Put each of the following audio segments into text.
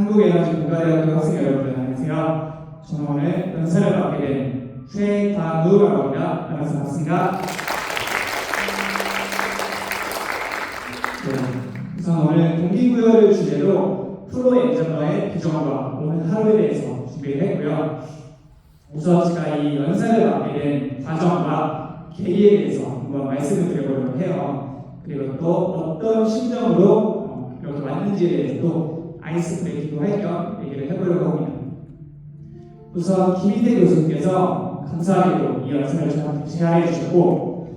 한국에너지 국가대학교 학생 여러분 안녕하세요. 저는 오늘 연사를 맡게 된 최다누라고 합니다. 만나서 반갑습니다. 우선 오늘 동기부여를 주제로 프로 엔잡러의 비전과 오늘 하루에 대해서 준비를 했고요. 우선 제가 이 연사를 맡게 된 과정과 계기에 대해서 한번 말씀을 드려보려고 해요. 그리고 또 어떤 심정으로 이렇게 왔는지에 대해서도 아이스 브레이킹도 할 겸 얘기를 해보려고 합니다. 우선 김희태 교수님께서 감사하게도 이 연사를 저한테 제안해 주셨고,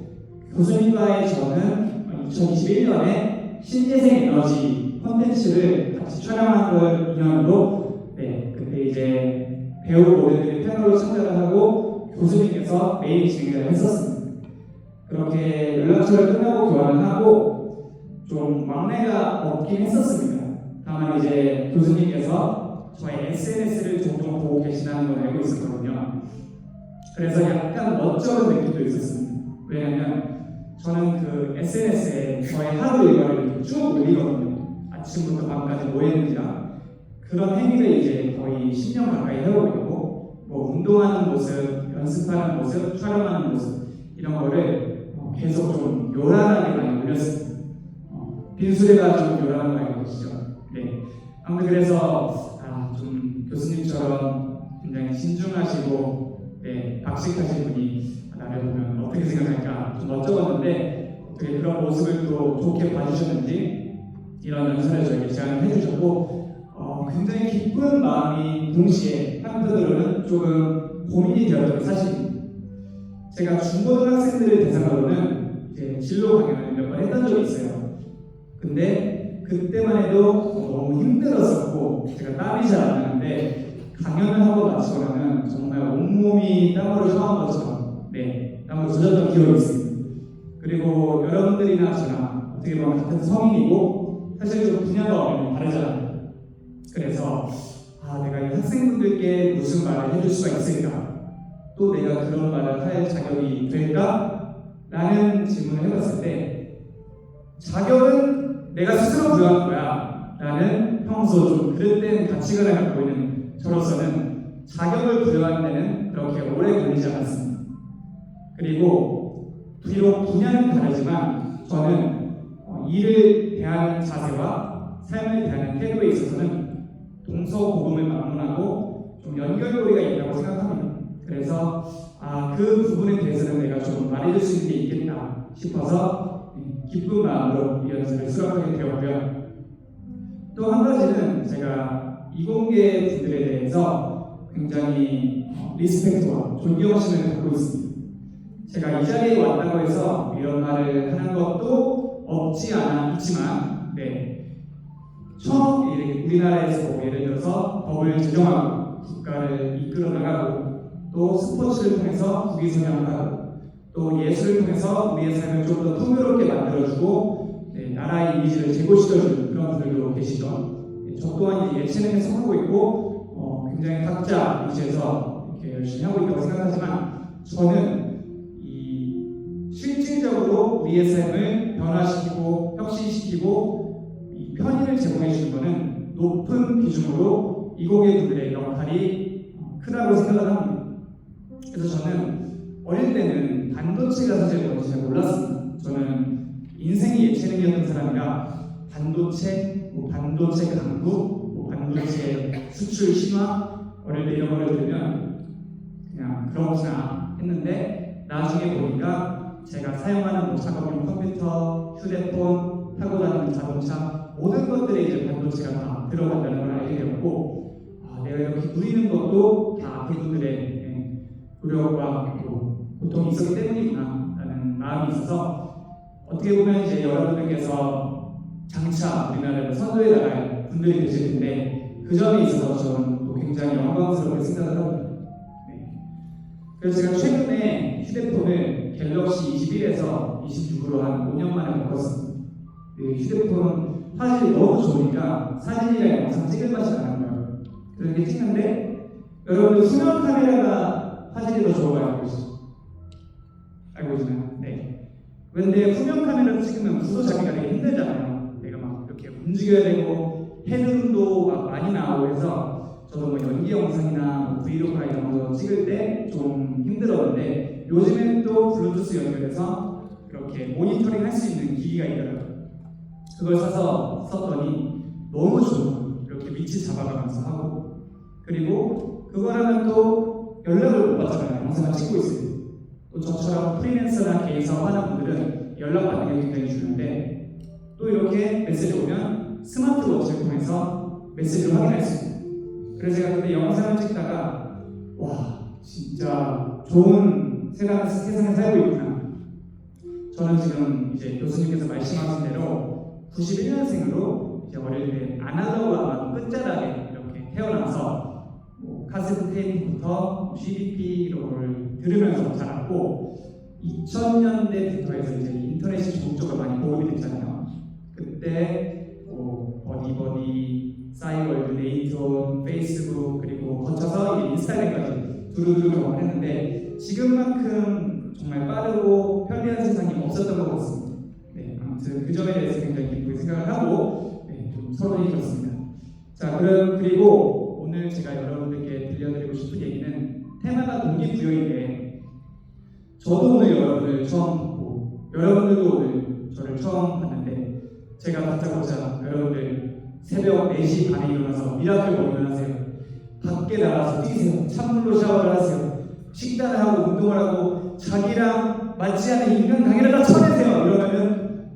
교수님과의 저는 2021년에 신재생 에너지 콘텐츠를 같이 촬영한 걸 인연으로 그때 이제 배우 모델들이 패널로 참가를 하고 교수님께서 메인 진행을 했었습니다. 그렇게 연락처를 끝나고 교환을 하고 좀 막내가 없긴 했었습니다. 다만 이제 교수님께서 저의 SNS를 종종 보고 계시다는 걸 알고 있었거든요. 그래서 약간 멋쩍은 느낌도 있었습니다. 왜냐면 저는 그 SNS에 저의 하루 일과를 쭉 올리거든요. 아침부터 밤까지 뭐 했는지랑 그런 행위를 이제 거의 10년 가까이 해오고 있고, 뭐 운동하는 모습, 연습하는 모습, 촬영하는 모습 이런 거를 계속 좀 요란하게 많이 올렸습니다. 빈수레가 좀 요란한 거 알고 계시죠? 네. 아무튼 그래서 좀 교수님처럼 굉장히 신중하시고 박식하신 분이 나를 보면 어떻게 생각할까 좀 멋쩍었는데, 어떻게 그런 모습을 또 좋게 봐주셨는지 이런 연설을 저에게 제안을 해주셨고, 굉장히 기쁜 마음이 동시에 한편으로는 조금 고민이 되었던 사실입니다. 제가 중고등학생들을 대상으로는 이제 진로 강연을 몇 번 했던 적이 있어요. 근데 그때만 해도 너무 힘들었었고 제가 땀이 잘 안 나는데, 강연을 하고 마치고 나면 정말 온몸이 땀으로 샤워한 것처럼 땀으로 젖었던 기억이 있습니다. 그리고 여러분들이나 저나 어떻게 보면 같은 성인이고 사실 좀 분야가 다르잖아요. 그래서 내가 이 학생분들께 무슨 말을 해줄 수가 있을까? 또 내가 그런 말을 할 자격이 될까? 라는 질문을 해봤을 때, 자격은 내가 스스로 부여한 거야 라는 평소 좀 그릇된 가치관을 갖고 있는 저로서는 자격을 부여하는 데는 그렇게 오래 걸리지 않았습니다. 그리고 비록 분야는 다르지만 저는 일을 대하는 자세와 삶을 대하는 태도에 있어서는 동서고금을 막론하고 좀 연결고리가 있다고 생각합니다. 그래서 그 부분에 대해서는 내가 좀 말해줄 수 있는 게 있겠다 싶어서 기쁜 마음으로 이 연설을 수락하게 되었고요. 또 한 가지는 제가 이공계 분들에 대해서 굉장히 리스펙트와 존경심을 갖고 있습니다. 제가 이 자리에 왔다고 해서 이런 말을 하는 것도 없지 않아 있지만, 처음 우리나라에서 예를 들어서 법을 제정하고 국가를 이끌어 나가고, 또 스포츠를 통해서 국위 선양하고, 또 예술을 통해서 우리의 삶을 좀 더 풍요롭게 만들어주고 나라의 이미지를 제고시켜주는 그런 분들도 계시죠. 저 또한 예체능에 속하고 있고 굉장히 각자 위치에서 이렇게 열심히 하고 있다고 생각하지만, 저는 실질적으로 우리의 삶을 변화시키고 혁신시키고 이 편의를 제공해 주는 것은 높은 비중으로 이공계 분들의 역할이 크다고 생각을 합니다. 그래서 저는 어릴 때는 반도체가 사실 뭔지 잘 몰랐습니다. 저는 인생이 예체능이었던 사람이라 반도체, 반도체 강국, 반도체 수출 신화, 어릴 때 이런 거를 들으면 그냥 그렇구나 했는데, 나중에 보니까 제가 사용하는 작업용 컴퓨터, 휴대폰, 타고 다니는 자동차 모든 것들에 이제 반도체가 다 들어간다는 걸 알게 되었고, 내가 이렇게 누리는 것도 다 그분들의 노력과 고통이 있었기 때문이구나 라는 마음이 있어서, 어떻게 보면 이제 여러분들께서 장차 우리나라를 선도해 나갈 분들이 되실 텐데, 그 점에 있어서 저는 또 굉장히 영광스럽게 생각을 합니다. 그래서 제가 최근에 휴대폰을 갤럭시 21에서 26으로 한 5년 만에 바꿨습니다. 휴대폰 화질이 너무 좋으니까 사진이랑 영상 찍을 맛이 나는 거예요. 그래서 이렇게 찍는데, 여러분들 수면 카메라가 화질이 더 좋은 거 알고 계시죠? 알고 계시나요? 근데 후면 카메라로 찍으면 구도 잡기가 되게 힘들잖아요. 내가 막 이렇게 움직여야 되고 해능도 막 많이 나오고 해서 저도 뭐 연기 영상이나 뭐 브이로그나 이런 거 찍을 때 좀 힘들었는데 요즘엔 또 블루투스 연결해서 이렇게 모니터링 할 수 있는 기기가 있더라고요. 그걸 사서 썼더니 너무 좋은 이렇게 위치 잡아가면서 하고 그리고 그거라면 또 연락을 못 받잖아요. 영상을 찍고 있어요. 또 저처럼 프리랜서나 개인 사업하는 분들은 연락 받는 게 굉장히 중요한데 또 이렇게 메시지 오면 스마트워치를 통해서 메시지를 확인할 수 있어요. 그래서 제가 그때 영상을 찍다가 와 진짜 좋은 세상에 살고 있구나. 저는 지금 이제 교수님께서 말씀하신 대로 91년생으로 이제 어릴 때 아날로그와 끝자락에 이렇게 태어나서 뭐 카세트 테이프부터 CDP 이런 걸 들으면서 자랐고 2000년대부터 해서 이제 인터넷이 본격적으로 많이 보급이 됐잖아요. 그때 뭐 버디버디, 싸이월드, 네이트온, 페이스북 그리고 거쳐서 이게 인스타그램까지 두루두루 경험했는데 지금만큼 정말 빠르고 편리한 세상이 없었던 것 같습니다. 네, 아무튼 그 점에 대해서 굉장히 기쁘게 생각을 하고 네, 좀 서론이 들었습니다. 자, 그리고 오늘 제가 여러분들께 들려드리고 싶은 얘기는 테마가 동기부여인데 저도 오늘 여러분을 처음 보고 여러분들도 오늘 저를 처음 봤는데 제가 받자고자 여러분들 새벽 4시 반에 일어나서 미라클 머리를 하세요. 밖에 나가서 뛰세요. 찬물로 샤워를 하세요. 식단을 하고 운동을 하고 자기랑 맞지 않는 인간 강의를 다 쳐내세요. 이러면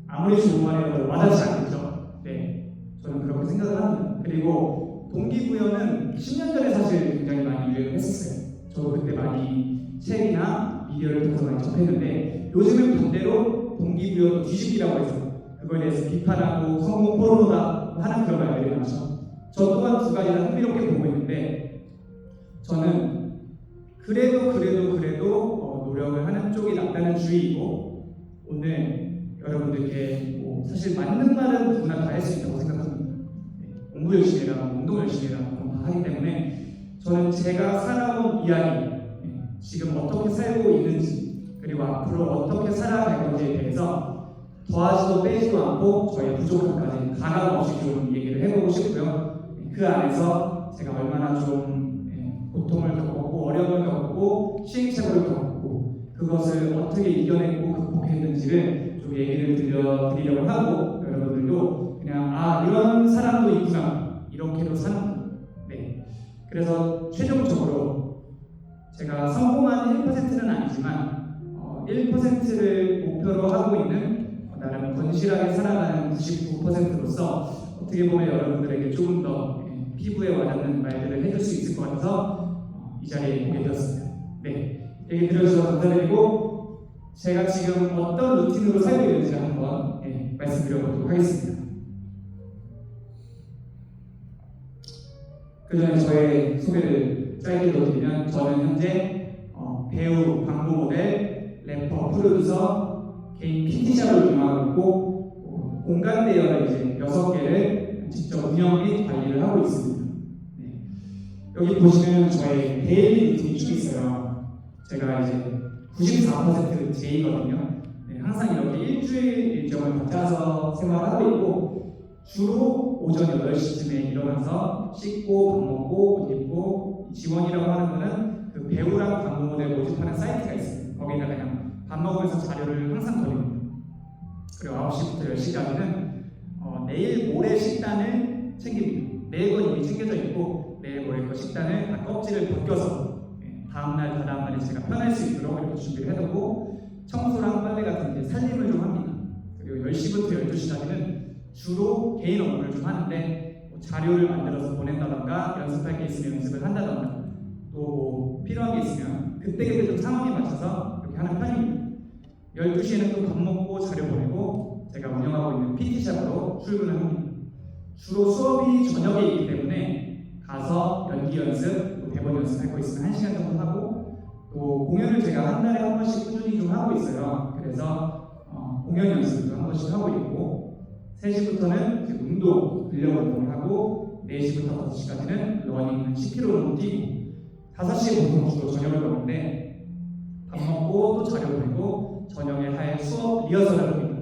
아무리 좋은 말이라도 와닿지 않겠죠. 네, 저는 그렇게 생각을 합니다. 그리고 동기부여는 10년 전에 사실 굉장히 많이 유행을 했었어요. 저도 그때 많이 책이나 미디어를 통해서 많이 접했는데 요즘은 반대로 동기부여도 뒤집기라고 해서 그거에 대해서 비판하고 성공 포르노다 하는 그런 말들이 많죠. 저 또한 두 가지 다 흥미롭게 보고 있는데 저는 그래도 노력을 하는 쪽이 낫다는 주의이고 오늘 여러분들께 뭐 사실 맞는 말은 누구나 다 할 수 있다고 생각합니다. 네, 공부 열심히 해라, 운동 열심히 해라 그런 거 하기 때문에 저는 제가 살아온 이야기 지금 어떻게 살고 있는지 그리고 앞으로 어떻게 살아갈 건지에 대해서 더하지도 빼지도 않고 저의 부족함까지 가감 없이 좀 얘기를 해보고 싶고요. 그 안에서 제가 얼마나 좀 고통을 겪었고 어려움을 겪었고 시행착오를 겪었고 그것을 어떻게 이겨내고 극복했는지를 좀 얘기를 드리려고 하고 여러분들도 그냥 아 이런 사람도 있구나 이렇게도 사는구나 네. 그래서 최종적으로 제가 성공한 1%는 아니지만 1%를 목표로 하고 있는 나름 건실하게 살아가는 99%로서 어떻게 보면 여러분들에게 조금 더 피부에 와닿는 말들을 해줄 수 있을 것 같아서 이 자리에 오게 되었습니다. 네, 얘기 들어주셔서 감사드리고 제가 지금 어떤 루틴으로 살고 있는지 한번 말씀드려보도록 하겠습니다. 그 전에 저의 소개를 짧게 드리면 저는 현재 배우, 광고 모델, 래퍼, 프로듀서, 개인 PT샵을 운영하고 있고 공간 대여를 이제 6개를 직접 운영 및 관리를 하고 있습니다. 네. 여기 보시면 저의 데일리 루틴이 쭉 있어요. 제가 이제 94% 제이거든요. 네, 항상 이렇게 일주일 일정을 짜서 생활하고 있고 주로 오전 8시쯤에 일어나서 씻고 밥 먹고 옷 입고 지원이라고 하는 거는 그 배우랑 광고 모델 모집하는 사이트가 있어요. 거기다 그냥 밥 먹으면서 자료를 항상 돌립니다. 그리고 9시부터 10시까지는 내일 모레 식단을 챙깁니다. 내일 건 이미 챙겨져 있고 내일 모레 거 식단을 다 껍질을 벗겨서 다음날 다다음날에 제가 편할 수 있도록 이렇게 준비를 해두고 청소랑 빨래 같은 이제 살림을 좀 합니다. 그리고 10시부터 12시까지는 주로 개인 업무를 좀 하는데 뭐 자료를 만들어서 보낸다던가 연습할 게 있으면 연습을 한다던가 또 필요한 게 있으면 그때그때 좀 상황에 맞춰서 이렇게 하는 편입니다. 12시에는 또 밥 먹고 자료 보내고 제가 운영하고 있는 PT샵으로 출근을 합니다. 주로 수업이 저녁에 있기 때문에 가서 연기 연습, 또 대본 연습할 거 있으면 1시간 정도 하고 또 공연을 제가 한 달에 한 번씩 꾸준히 좀 하고 있어요. 그래서 공연 연습도 한 번씩 하고 있고 3시부터는 이제 운동, 근력 운동을 하고 4시부터 5시까지는 러닝 한 10km 정도 뛰고 5시에 보통 주로 저녁을 먹는데 밥 먹고 또 자료 보내고 저녁에 할 수업 리허설을 합니다.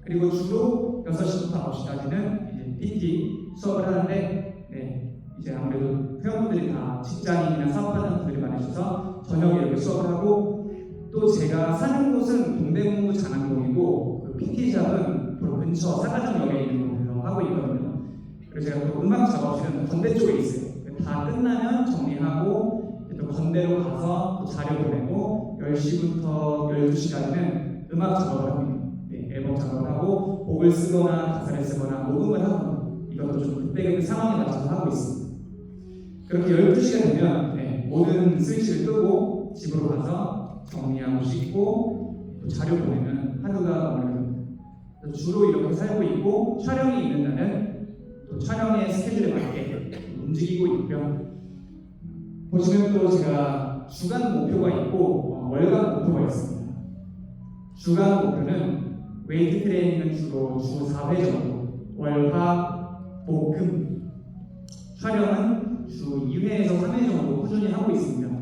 그리고 주로 6시부터 9시까지는 이제 이제 PT 수업을 하는데 이제 아무래도 회원분들이 다 직장인이나 사업하는 분들이 많으셔서 저녁에 이렇게 수업을 하고 또 제가 사는 곳은 동대문구 장안동이고 그 PT샵은 바로 근처 사가정역에 있는 곳에서 하고 있거든요. 그래서 제가 또 음악 작업실은 건대 쪽에 있어요. 다 끝나면 정리하고 또 건대로 가서 또 자료 보내고 10시부터 12시까지는 음악 작업을 합니다. 앨범 작업을 하고 곡을 쓰거나 가사를 쓰거나 녹음을 하고 이것도 좀 그때 상황에 맞춰서 하고 있습니다. 그렇게 12시가 되면 모든 스위치를 끄고 집으로 가서 정리하고 씻고 또 자료 보내면 하루가 오늘입니다. 주로 이렇게 살고 있고 촬영이 있는 날은 또 촬영의 스케줄에 맞게 움직이고 있고요. 보시면 또 제가 주간 목표가 있고 월간 목표가 있습니다. 주간 목표는 웨이트 트레이닝은 주로 주 4회 정도, 월, 화, 목, 금. 촬영은 주 2회에서 3회 정도 꾸준히 하고 있습니다.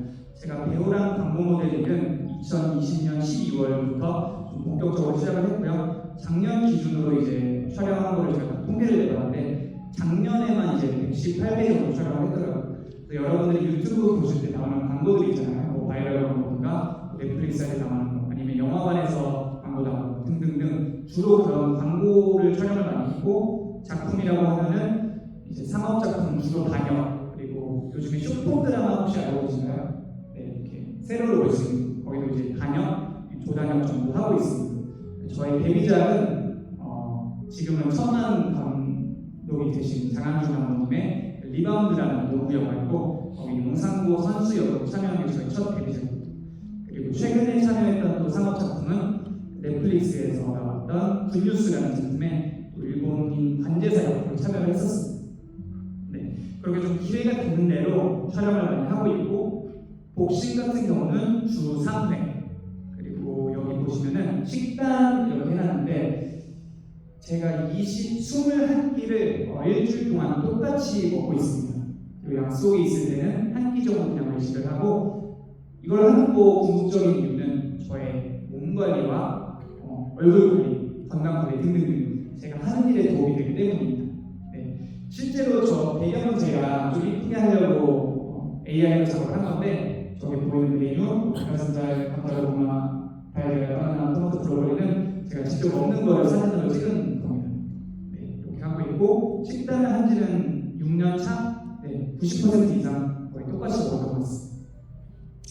제가 배우랑 광고 모델링은 2020년 12월부터 좀 본격적으로 시작을 했고요. 작년 기준으로 이제 촬영한 거를 제가 통계를 내봤는데 작년에만 이제 118회 정도 촬영을 했더라고요. 여러분들이 유튜브 보실 때 나오는 광고들이 있잖아요. 뭐 바이럴 광고든가 넷플릭스에 나오는 거 아니면 영화관에서 광고 나오는 거 등등등 주로 그런 광고를 촬영을 많이 했고 작품이라고 하면은 이제 상업작품 주로 단역 그리고 요즘에 쇼폼 드라마 혹시 알고 계신가요? 이렇게 세로로 볼 수 있는 거기도 이제 단역, 조단역 정도 하고 있습니다. 저희 데뷔작은 지금은 천만 감독이 되신 장한준 감독님의 리바운드라는 농구 영화이고 거기 용산고 선수 역으로 참여한 게 저희 첫 데뷔작입니다. 그리고 최근에 참여했던 또 상업 작품은 넷플릭스에서 나왔던 굿뉴스라는 작품에 또 일본인 관제사 역으로 참여를 했었습니다. 그렇게 좀 기회가 되는 대로 촬영을 많이 하고 있고 복싱 같은 경우는 주 3회 그리고 여기 보시면은 식단 이렇게 해놨는데 제가 21끼를 일주일 동안 똑같이 먹고 있습니다. 그리고 약속이 있을 때는 한 끼 정도 그냥 외식을 하고 이걸 하는 거 궁극적인 이유는 저의 몸 관리와 얼굴 관리, 건강 관리 등등등 제가 하는 일에 도움이 되기 때문입니다. 실제로 저 배경은 제가 좀 이쁘게 하려고 AI로 작업을 한 건데 저기 보이는 메뉴, 닭가슴살, 감자고구마, 달걀, 바나나, 토마토, 브로콜리는 제가 직접 먹는 거를 사진으로 찍은 겁니다. 이렇게 하고 있고 식단을 한 지는 6년 차 90% 이상 거의 똑같이 먹어가고 있습니다.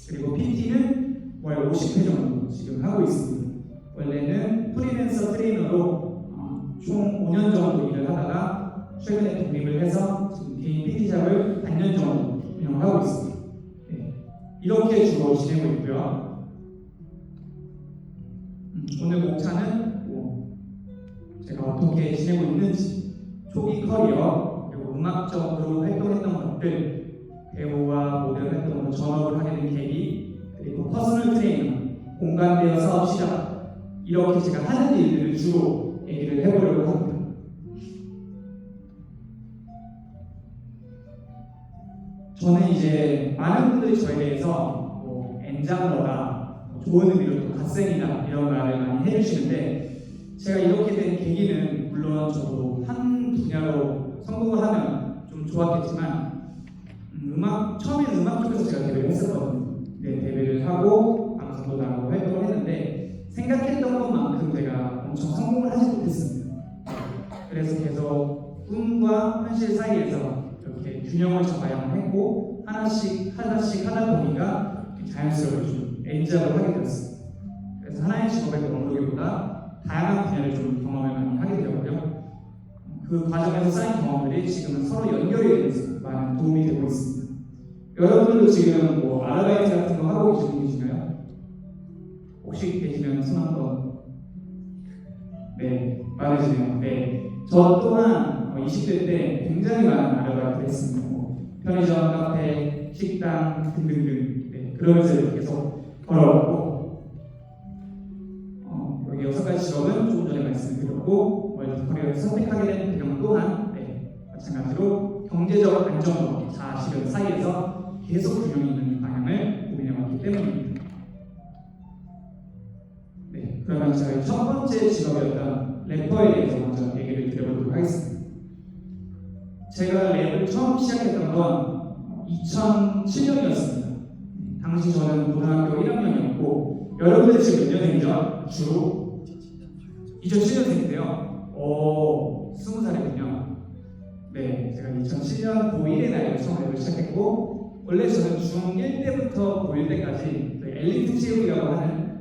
그리고 PT는 월 50회 정도 지금 하고 있습니다. 원래는 프리랜서 트레이너로 총 5년 정도 일을 하다가 최근에 독립을 해서 지금 개인 PT샵을 반년 정도 운영하고 있습니다. 이렇게 주로 지내고 있고요. 오늘 목차는 제가 어떻게 지내고 있는지, 초기 커리어, 그리고 음악적으로 활동했던 것들, 배우와 모델 활동으로 전업을 하게 된 계기, 그리고 퍼스널 트레이너, 공간대여 사업 시작, 이렇게 제가 하는 일들을 주로 얘기를 해보려고 합니다. 저는 이제 많은 분들이 저에 대해서 엔장러다, 좋은 의미로 또 갓생이다 이런 말을 많이 해주시는데 제가 이렇게 된 계기는 물론 저도 한 분야로 성공을 하면 좀 좋았겠지만 처음에는 음악 쪽에서 제가 데뷔를 했었거든요. 데뷔를 하고 방송도 나가고 활동을 했는데 생각했던 것만큼 제가 엄청 성공을 하지 못했습니다. 그래서 계속 꿈과 현실 사이에서 이렇게 균형을 잡아야 했고 하나씩 하다 보니까 자연스럽게 좀 엔잡을 하게 되었습니다. 그래서 하나의 직업에 머무르기보다 다양한 분야를 좀 경험을 많이 하게 되었고요. 그 과정에서 쌓인 경험들이 지금은 서로 연결이 되면서 많은 도움이 되고 있습니다. 여러분들도 지금 아르바이트 같은 거 하고 계신가요? 혹시 계시면 손 한번. 네, 많으시네요. 저 또한 20대 때 굉장히 많은 아르바이트를 했습니다. 편의점, 카페, 식당 등등등 그러면서 계속 걸어왔고 여기 6가지 직업은 조금 전에 말씀드렸고 월드커리어에서 선택하게 된 배경 또한 마찬가지로 경제적 안정과 자아실현 사이에서 계속 균형 있는 방향을 고민해왔기 때문입니다. 그러면 저희 첫 번째 직업이었던 래퍼에 대해서 먼저 얘기를 드려보도록 하겠습니다. 제가 랩을 처음 시작했던 건 2007년이었습니다. 당시 저는 고등학교 1학년이었고 여러분들 지금 몇 년생이죠? 주로 2007년생인데요. 20살이군요. 네, 제가 2007년 고1의 날에 처음 랩을 시작했고 원래 저는 중1 때부터 고1 때까지 엘리트 체육이라고 하는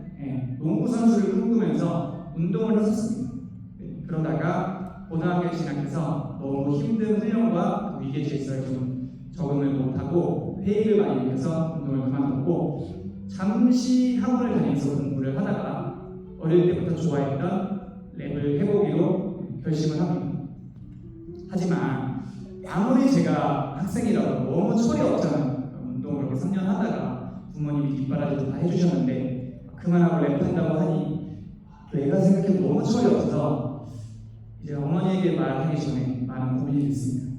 농구 선수를 꿈꾸면서 운동을 했었습니다. 네, 그러다가 고등학교에 진학해서 너무 힘든 훈련과 위기에 질서에 좀 적응을 못하고 회의를 많이 느껴서 운동을 그만뒀고 잠시 학원을 다니면서 공부를 하다가 어릴 때부터 좋아했던 랩을 해보기로 결심을 합니다. 하지만 아무리 제가 학생이라도 너무 철이 없잖아요. 운동을 그렇게 3년 하다가 부모님이 뒷바라지도 다 해주셨는데 그만하고 랩한다고 하니 내가 생각해도 너무 철이 없어서 이제 어머니에게 말하기 전에 많은 고민이 됐습니다.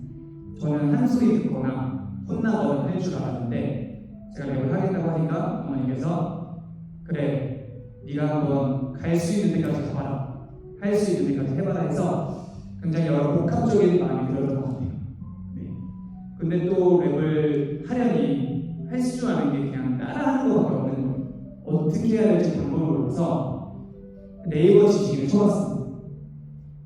저는 한 소리 듣거나 혼나거나 할 줄 알았는데 제가 랩을 하겠다고 하니까 어머니께서 그래 네가 한번 갈 수 있는 데까지 가봐라 할 수 있는 데까지 해봐라 해서 굉장히 여러 복합적인 마음이 들었던 것 같아요. 네. 근데 또 랩을 하려니 할 줄 아는 게 그냥 따라하는 것밖에 없는 거예요. 어떻게 해야 될지 방법을 몰라서 네이버 지식을 쳐봤습니다.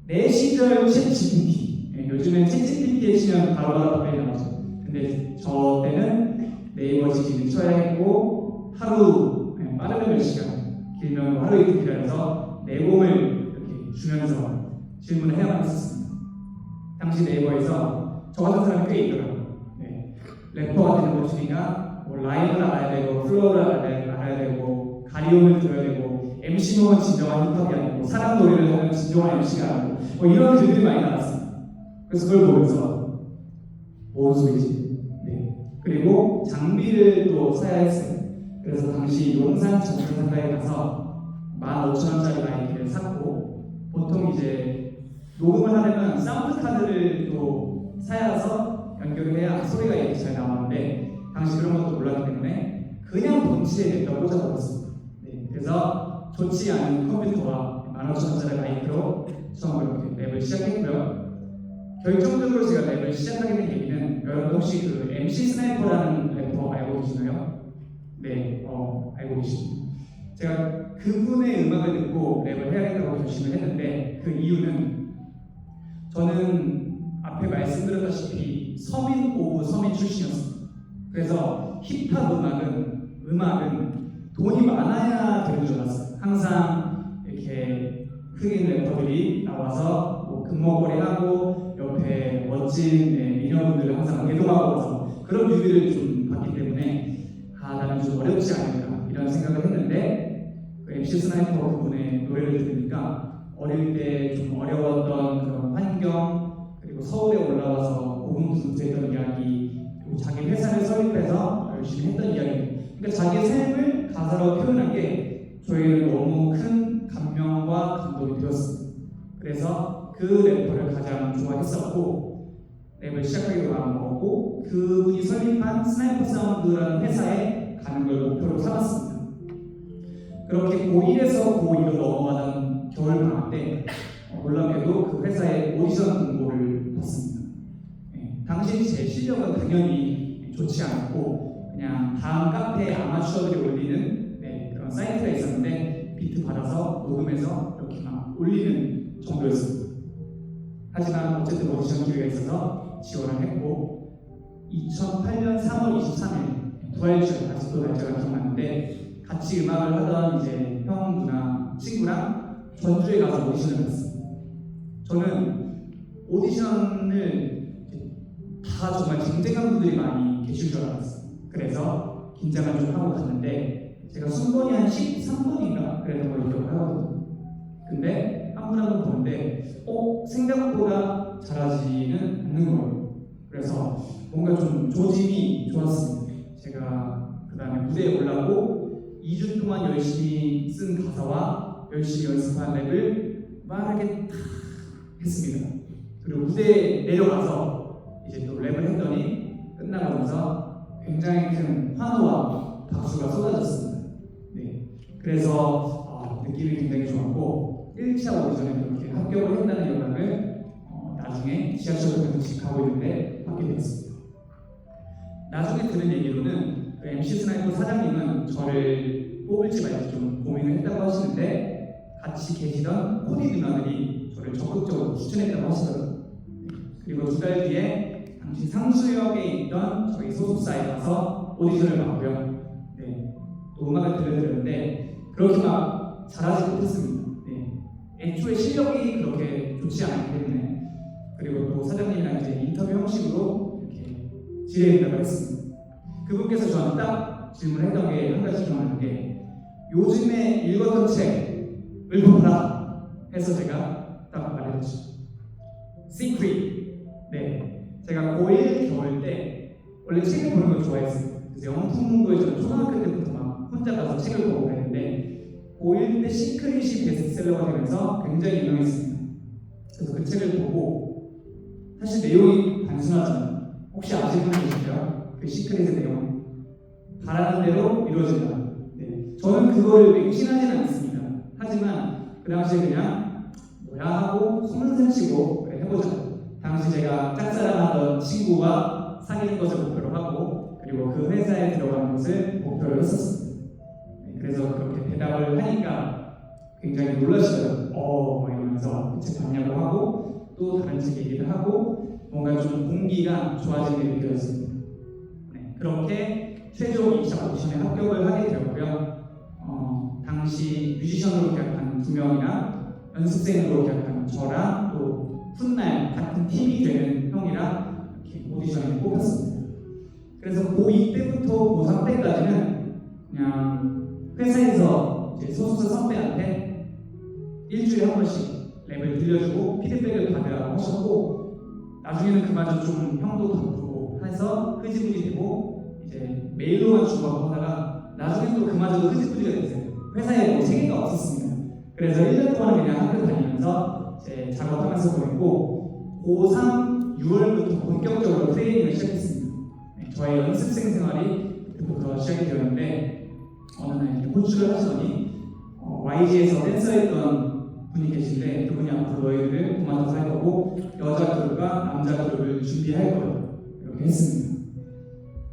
내 시절 챗 GPT, 요즘엔 챗 GPT에 치면 바로바로 답변이 나오죠. 근데 저 때는 네이버 지식을 쳐야 했고 하루, 빠르면 몇 시간, 길면 하루 이틀 기다려서 내공을 이렇게 주면서 질문을 해야만 했었습니다. 당시 네이버에서 저 같은 사람이 꽤 있더라고요. 네. 래퍼가 되는 것 중이가 뭐 라임을 알아야 되고 플로우를 알아야 되고 가리움을 들어야 되고 MC노는 진정한 힙합이 아니고 사람 노래를 하면 진정한 MC가 아니고 뭐 이런 글들이 많이 나왔습니다. 그래서 그걸 보면서 뭔 소리지? 네. 그리고 장비를 또 사야 했어요. 그래서 당시 용산 전자상가에 가서 15,000원짜리 마이크를 샀고 보통 이제 녹음을 하려면 사운드 카드를 또 사야서 연결을 해야 소리가 이렇게 잘 나오는데 당시 그런 것도 몰랐기 때문에 그냥 본체에 냅다 꽂아버렸습니다. 네. 그래서 좋지 않은 컴퓨터와 15,000원짜리 마이크로 처음으로 이렇게 랩을 시작했고요. 결정적으로 제가 랩을 시작하게 된 계기는 여러분 혹시 그 MC 스나이퍼라는 래퍼 알고 계시나요? 네, 알고 계십니다. 제가 그분의 음악을 듣고 랩을 해야겠다고 결심을 했는데 그 이유는 저는 앞에 말씀드렸다시피 서민 오브 서민 출신이었습니다. 그래서 힙합 음악은 돈이 많아야 되는 줄 알았어요. 항상 이렇게 흑인 래퍼들이 나와서 뭐 금목걸이하고 옆에 멋진 미녀분들을 항상 대동하고 와서 그런 뮤비를 좀 봤기 때문에 나는 좀 어렵지 않을까 이런 생각을 했는데 그 MC 스나이퍼 그분의 노래를 들으니까 어릴 때 좀 어려웠던 그런 환경 그리고 서울에 올라와서 고군분투했던 이야기 그리고 자기 회사를 설립해서 열심히 했던 이야기 그러니까 자기의 삶을 가사로 표현한 게 저에게는 너무 큰 감명과 감동이 되었습니다. 그래서 그 래퍼를 가장 좋아했었고 랩을 시작하기로 마음먹었고 그분이 설립한 스나이퍼 사운드라는 회사에 가는 걸 목표로 삼았습니다. 그렇게 고1에서 고2로 넘어가던 겨울방학 때 놀랍게도 그 회사의 오디션 공고를 봤습니다. 당시 제 실력은 당연히 좋지 않았고 그냥 다음 카페에 아마추어들이 올리는 그런 사이트가 있었는데 비트 받아서 녹음해서 이렇게 막 올리는 정도였습니다. 하지만 어쨌든 오디션 기회가 있어서 지원을 했고 2008년 3월 23일 부활절 아직도 날짜가 기억나는데 같이 음악을 하던 이제 형, 누나, 친구랑 전주에 가서 오디션을 했습니다. 저는 오디션을 다 정말 쟁쟁한 분들이 많이 계실 줄 알았어요. 그래서 긴장을 좀 하고 갔는데 제가 순번이 한 13번인가 그랬던 걸 기억을 하거든요. 근데 한 분 한 분 보는데 생각보다 잘하지는 않는 거예요. 그래서 뭔가 좀 조짐이 좋았습니다. 제가 그 다음에 무대에 올라고 2주 동안 열심히 쓴 가사와 열심히 연습한 랩을 빠르게 탁 했습니다. 그리고 무대에 내려가서 이제 또 랩을 했더니 끝나면서 굉장히 큰 환호와 박수가 쏟아졌습니다. 네. 그래서 느낌이 굉장히 좋았고 1차 오디션에 그렇게 합격을 했다는 영광을 나중에 지하철로 같이 가고 있는데 받게 되었습니다. 나중에 들은 얘기로는 그 MC 스나이퍼 사장님은 저를 뽑을지 말지 좀 고민을 했다고 하시는데 같이 계시던 코디 누나들이 저를 적극적으로 추천했다고 하시더라고요. 그리고 2달 뒤에 당시 상수역에 있던 저희 소속사에 가서 오디션을 봤고요. 네, 또 음악을 들려드렸는데 그렇게 막 잘하지 못했습니다. 네, 애초에 실력이 그렇게 좋지 않기 때문에. 그리고 또 사장님이랑 이제 인터뷰 형식으로 이렇게 질의응답을 했습니다. 그분께서 저한테 딱 질문했던 게 한 가지 기억나는 게 요즘에 읽었던 책을 보라 해서 제가 딱 말했죠. Secret. 네, 제가 고1 겨울 때 원래 책을 보는 걸 좋아했어요. 그래서 영풍문고에 저는 초등학교 때부터 막 혼자 가서 책을 보고 그랬는데 고1 때 시크릿이 베스트셀러가 되면서 굉장히 유명했습니다. 그래서 그 책을 보고 사실 내용이 단순하잖아요. 혹시 아시는 분 계실까요? 그 시크릿의 내용 바라는 대로 이루어진다. 네, 저는 그걸 맹신하지는 않습니다. 하지만 그 당시에 그냥 뭐야 하고 손은 치고 그래 해보자. 당시 제가 짝사랑하던 친구와 사귀는 것을 목표로 하고 그리고 그 회사에 들어가는 것을 목표로 했었습니다. 네, 그래서 그렇게 대답을 하니까 굉장히 놀라시더라고요. 뭐 이러면서 그 책 봤냐고 하고 또 다른 책 얘기를 하고 뭔가 좀 공기가 좋아지는 게 느껴졌습니다. 네, 그렇게 최종 2차 오디션에 합격을 하게 되었고요. 당시 뮤지션으로 계약한 2명이랑 연습생으로 계약한 저랑 또 훗날 같은 팀이 되는 형이랑 이렇게 오디션에 뽑혔습니다. 그래서 고2 때부터 고3 때까지는 그냥 회사에서 이제 소속사 선배한테 일주일에 한 번씩 랩을 들려주고 피드백을 받으라고 하셨고 나중에는 그마저 좀 형도 덕후고 해서 흐지부지 되고 이제 메일로만 주고받고 하다가 나중에 또 그마저도 흐지부지가 됐어요. 회사에 뭐 생기가 없었습니다. 그래서 1년 동안 그냥 학교 다니면서 제 작업하면서 보냈고 고3 6월부터 본격적으로 트레이닝을 시작했습니다. 네, 저의 연습생 생활이 그때부터 시작이 되었는데 어느 날 이렇게 호출을 하시더니 YG에서 댄서였던 분이 계신데 그분이 앞으로 너희들을 그만둬서 할 거고 여자 그룹과 남자 그룹을 준비할 거예요. 이렇게 했습니다.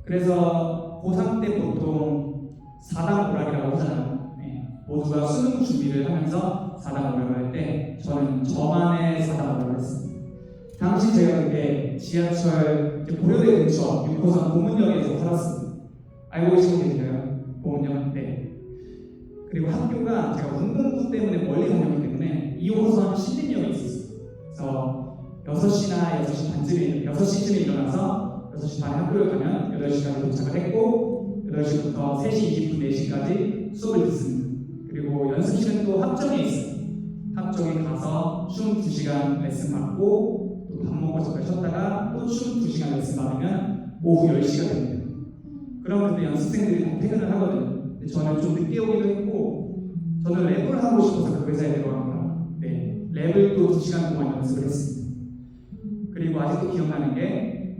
그래서 고3 때 보통 4당 오락이라고 하잖아요. 네, 모두가 수능 준비를 하면서 4당 오락을 할 때 저는 저만의 4당 오락을 했습니다. 당시 제가 그때 지하철 고려대 근처 6호선 보문역에서 살았습니다. 알고 계시는 계신가요? 보문역? 네. 그리고 학교가 제가 운동부 때문에 멀리 다녔기 때문에 2호선 신림역에 있었어요. 그래서 6시나 6시 반쯤에 6시쯤에 일어나서 6시 반에 학교를 가면 8시까지 도착을 했고 8시부터 3시 20분 4시까지 수업을 듣습니다. 그리고 연습실은 또 합정에 있어요. 합정에 가서 춤 2시간 레슨 받고 또 밥 먹고 잠깐 쉬었다가 또 춤 2시간 레슨 받으면 오후 10시가 됩니다. 그럼 그때 연습생들이 다 퇴근을 하거든요. 근데 저는 좀 늦게 오기도 했고 저는 랩을 하고 싶어서 그 회사에 들어갑니다. 네, 랩을 또 2시간 동안 연습을 했습니다. 그리고 아직도 기억나는 게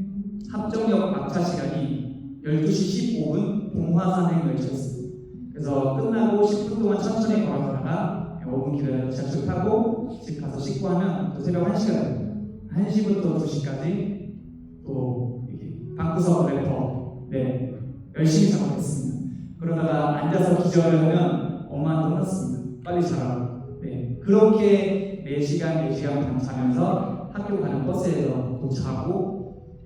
합정역 막차 시간이 12시 15분 봉화산행 열차였습니다. 그래서 끝나고 10분 동안 천천히 걸어가다가 5분 기다려 지하철 타고 집 가서 씻고 하면 또 새벽 1시가 됩니다. 1시부터 2시까지 또 방구석 래퍼 열심히 작업했습니다. 그러다가 앉아서 기절을 하면 엄마한테 혼났습니다. 빨리 자라고. 네, 그렇게 4시간 반 자면서 학교 가는 버스에서 또 자고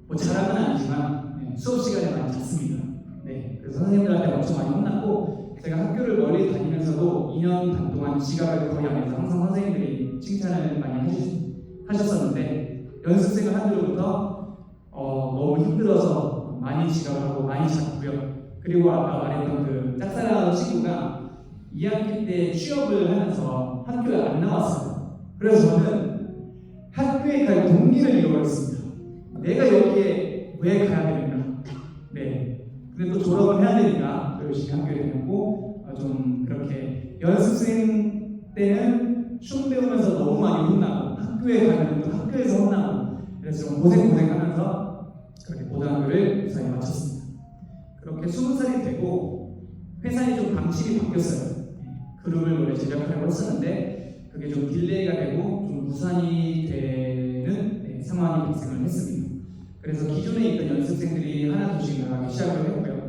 뭐 자랑은 아니지만 수업 시간에 많이 잤습니다. 네, 그래서 선생님들한테 엄청 많이 혼났고 제가 학교를 멀리 다니면서도 2년 반 동안 지각을 거의 안 해서 항상 선생님들이 칭찬을 많이 하셨었는데 연습생을 한 뒤로부터 너무 힘들어서 많이 지각하고 많이 잤고요. 그리고 아까 말했던 그 짝사랑하던 친구가 2학기 때 취업을 하면서 학교에 안 나왔어요. 그래서 저는 학교에 갈 동기를 잃어버렸습니다. 내가 여기에 왜 가야 되는가? 네. 근데 또 졸업을 해야 되니까 또 열심히 학교에 다녔고 좀 그렇게 연습생 때는 춤 배우면서 너무 많이 혼나고 학교에 가면 또 학교에서 혼나고 그래서 좀 고생하면서 그렇게 고등학교를 무사히 마쳤습니다. 그렇게 20살이 되고 회사에 좀 방침이 바뀌었어요. 그룹을 원래 제작하려고 했었는데 그게 좀 딜레이가 되고 좀 무산이 되는 상황이 발생을 했습니다. 그래서 기존에 있던 연습생들이 하나둘씩 나가기 시작을 했고요.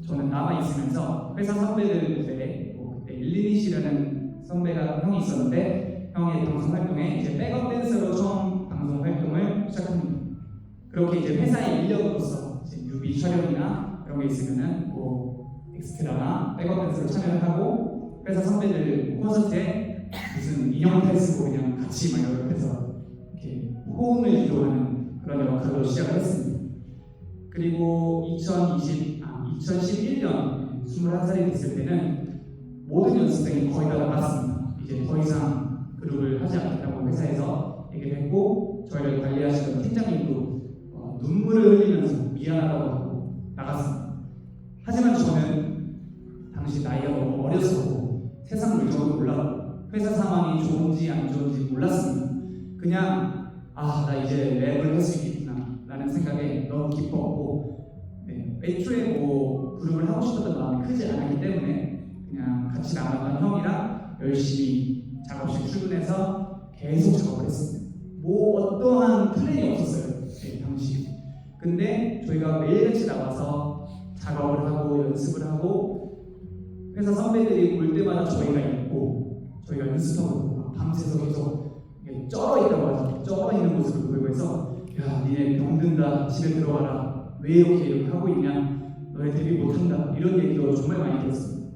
저는 남아 있으면서 회사 선배들 무대에 그때 일리니시라는 선배가 형이 있었는데 형의 방송 활동에 이제 백업 댄서로 처음 방송 활동을 시작합니다. 그렇게 이제 회사의 인력으로서 이제 뮤비 촬영이나 그런 게 있으면은 뭐 엑스트라나 백업 댄서로 참여를 하고 회사 선배들 콘서트에 무슨 인형 탈 쓰고 그냥 같이 막 옆에서 이렇게 호응을 이루는 그런 역할로 시작을 했습니다. 그리고 2011년 21살이 됐을 때는 모든 연습생이 거의 다 나갔습니다. 이제 더 이상 그룹을 하지 않겠다고 회사에서 얘기를 했고 저희를 관리하시던 팀장님도 눈물을 흘리면서 미안하다고 하고 나갔습니다. 하지만 저는 당시 나이가 너무 어렸었고 세상 물정도 몰랐고 회사 상황이 좋은지 안 좋은지 몰랐습니다. 그냥 나 이제 랩을 할 수 있겠구나 라는 생각에 너무 기뻤고 애초에 뭐 그룹을 하고 싶었던 마음이 크지 않았기 때문에 그냥 같이 나갔던 형이랑 열심히 작업실 출근해서 계속 작업을 했습니다. 뭐 어떠한 플랜이 없었어요 당시. 근데 저희가 매일같이 나와서 작업을 하고 연습을 하고 회사 선배들이 올 때마다 저희가 있고 저희가 연습하고 밤새서 계속 쩔어 있다고 하죠. 쩔어 있는 모습을 보이고 해서 야 니네 병든다 집에 들어가라 왜 이렇게 하고 있냐 너네 데뷔 못한다 이런 얘기도 정말 많이 들었습니다.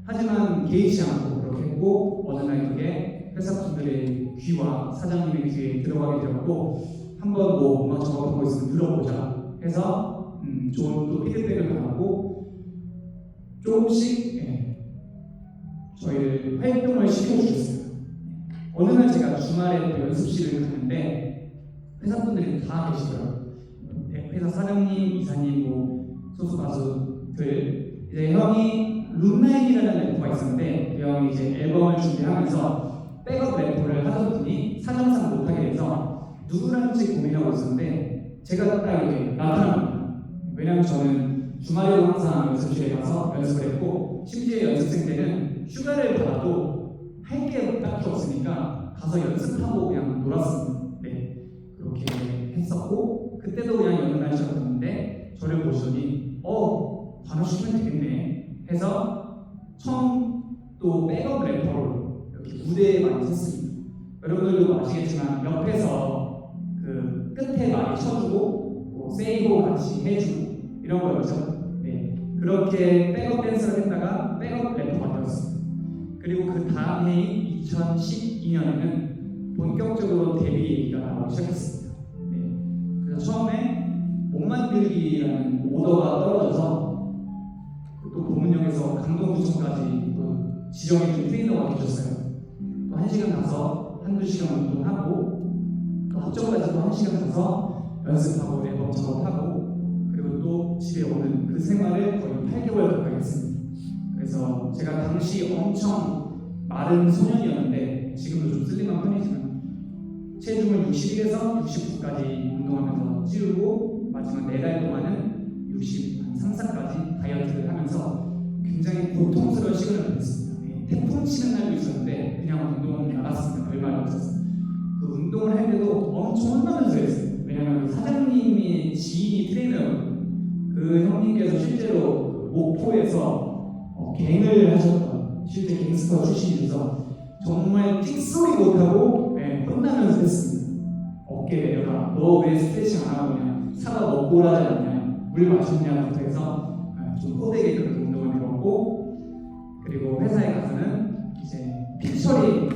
하지만 개의치 않고 그렇게 했고 어느 날 그게 회사분들의 귀와 사장님의 귀에 들어가게 되었고 한번 뭐 음악 작업하고 있으면 들어보자 해서 좋은 또 피드백을 받았고 조금씩 저희를 활동을 시켜주셨어요. 어느 날 제가 주말에 또 연습실을 갔는데 회사분들이 다 계시더라고요. 회사 사장님, 이사님, 뭐 소속 가수들 이제 형이 룸나인이라는 래퍼가 있었는데 그 형이 이제 앨범을 준비하면서 백업 래퍼를 하던 분이 사정상 못하게 돼서 누구랑 할지 고민하고 있었는데 제가 딱 이렇게 나타납니다. 왜냐면 저는 주말에도 항상 연습실에 가서 연습을 했고 심지어 연습생 때는 휴가를 받아도 할 게 딱히 없으니까 가서 연습하고 그냥 놀았습니다. 그렇게 했었고 그때도 그냥 여느 날이었는데 저를 보시더니 관우 시키면 되겠네 해서 처음 또 백업 래퍼로 이렇게 무대에 많이 섰습니다. 여러분들도 아시겠지만 옆에서 그 끝에 많이 쳐주고 뭐 세이브 같이 해주고 이런 거였죠. 그렇게 백업 댄서를 했다가 백업 래퍼가 되었습니다. 그리고 그 다음 해인 2012년에는 본격적으로 데뷔 얘기가 나오기 시작했습니다. 그래서 처음에 못 만들기라는 오더가 떨어져서 또 보문역에서 강동구청까지 또 지정해준 트레이너가 계셨어요. 또 1시간 가서 한두 시간 운동하고 또 합정까지도 1시간 가서 연습하고 앨범 작업하고 그리고 또 집에 오는 그 생활을 거의 8개월 가까이 했습니다. 그래서 제가 당시 엄청 마른 소년이었는데 지금도 좀 슬림한 편이지만 체중을 61에서 69까지 운동하면서 찌우고 마지막 4달 동안은 63, 4까지 다이어트를 하면서 굉장히 고통스러운 시간을 보냈습니다. 태풍 치는 날도 있었는데 그냥 운동을 나갔습니다. 별말 없었어요. 그 운동을 할 때도 엄청 혼나면서 했어요. 왜냐하면 사장님이 지인이 트레이너였거든요. 그 형님께서 실제로 목포에서 갱을 하셨던 실제 갱스터 출신이어서 정말 찍소리 못하고 혼나면서 했습니다. 어깨 내려라. 너 왜 스트레칭 안 하고 그냥 사과 먹고 하지 않냐. 물 마셨냐부터 해서 좀 호되게 그렇게 운동을 배웠고 그리고 회사에 가서는 이제 피처링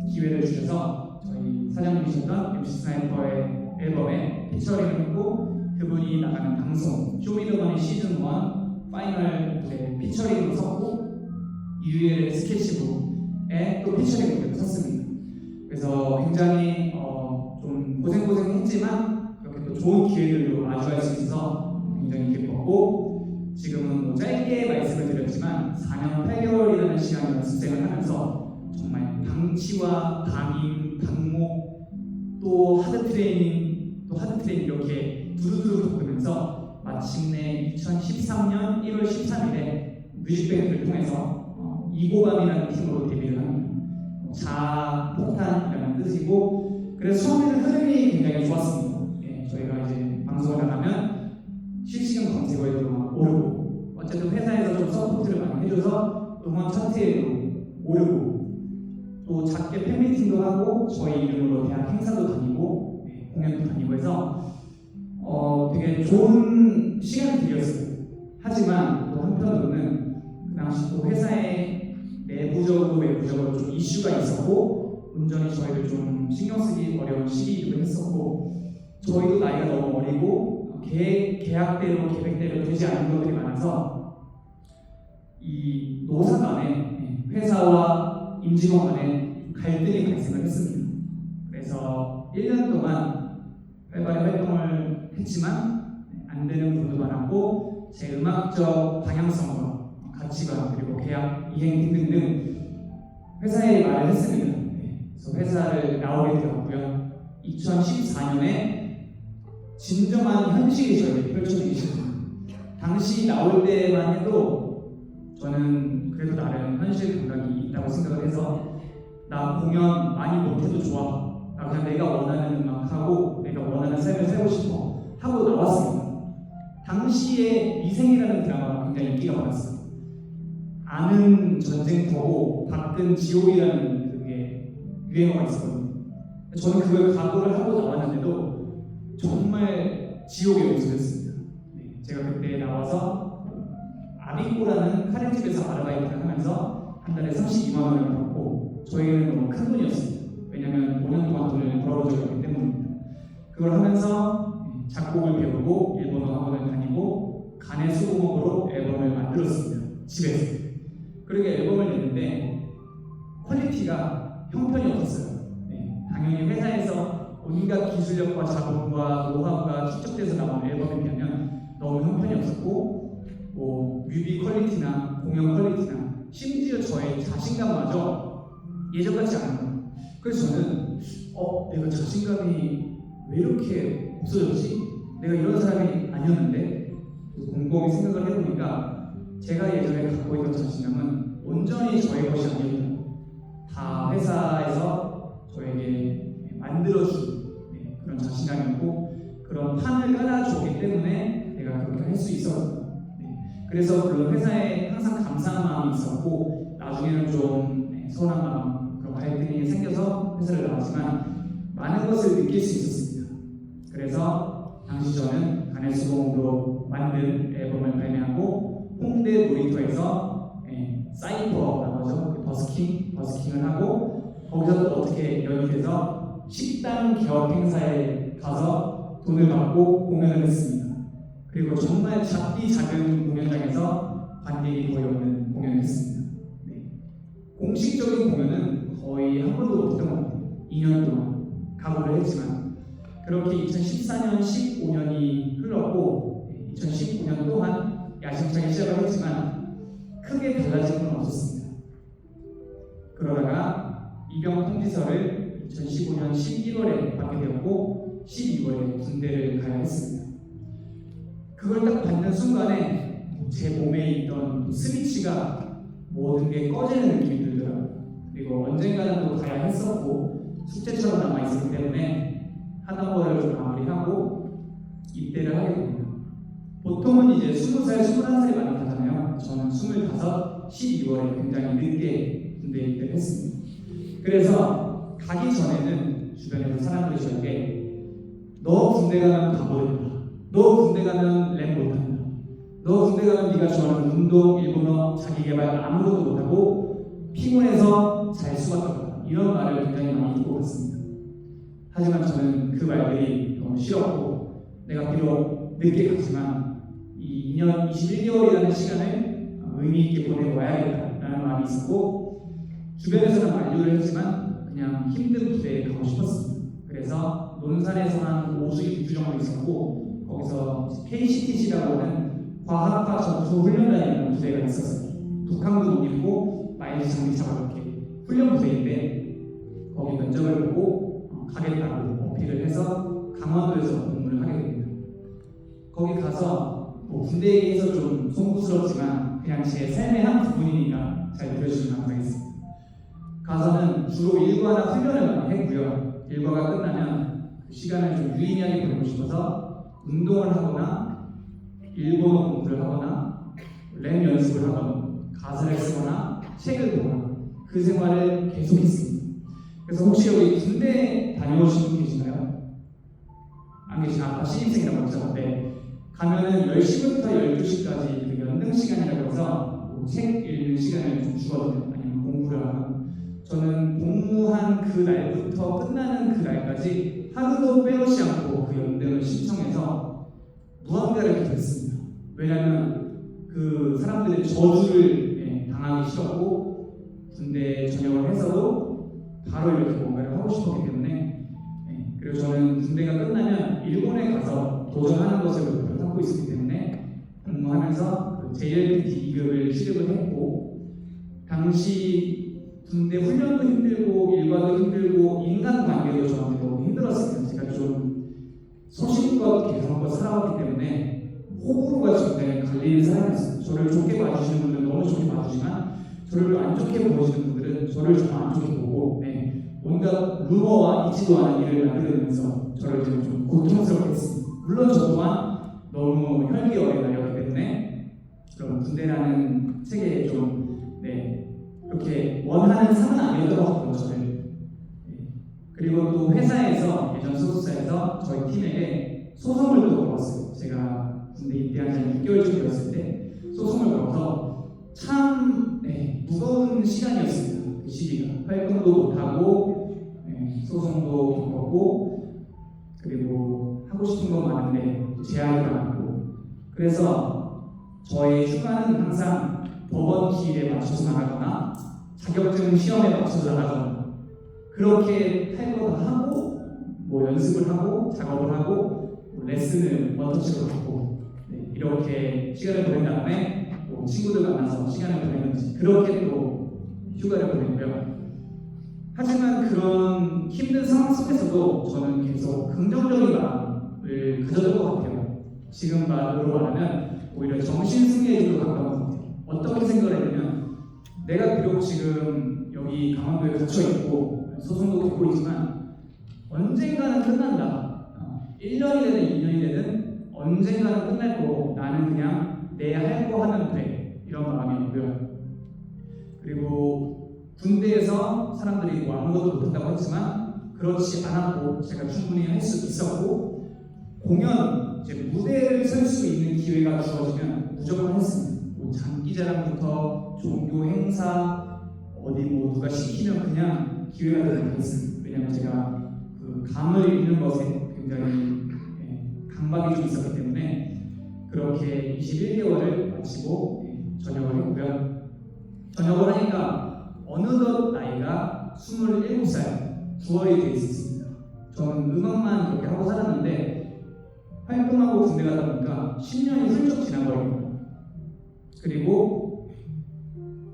기회를 주셔서 저희 사장님이셨던 MC 스나이퍼의 앨범에 피처링을 했고 그분이 나가는 방송 쇼미더머니 시즌 1 파이널 피처링으로 섰고 UL의 스케치북에 또 피처링 무대를 섰습니다. 그래서 굉장히 좀 고생했지만 이렇게 또 좋은 기회들도 마주할 수 있어서 굉장히 기뻤고 지금은 뭐 짧게 말씀을 드렸지만 4년 8개월이라는 시간 연습생을 하면서 정말 방치와 방임, 방목 또 하드 트레이닝 이렇게 두루두루 겪으면서 마침내 2013년 1월 13일에 뮤직뱅크를 통해서 이고밤이라는 팀으로 데뷔를 합니다. 자폭탄이라는 뜻이고 그래서 처음에는 흐름이 굉장히 좋았습니다. 저희가 이제 방송을 나가면 실시간 검색어에도 막 오르고 어쨌든 회사에서 좀 서포트를 많이 해줘서 응원 차트에도 오르고 또 작게 팬미팅도 하고 저희 이름으로 대학 행사도 다니고 공연도 다니고 해서 되게 좋은 시간들이었어요. 하지만 또 한편으로는 그 당시 또 회사에 내부적으로 외부적으로 좀 이슈가 있었고 온전히 저희를 좀 신경 쓰기 어려운 시기이기도 했었고 저희도 나이가 너무 어리고 계약대로 계획대로 되지 않은 것들이 많아서 이 노사 간에 회사와 임직원 간에 갈등이 발생을 했습니다. 그래서 1년 동안 활발히 활동을 했지만 안 되는 부분도 많았고 제 음악적 방향성과 가치관 그리고 계약 이행 등등 회사에 말을 했습니다. 그래서 회사를 나오게 되었고요. 2014년에 진정한 현실이 저에게 펼쳐지기 시작합니다. 당시 나올 때만 해도 저는 그래도 나름 현실 감각이 있다고 생각을 해서 나 공연 많이 못해도 좋아. 나 그냥 내가 원하는 음악하고 내가 원하는 삶을 살고 싶어 하고 나왔습니다. 당시에 미생이라는 드라마가 굉장히 인기가 많았어요. 아는 전쟁터고 밖은 지옥이라는 그게 유행어가 있었거든요. 저는 그걸 각오를 하고 나왔는데도 정말 지옥의 모습이었습니다. 제가 그때 나와서 아비꼬라는 카레집에서 아르바이트를 하면서 한 달에 32만 원을 받고 저희는 너무 큰 돈이었습니다. 왜냐하면 5년 동안 돈을 벌어본 적이 없기 때문입니다. 그걸 하면서 작곡을 배우고 일본어 학원을 다니고 간의 수공업으로 앨범을 만들었습니다. 집에서. 그렇게 앨범을 냈는데 퀄리티가 형편이 없었어요. 당연히 회사에서 온갖 기술력과 자본과 노하우가 축적돼서 나온 앨범에 비하면 너무 형편이 없었고 뮤비 퀄리티나 공연 퀄리티나 심지어 저의 자신감마저 예전같지 않은 거예요. 그래서 저는 내가 자신감이 왜 이렇게 없어졌지? 내가 이런 사람이 아니었는데 곰곰이 생각을 해보니까 제가 예전에 갖고 있던 자신감은 온전히 저의 것이 아니었다. 다 회사에서 저에게 만들어준 그런 자신감이었고 그런 판을 깔아줬기 때문에 내가 그렇게 할 수 있었거든요. 그래서 물론 회사에 항상 감사한 마음이 있었고 나중에는 좀 서운한 마음 그런 갈등이 생겨서 회사를 나왔지만 많은 것을 느낄 수 있었습니다. 그래서 당시 저는 간해수공으로 만든 앨범을 발매하고 홍대 놀이터에서 사이퍼라고 하죠. 버스킹을 하고 거기서 또 어떻게 연결해서 식당 개업 행사에 가서 돈을 받고 공연을 했습니다. 그리고 정말 작디 작은 공연장에서 관객이 거의 없는 공연을 했습니다. 공식적인 공연은 거의 한 번도 못했던 것 같아요. 2년 동안 각오를 했지만 그렇게 2014년, 15년이 흘렀고 2019년 또한 야심차게 시작을 했지만 크게 달라진 건 없었습니다. 그러다가 입영 통지서를 2015년 11월에 받게 되었고 12월에 군대를 가야 했습니다. 그걸 딱 받는 순간에 제 몸에 있던 스위치가 모든 게 꺼지는 느낌이 들더라고요. 그리고 언젠가는 또 가야 했었고 숙제처럼 남아있었기 때문에 하던 거를 좀 마무리하고 입대를 하게 됩니다. 보통은 이제 20살, 21살이 많이 가잖아요. 저는 25, 12월에 굉장히 늦게 군대에 입대를 했습니다. 그래서 가기 전에는 주변에서 사람들이 저에게 너 군대 가면 바보 된다. 너 군대 가면 랩 못한다. 너 군대 가면 네가 좋아하는 운동, 일본어, 자기개발 아무것도 못하고 피곤해서 잘 수밖에 없다. 이런 말을 굉장히 많이 듣고 갔습니다. 하지만 저는 그 말들이 너무 싫었고 내가 비록 늦게 갔지만 이 2년 21개월이라는 시간을 의미 있게 보내고 와야겠다라는 마음이 있었고 주변에서는 만류를 했지만 그냥 힘든 부대에 가고 싶었습니다. 그래서 논산에서 한 5주, 6주 정도 있었고 거기서 KCTC라고 하는 과학과 전투 훈련단이라는 부대가 있었어요. 북한군 옷 입고 마일즈 장비 차고 이렇게 훈련 부대인데 거기 면접을 보고 가겠다고 어필을 해서 강원도에서 복무를 하게 됩니다. 거기 가서 군대 얘기해서 좀 송구스럽지만 그냥 제 삶의 한 부분이니까 잘 들어주시면 감사하겠습니다. 가서는 주로 일과나 훈련을 많이 했고요. 일과가 끝나면 그 시간을 좀 유의미하게 보내고 싶어서 운동을 하거나 일본어 공부를 하거나 랩 연습을 하거나 가사를 쓰거나 책을 보거나 그 생활을 계속했습니다. 그래서 혹시 여기 군대 다녀오신 분 계신가요? 안 계시나? 아까 신입생이라고 하셨는데 가면은 10시부터 12시까지 그 연등 시간이라고 해서 뭐책 읽는 시간을 좀 주거든요. 아니면 공부를 하고 저는 복무한 그 날부터 끝나는 그 날까지 하루도 빼놓지 않고 그 연등을 신청해서 무한가를 기도했습니다. 왜냐하면 그 사람들의 저주를 당하기 싫었고 군대 전역을 해서도 바로 이렇게 뭔가를 하고 싶었기 때문에 그리고 저는 군대가 끝나면 일본에 가서 도전하는 것을 목표로 삼고 있었기 때문에 복무하면서 그 JLPT 2급을 취득을 했고 당시 군대 훈련도 힘들고 일과도 힘들고 인간관계도 저한테 너무 힘들었어요. 제가 좀 소신껏 개성껏 살아왔기 때문에 호불호가 굉장히 갈리는 사람이었어요. 저를 좋게 봐주시는 분들은 너무 좋게 봐주지만 저를 안 좋게 보시는 분들은 저를 정말 안 좋게 보고 온갖 루머와 있지도 않은 일을 만들면서 저를 좀 고통스럽게 했습니다. 물론 저 또한 너무 혈기 어린 나이였기 때문에 그런 군대라는 체계에 좀 그렇게 원하는 삶은 아니었던 저를. 그리고 또 회사에서 예전 소속사에서 저희 팀에게 소송을 또 걸었어요. 제가 군대 입대한 지 6개월쯤 되었을 때 소송을 걸어서 참 무거운 시간이었습니다. 그 시기가 활동도 못하고 소송도 겪었고 그리고 하고 싶은 건 많은데 제한이 많고 그래서 저의 휴가는 항상 법원 기일에 맞춰서 나가거나 자격증 시험에 맞춰서 나가거나 그렇게 할 거 다 하고 뭐 연습을 하고 작업을 하고 레슨을 원터치로 받고 이렇게 시간을 보낸 다음에 뭐 친구들 만나서 시간을 보내는지 그렇게 또 휴가를 보냈고요. 하지만 그런 힘든 상황 속에서도 저는 계속 긍정적인 마음을 가졌던 것 같아요. 지금 말로 말하면 오히려 정신승리에도 가까운 것 같아요. 어떻게 생각을 했냐면 내가 비록 지금 여기 강원도에 갇혀있고 소송도 겪고 있지만 언젠가는 끝난다. 1년이 되든 2년이 되든 언젠가는 끝날 거고 나는 그냥 내 할 거 하면 돼. 이런 마음이었고요. 그리고 군대에서 사람들이 뭐 아무것도 못한다고 했지만 그렇지 않았고 제가 충분히 할 수 있었고 공연, 이제 무대를 설 수 있는 기회가 주어지면 무조건 했습니다. 뭐 장기자랑부터 종교 행사 어디 뭐 누가 시키면 그냥 기회가 되는 했습니다. 왜냐하면 제가 그 감을 읽는 것에 굉장히 강박이 좀 있었기 때문에 그렇게 21개월을 마치고 전역을 했고요. 전역을 하니까 어느덧 나이가 27살 9월이 되어 있었습니다. 저는 음악만 그렇게 하고 살았는데 활동하고 군대 가다 보니까 10년이 훌쩍 지나버립니다. 그리고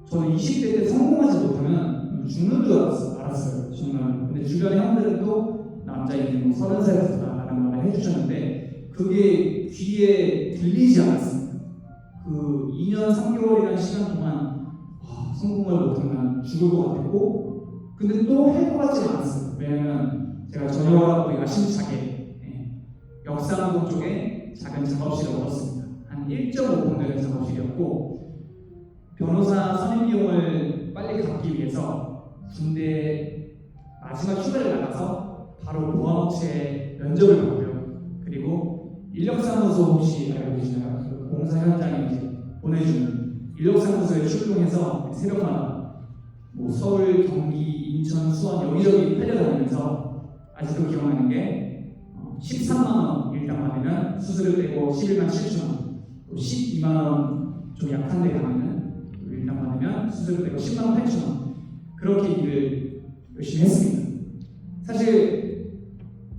저는 20대 때 성공하지 못하면 죽는 줄 알았어요. 정말. 근데 주변의 형들은 또 남자인데 뭐 30살부터 라는 말을 해주셨는데 그게 귀에 들리지 않았습니다. 그 2년 3개월이라는 시간 동안 성공을 못하면 죽을 것 같았고 근데 또 할 것 같지 않았어요. 왜냐면 제가 전역을 하고 야심차게 역삼동 쪽에 작은 작업실을 얻었습니다. 한 1.5평 되는 작업실이었고 변호사 선임 비용을 빨리 갚기 위해서 군대 마지막 휴가를 나가서 바로 보안업체에 면접을 봤고요. 그리고 인력사무소 혹시 알고 계시나요? 그 공사 현장에 이제 보내주는 인력사무소에 출동해서 새벽마다 뭐 서울, 경기, 인천, 수원 여기저기 팔려다니면서 아직도 기억나는 게 13만 원 일당 받으면 수수료 빼고 11만 7천 원, 또 12만 원 좀 약한 데 가면은 일당 받으면 수수료 빼고 10만 원 8천 원 그렇게 일을 열심히 했습니다. 사실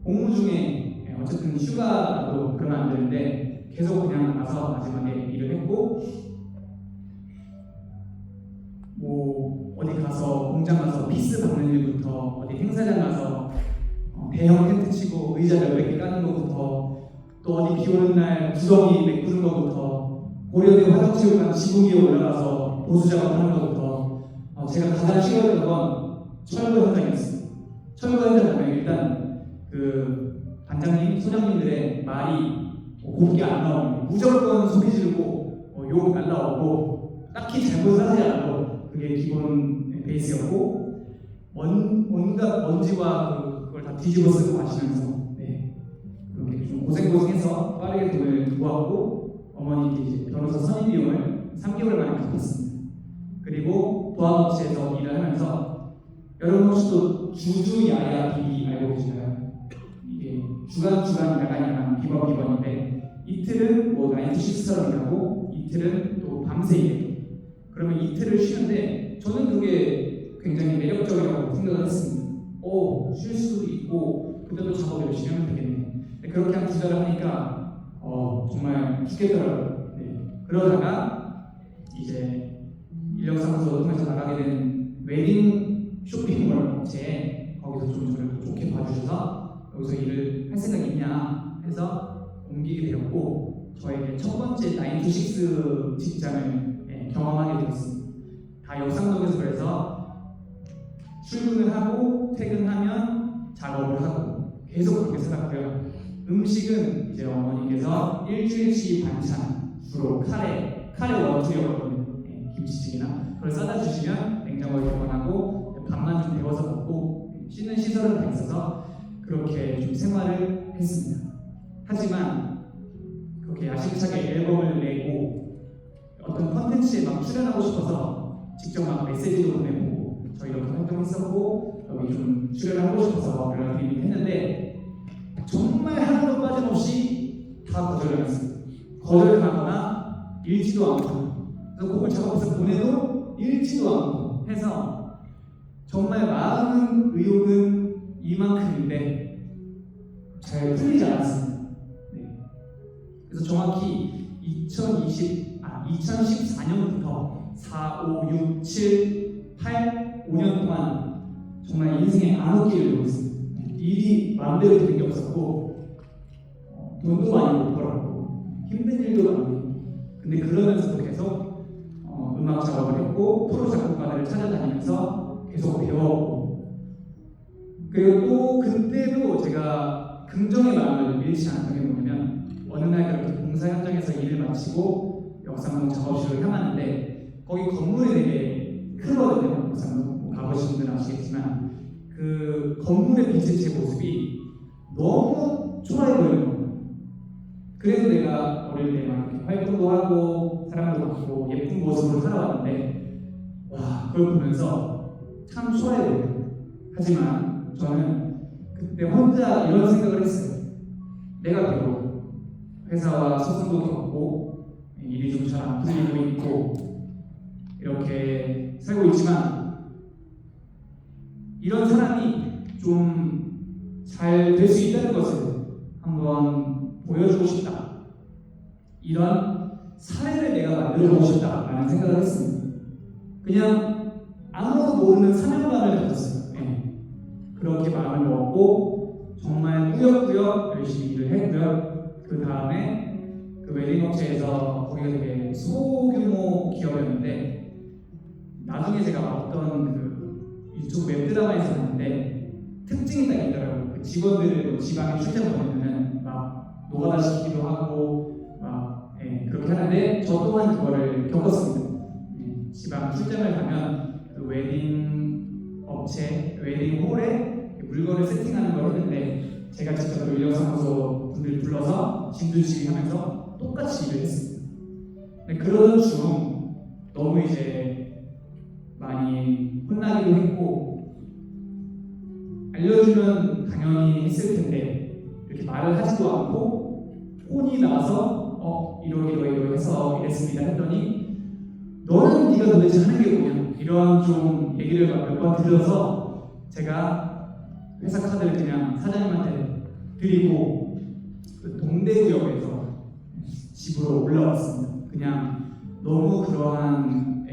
복무 중에 어쨌든 휴가도 그러면 안 되는데 계속 그냥 나가서 마지막에 일을 했고 뭐 어디 가서 공장 가서 피스 박는 일부터 어디 행사장 가서 대형 텐트 치고 의자 몇백 개 까는 것부터 또 어디 비 오는 날 구덩이 메꾸는 것부터 고려대 화덕체육관 지붕 위에 올라가서 보수 작업하는 것부터 제가 가장 싫어했던 건 철거 현장이었습니다. 철거 현장 가면 일단 그 반장님, 소장님들의 말이 곱게 안 나오고 무조건 소리 지르고 욕 날라오고 딱히 잘못을 하지 않아도 그게 기본 베이스였고 온갖 먼지와 그걸 다 뒤집어 쓰고 마시면서 그렇게 좀 고생해서 빠르게 돈을 구하고 어머니께 이제 변호사 선임 비용을 3개월 만에 갚았습니다. 그리고 도안업체에서 일을 하면서 여러분 혹시 또 주주야야 비비 알고 계시나요? 이게 주간 야간 비번인데 이틀은 뭐 9to6처럼 일하고 이틀은 또 밤새 일해요. 그러면 이틀을 쉬는데 저는 그게 굉장히 매력적이라고 생각을 했습니다. 쉴 수도 있고 그때도 작업 열심히 하면 되겠네. 그렇게 한 2달을 하니까 정말 죽겠더라고요. 그러다가 이제 인력사무소 통해서 나가게 된 웨딩 쇼핑몰 업체에 거기서 좀 저를 또 좋게 봐주셔서 여기서 일을 할 생각이 있냐 해서 옮기게 되었고 저에게 첫 번째 9to6 직장을 경험하게 되었습니다. 다 역삼동에서 그래서 출근을 하고 퇴근하면 작업을 하고 계속 그렇게 살았고요. 음식은 이제 어머니께서 일주일치 반찬 주로 카레 원투였거든요. 김치찌개나 그걸 싸다 주시면 냉장고에 보관하고 밥만 좀 데워서 먹고 씻는 시설은 다 있어서 그렇게 좀 생활을 했습니다. 하지만 그렇게 야심차게 앨범을 내고 어떤 컨텐츠에 막 출연하고 싶어서 직접 막 메시지도 보내고 저 이렇게 활동했었고 여기 좀 출연하고 싶어서 연락드리긴 했는데 정말 하루도 빠짐없이 다 거절당했습니다. 거절당하거나 읽지도 않고 그래서 곡을 작업해서 보내도 읽지도 않고 해서 정말 많은 의욕은 이만큼인데 잘 풀리지 않았습니다. 그래서 정확히 2014년부터 4, 5, 6, 7, 8, 5년 동안 정말 인생의 암흑기를 보고 있습니다. 일이 마음대로 되는 게 없었고 돈도 많이 못 벌었고 힘든 일도 많고 근데 그러면서도 계속 음악 작업을 했고 프로 작곡가들을 찾아다니면서 계속 배웠고 그리고 또 그때도 제가 긍정의 마음을 잃지 않았던 게 뭐냐면 어느 날 그렇게 봉사 현장에서 일을 마치고 역삼동 작업실을 향하는데 거기 건물이 되게 크거든요. 역삼동 뭐 가보신 분들은 아시겠지만 그 건물에 비친 제 모습이 너무 초라해 보이는 거예요. 그래서 내가 어릴 때 막 이렇게 활동도 하고 사람도 많고 예쁜 모습으로 살아왔는데 와 그걸 보면서 참 초라해 보여요. 하지만 저는 그때 혼자 이런 생각을 했어요. 내가 비록 회사와 소송도 겪고 일이 좀 잘 안 풀리고 있고 이렇게 살고 있지만 이런 사람이 좀 잘 될 수 있다는 것을 한번 보여주고 싶다. 이런 사례를 내가 만들어보고 싶다라는 생각을 했습니다. 그냥 아무도 모르는 사명감을 가졌어요. 그렇게 마음을 먹고 정말 꾸역꾸역 열심히 일을 했고요. 그 다음에 그 웨딩 업체에서 거기가 되게 소규모 기업이었는데 나중에 제가 어떤 그 유튜브 웹드라마에서 봤는데 특징이 딱 있더라고요. 그 직원들을 지방에 출장 보내면 막 노가다 시키기도 하고 막 그렇게 하는데 저 또한 그거를 겪었습니다. 지방 출장을 가면 그 웨딩 업체, 웨딩 홀에 물건을 세팅하는 걸 했는데 제가 직접 인력사무소 분들 불러서 진두지휘 하면서 똑같이 일을 했습니다. 근데 그러던 중 너무 이제 많이 혼나기도 했고 알려주면 당연히 했을 텐데 이렇게 말을 하지도 않고 폰이 나와서 이러이러 해서 이랬습니다 했더니 너는 네가 도대체 하는 게 뭐냐 이런 좀 얘기를 몇 번 들어서 제가 회사 카드를 그냥 사장님한테 드리고 그 동대구역에서 집으로 올라왔습니다. 그냥 너무 그러한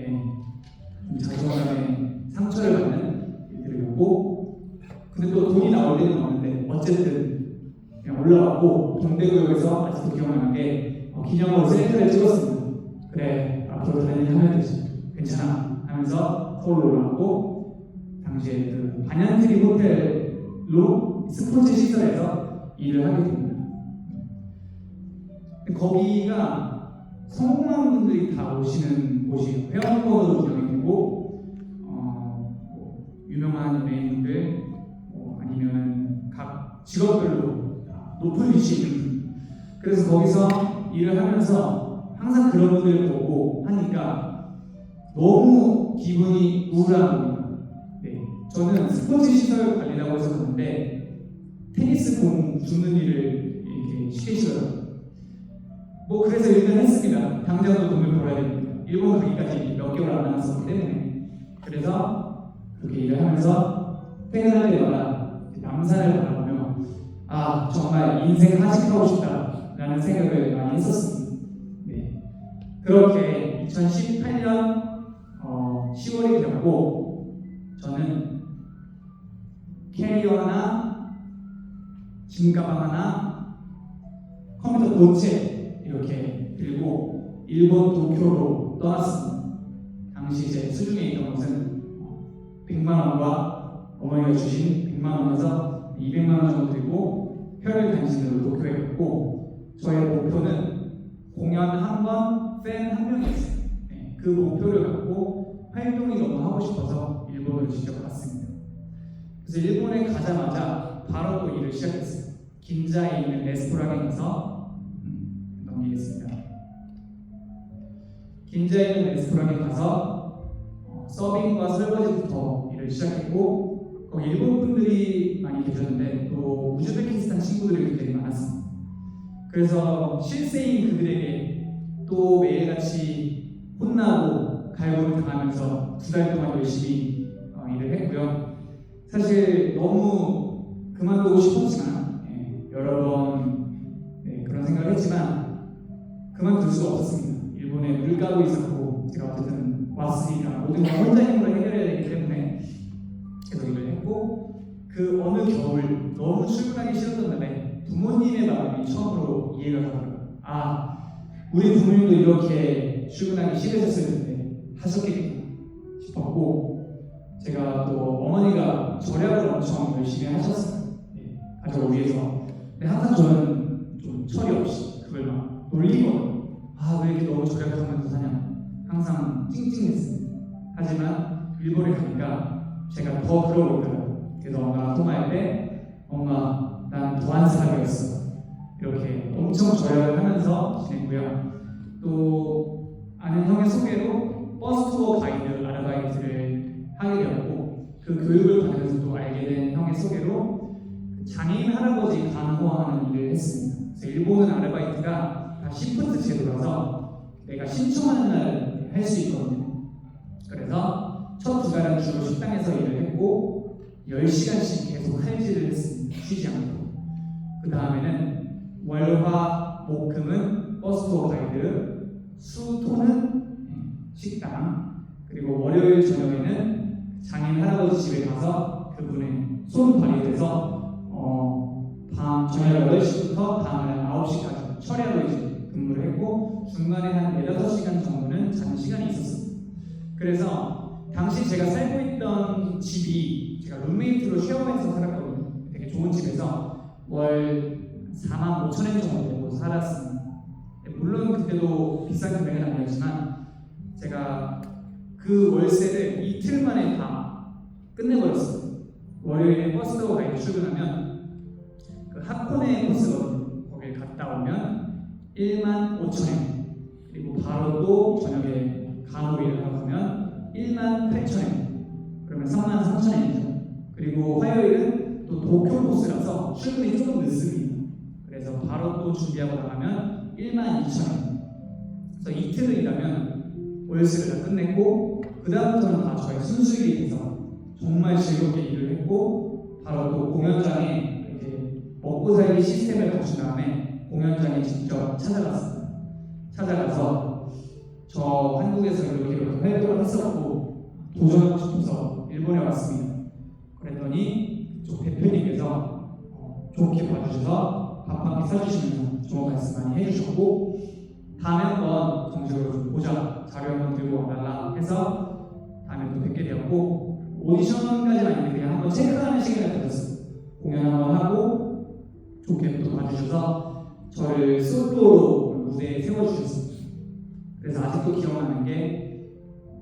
자존감에 상처를 받는 일들이었고 근데 또 돈이 나올 때는 없는데 어쨌든 그냥 올라왔고 동대구역에서 아직도 기억나는 게 기념으로 셀카를 찍었습니다. 그래 앞으로 다니는 하면 되지 괜찮아 하면서 서울로 올라왔고 당시에 그 반얀트리 호텔 시설로 스포츠 시설에서 일을 하게 됩니다. 거기가 성공한 분들이 다 오시는 곳이에요. 회원권으로 운영이 되고 유명한 연예인들 아니면 각 직업별로 높은 위치에 있는 분. 그래서 거기서 일을 하면서 항상 그런 분들을 보고 하니까 너무 기분이 우울한 겁니다. 네, 저는 스포츠 시설 관리라고 해서 갔는데 테니스 공 줍는 일을 이렇게 시키시더라고요. 그래서 일단 했습니다. 당장도 돈을 벌어야 됩니다. 일본 가기까지 몇 개월 안 남았었기 때문에. 그래서 그렇게 일을 하면서 퇴근할 때마다 남산을 바라보며 정말 인생 하직하고 싶다라는 생각을 많이 했었습니다. 네. 그렇게 2018년 10월이 되었고 저는 캐리어 하나, 짐가방 하나, 컴퓨터 본체 이렇게 들고 일본 도쿄로 떠났습니다. 당시 제 수중에 있던 것은 100만 원과 어머니가 주신 100만 원에서 200만 원 정도 들고 혈을 간신으로 도쿄에 갔고 저의 목표는 공연 한 번, 팬 한 명이었어요. 네, 그 목표를 갖고 활동이 너무 하고 싶어서 일본을 직접 갔습니다. 그래서 일본에 가자마자 바로 또 일을 시작했어요. 긴자에 있는 레스토랑에 가서 넘기겠습니다. 긴자에 있는 레스토랑에 가서 서빙과 설거지부터 일을 시작했고 거기 일본 분들이 많이 계셨는데 또 우즈베키스탄 친구들이 굉장히 많았습니다. 그래서 실세인 그들에게 또 매일같이 혼나고 갈고를 당하면서 2달 동안 열심히 일을 했고요. 사실 너무 그만두고 싶었지만 여러 번 그런 생각을 했지만 그만둘 수가 없었습니다. 일본에 물가도 있었고 제가 어쨌든 왔으니까 모든 걸 혼자 힘으로 해결해야 되기 때문에 계속 일을 했고 그 어느 겨울 너무 출근하기 싫었던 날에 부모님의 마음이 처음으로 이해가 가더라고요. 우리 부모님도 이렇게 출근하기 싫으셨을 텐데 하셨겠구나 싶었고 제가 또 어머니가 절약을 엄청 열심히 하셨어요. 가족을 위해서. 근데 항상 저는 좀 철이 없이 그걸 막 놀리거든요. 왜 이렇게 너무 절약하면서 사냐. 항상 찡찡했습니다. 하지만 일본에 가니까 제가 더 그러고 있더라고요. 그래서 엄마가 통화할 때 엄마 난 더한 사람이었어. 이렇게 엄청 절약을 하면서 지냈고요. 또 아는 형의 소개로 버스 투어 가이드 아르바이트를 하게 되었고 그 교육을 받으면서 또 알게 된 형의 소개로 장애인 할아버지 간호하는 일을 했습니다. 그래서 일본은 아르바이트가 다 시프트 제도라서 내가 신청하는 날 할 수 있거든요. 그래서 첫 2달은 주로 식당에서 일을 했고 10시간씩 계속 칼질을 했습니다. 쉬지 않고. 그 다음에는 월화 목금은 버스 투어 가이드, 수토는 식당, 그리고 월요일 저녁에는 장애인 할아버지 집에 가서 그분의 손 발휘돼서 밤 저녁 8시부터 다음날 9시까지 철야로 이제 근무를 했고 중간에 한 4-5시간 정도는 자는 시간이 있었습니다. 그래서 당시 제가 살고 있던 집이 제가 룸메이트로 쉐어해서 살았거든요. 되게 좋은 집에서 월 45,000엔 정도 되고 살았습니다. 물론 그때도 비싼 금액은 아니었지만 제가 그 월세를 이틀 만에 다 끝내버렸어요. 월요일에 버스 타고 가이드 출근하면 그 하코네 버스거든요. 거길 갔다 오면 15,000엔 그리고 바로 또 저녁에 간호 일을 하러 가면 18,000엔 그러면 33,000엔이죠. 그리고 화요일은 또 도쿄 버스라서 출근이 조금 늦습니다. 그래서 바로 또 준비하고 나가면 12,000엔. 그래서 이틀을 일하면 월세를 다 끝냈고 그 다음부터는 다 저의 순수일이 돼서 정말 즐겁게 일을 했고 바로 또 공연장에 이렇게 먹고 살기 시스템을 갖춘 다음에 공연장에 직접 찾아갔습니다. 찾아가서 저 한국에서 이렇게 활동을 했었고 도전하고 싶어서 일본에 왔습니다. 그랬더니 저 대표님께서 좋게 봐주셔서 밥 한 끼 사주시면서 좋은 말씀 많이 해주셨고 다음에 한번 정식으로 좀 보자, 자료 한번 들고 와달라 해서 다음에 또 뵙게 되었고 오디션까지는 아닌데 그냥 한번 체크하는 시간을 가졌어요. 공연 한번 하고 좋게 또 봐주셔서 저를 솔로로 무대에 세워주셨습니다. 그래서 아직도 기억나는 게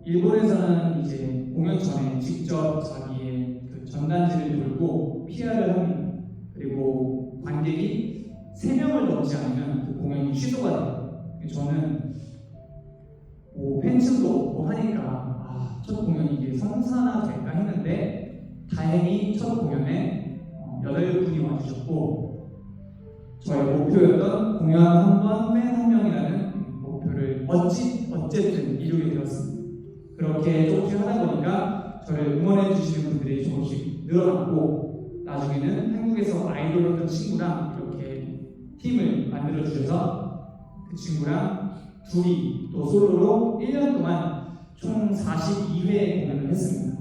일본에서는 이제 공연 전에 직접 자기의 그 전단지를 돌고 PR을 합니다. 그리고 관객이 3명을 넘지 않으면 그 공연이 취소가 돼요. 저는 뭐 팬층도 없고 하니까 첫 공연이 이게 성사나 될까 했는데 다행히 첫 공연에 8분이 와주셨고 저의 목표였던 공연 한 번, 팬 한 명이라는 목표를 어쨌든 이루게 되었습니다. 그렇게 조금씩 하다 보니까 저를 응원해 주시는 분들이 조금씩 늘어났고 나중에는 한국에서 아이돌 했던 친구랑 이렇게 팀을 만들어 주셔서 그 친구랑 둘이 또 솔로로 1년 동안 총 42회 공연을 했습니다.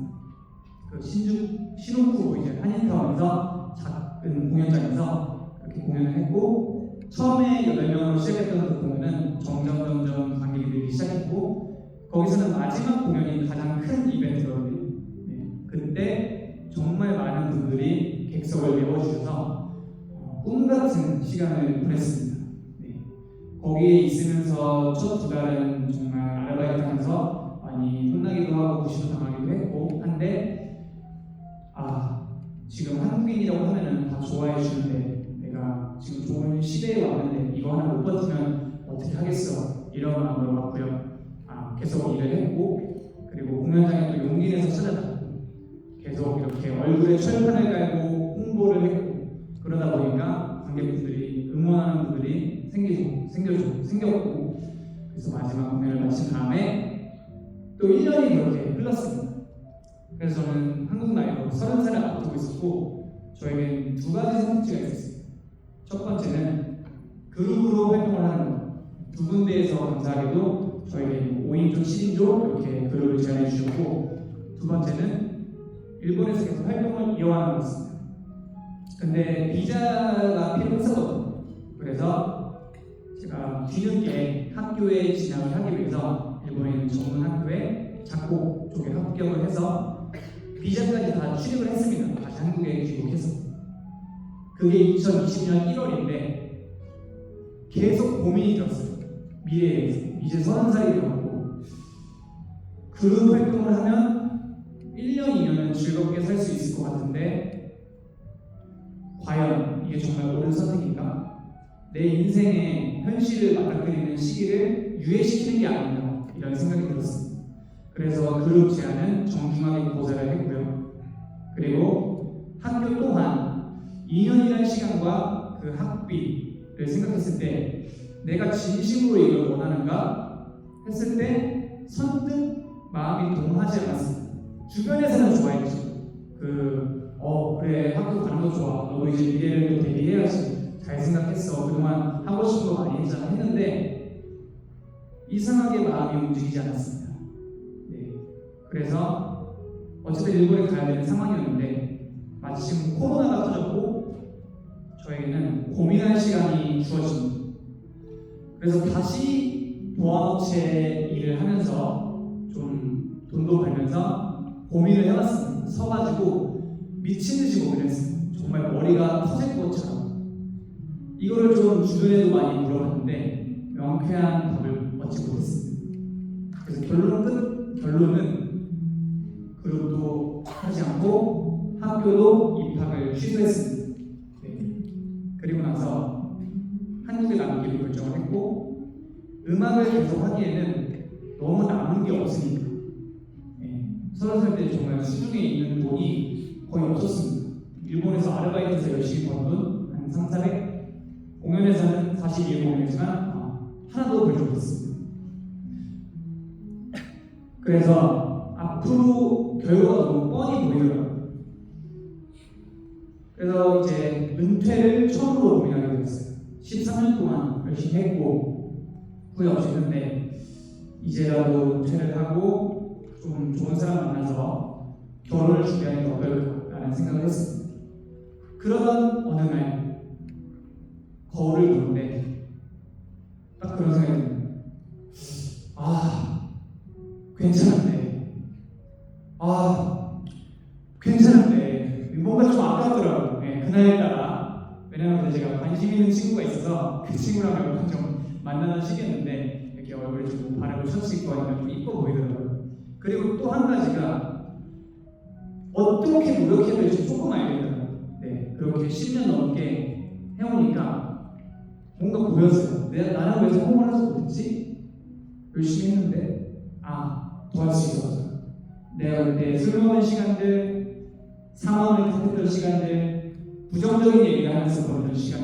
그 신호쿠 이제 한인타운에서 작은 공연장에서 그렇게 공연을 했고 처음에 8명으로 시작했던 그 공연은 점점 관객이 늘기 시작했고 거기서는 마지막 공연이 가장 큰 이벤트거든요. 그때 정말 많은 분들이 객석을 메워주셔서 꿈같은 시간을 보냈습니다. 거기에 있으면서 첫 2달은 정말 아르바이트 하면서 많이 혼나기도 하고 무시도 당하기도 했고 한데 지금 한국인이라고 하면은 다 좋아해 주는데 내가 지금 좋은 시대에 왔는데 이거 하나 못 버티면 어떻게 하겠어 이런 마음으로 왔고요. 계속 일을 했고 그리고 공연장에 또 용기 내서 찾아다녔고 계속 이렇게 얼굴에 철판을 깔고 홍보를 했고 그러다 보니까 관객분들이 응원하는 분들이 생겼고 그래서 마지막 공연을 마친 다음에 또 1년이 그렇게 흘렀습니다. 그래서 저는 한국 나이로 30살을 앞두고 있었고 저에겐 2가지 선택지가 있었어요. 첫 번째는 그룹으로 활동을 하는 것. 2군데에서 감사하게도 저에게 5인조, 7인조 이렇게 그룹을 제안해 주셨고 두 번째는 일본에서 계속 활동을 이어가는 것입니다. 근데 비자가 필요했었거든요. 그래서 제가 뒤늦게 학교에 진학을 하기 위해서 일본에 있는 전문 학교에 작곡 쪽에 합격을 해서 비자까지 다 취득을 했습니다. 다시 한국에 귀국해서. 그게 2020년 1월인데 계속 고민이 들었어요. 미래에 대해서. 이제 30살이 되었고 그룹 활동을 하면 1년, 2년은 즐겁게 살 수 있을 것 같은데 과연 이게 정말 옳은 선택인가? 내 인생의 현실을 맞닥뜨리는 시기를 유예시키는 게 아닌가 이런 생각이 들었습니다. 그래서 그룹 제안은 정중하게 거절을 했고요. 그리고 학교 또한 2년이라는 시간과 그 학비를 생각했을 때 내가 진심으로 이걸 원하는가 했을 때 선뜻 마음이 동하지 않았습니다. 주변에서는 좋아했죠. 그래 학교 가는 거 좋아. 너도 이제 미래를 또 대비해야지. 잘 생각했어. 그동안 하고 싶은 거 많이 했잖아 했는데 이상하게 마음이 움직이지 않았습니다. 그래서 어쨌든 일본에 가야 되는 상황이었는데 마침 코로나가 터졌고 저에게는 고민할 시간이 주어집니다. 그래서 다시 보안업체 일을 하면서 좀 돈도 벌면서 고민을 해봤습니다. 서가지고 미친듯이 고민을 했습니다. 정말 머리가 터질 것처럼. 이거를 좀 주변에도 많이 물어봤는데 명쾌한 답을 얻지 못했습니다. 그래서 결론은 그룹도 하지 않고 학교도 입학을 취소했습니다. 그리고 나서 한국에 남기로 결정을 했고 음악을 계속 하기에는 너무 남은 게 없으니까 30살 때 정말 수중에 있는 돈이 거의 없었습니다. 일본에서 아르바이트에서 열심히 번 돈 한 3, 400 공연에서는 사실 공연이지만 하나도 벌지 못했습니다. 그래서 앞으로 결과가 너무 뻔히 보이더라고요. 그래서 이제 은퇴를 처음으로 고민하게 됐어요. 13년 동안 열심히 했고 후회 없이 했는데 이제라도 은퇴를 하고 좀 좋은 사람 만나서 결혼을 준비하는 게 어떨까라는 생각을 했습니다. 그러던 어느 날 거울을 보는데 딱 그런 생각이 듭니다. 괜찮은데 뭔가 좀 아깝더라고요. 그날 있는 친구가 있어서 그 친구랑 몇 번 좀 만나는 시기였는데 이렇게 얼굴에 좀 바르고 셔츠 입고 하니까 좀 이뻐 보이더라고요. 그리고 또 한 가지가 어떻게 노력해도 좀 조금 알겠더라고요. 네, 그렇게 10년 넘게 해오니까 뭔가 보였어요. 나는 왜 성공을 하지 못했지? 열심히 했는데 도와줄 수 있었어요. 내가 그때 술 먹는 시간들, 상황을 탓했던 시간들, 부정적인 얘기를 하면서 보냈던 시간,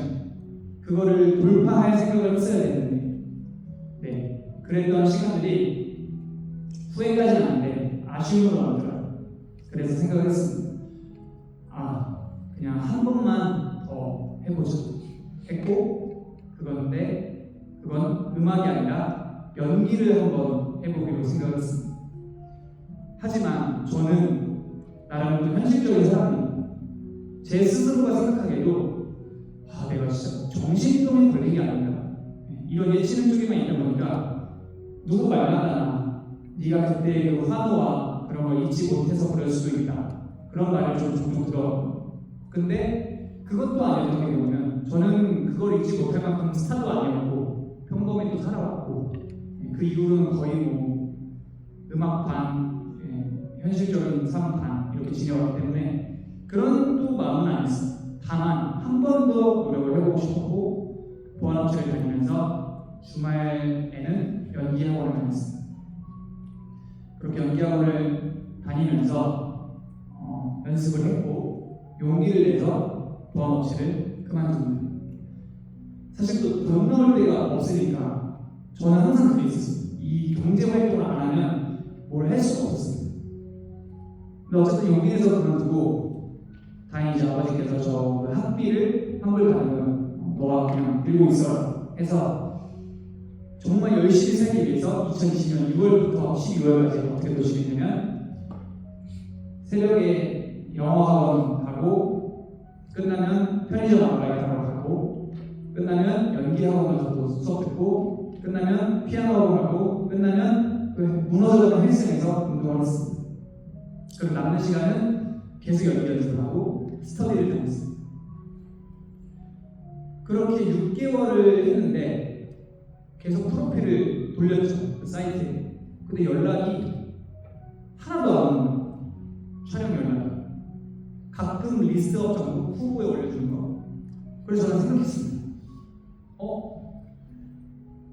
그거를 돌파할 생각을 했어야 되는데, 네, 그랬던 시간들이 후회까지는 아닌데 아쉬움으로 남더라고요. 그래서 생각을 했습니다. 그냥 한 번만 더 해보자 했고, 그건 음악이 아니라 연기를 한번 해보기로 생각을 했습니다. 하지만 저는 나름 좀 현실적인 사람이에요. 제 스스로가 생각하기에도 내가 진짜 정신병에 걸린 게 아닌가, 이런 예치능 쪽에만 있다 보니까 누구 말마다 네가 그때 그 환호와 그런 걸 잊지 못해서 그럴 수도 있다, 그런 말을 좀 종종 들어요. 근데 그것도 아니었던 게 뭐냐면, 저는 그걸 잊지 못할 만큼 스타도 아니었고 평범히 또 살아왔고, 그 이후로는 거의 뭐 음악 반, 현실적인 삶 반 이렇게 지내왔기 때문에 그런 또 마음은 아니었어요. 다만 한 번 더 노력을 해보고 싶었고, 보안업체를 다니면서 주말에는 연기학원을 다녔어요. 그렇게 연기학원을 다니면서 연습을 했고 용기를 내서 보안업체를 그만둡니다. 사실 또 돈 나올 데가 없으니까 저는 항상 그게 있었어요. 이 경제활동을 안 하면 뭘 할 수가 없었어요. 근데 어쨌든 용기 내서 그만두고, 다행히 이제 아버지께서 저 학비를 환불 받으면 너가 그냥 들고 있어라 해서 정말 열심히 살기 위해서 2020년 6월부터 12월까지 어떻게 도시했냐면, 새벽에 영어학원 가고, 끝나면 편의점 아르바이트하러 가고, 끝나면 연기학원 가서 수업 듣고, 끝나면 피아노 학원 가고, 끝나면 무너져가는 헬스장에서 운동을 했습니다. 그리고 남는 시간은 계속 연기 연습을 하고 스터디를 다녔습니다. 그렇게 6개월을 했는데 계속 프로필을 돌렸죠, 그 사이트에. 근데 연락이 하나도 안 오는 거예요. 촬영 연락이. 가끔 리스트업 정도 후보에 올려주는 거. 그래서 저는 생각했습니다.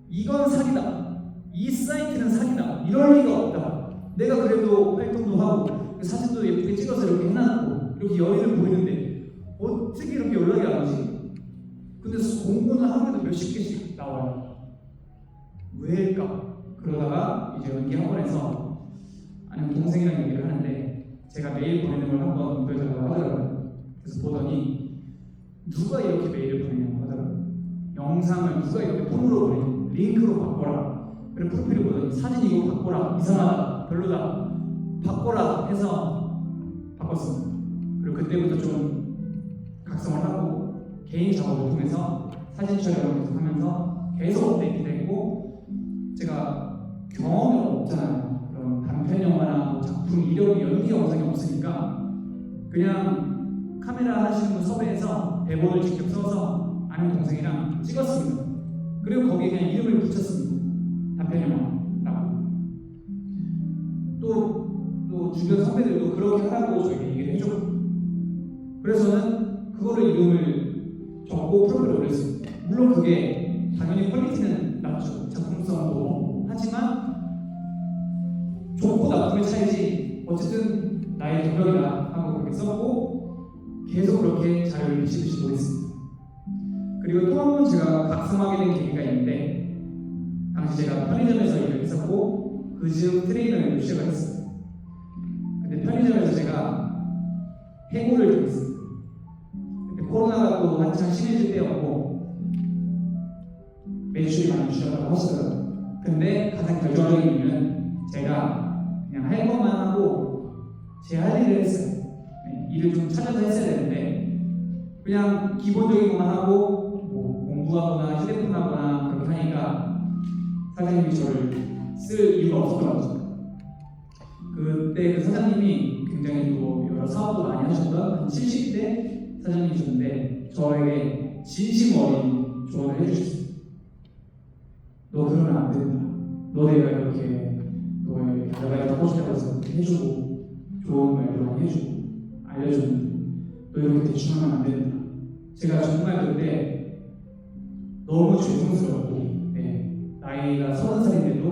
이건 사기다. 이 사이트는 사기다. 이럴 리가 없다. 내가 그래도 활동도 하고 사진도 예쁘게 찍어서 이렇게 해놨고 이렇게 여유를 보이는데 어떻게 이렇게 연락이 안 오지? 근데 공고는 하루에도 몇십 개씩 나와요. 왜일까? 그러다가 이제 연기 학원에서 아니 동생이랑 얘기를 하는데, 제가 메일 보내는 걸 한번 보여달라고 하더라고요. 그래서 보더니 누가 이렇게 메일을 보내냐고 하더라고요. 영상을 누가 이렇게 폰으로 보내, 링크로 바꿔라. 그리고 프로필을 보더니 사진 이거 바꿔라, 이상하다, 별로다, 바꿔라 해서 바꿨습니다. 그리고 그때부터 좀 각성을 하고 개인 작업을 통해서 사진 촬영을 계속 하면서 계속 업데이트도 했고, 제가 경험이 없잖아요. 그런 단편 영화나 뭐 작품 이력이 연기 영상이 없으니까 그냥 카메라 하시는 분 섭외해서 대본을 직접 써서 아는 동생이랑 찍었습니다. 그리고 거기에 그냥 이름을 붙였습니다. 단편 영화라고. 또 주변 선배들도 그렇게 하라고 저에게 얘기를 해줬고, 그래서 저는 그거를 이름을 적고 프로필을 올렸습니다. 물론 그게 당연히 퀄리티는 낮죠. 작품성도. 하지만 좋고 나쁨의 차이지 어쨌든 나의 경력이다 하고 그렇게 썼고, 계속 그렇게 자료를 미치듯이 보냈습니다. 그리고 또 한 번 제가 각성하게 된 계기가 있는데, 당시 제가 편의점에서 일을 했었고 그 즈음 트레이너를 시작을 했어요. 근데 편의점에서 제가 해고를 당했습니다. 그때 코로나가 또 한창 심해질 때였고 매출이 많이 줄었다고 하시더라고요. 근데 가장 결정적인 이유는 제가 그냥 할 것만 하고 제 할 일을 했어요. 일을 좀 찾아서 했어야 되는데 그냥 기본적인 것만 하고 뭐 공부하거나 휴대폰 하거나 그렇게 하니까 사장님이 저를 쓸 이유가 없었던 거죠. 그때 그 사장님이 굉장히 또 여러 사업도 많이 하셨던 한 70대 사장님이셨는데 저에게 진심 어린 조언을 해주셨어요. 너 그러면 안 된다. 너 내가 이렇게 너의 아르바이트 하고 싶다고 해서 해주고 좋은 말도 많이 해주고 알려줬는데 너 이렇게 대충 하면 안 된다. 제가 정말 그때 너무 죄송스럽고 나이가 30살인데도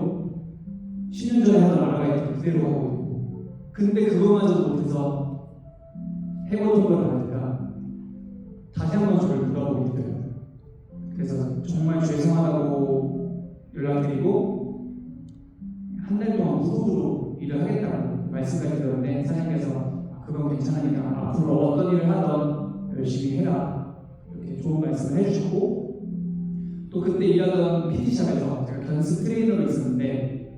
10년 전에 하던 아르바이트 그대로 하고 있고 근데 그거마저도 못해서 해고 통보를 받으니까 다시 한번 저를 물어보게 되더라고요. 그래서 정말 죄송하다고 연락드리고 한 달 동안 무급으로 일을 하겠다고 말씀까지 드렸는데 사장님께서 그건 괜찮으니까 앞으로 어떤 일을 하던 열심히 해라 이렇게 좋은 말씀을 해주셨고 또 그때 일하던 PT샵에서 제가 견습 트레이너로 있었는데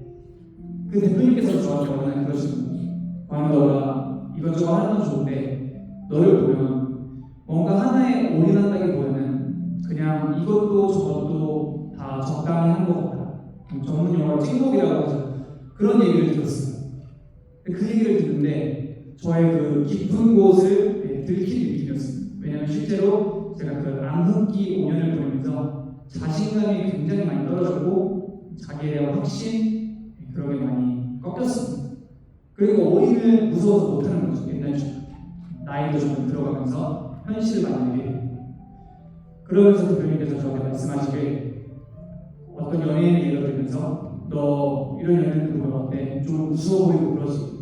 그 대표님께서 저한테 원하는 그러시는 거예요. 너가 이것저것 하는 건 좋은데 너를 보면 뭔가 하나에 올인한다기보다는 그냥 이것도 저것도 다 적당히 한 것 같다. 전문 용어로 찍목이라고 하죠. 그런 얘기를 들었어요. 그 얘기를 듣는데 저의 그 깊은 곳을 들킨 느낌이었어요. 왜냐하면 실제로 제가 그 암흑기 5년을 보내면서 자신감이 굉장히 많이 떨어졌고 자기에 대한 확신 그런 게 많이 꺾였습니다. 그리고 올인을 무서워서 못하는 거죠. 옛날처럼 나이도 좀 들어가면서 현실을 만나게 그러면서 대표님께서 저한테 말씀하시길 어떤 연예인의 예를 들면서 너 이런 연예인들 보면 어때? 좀 무서워 보이고 그러지.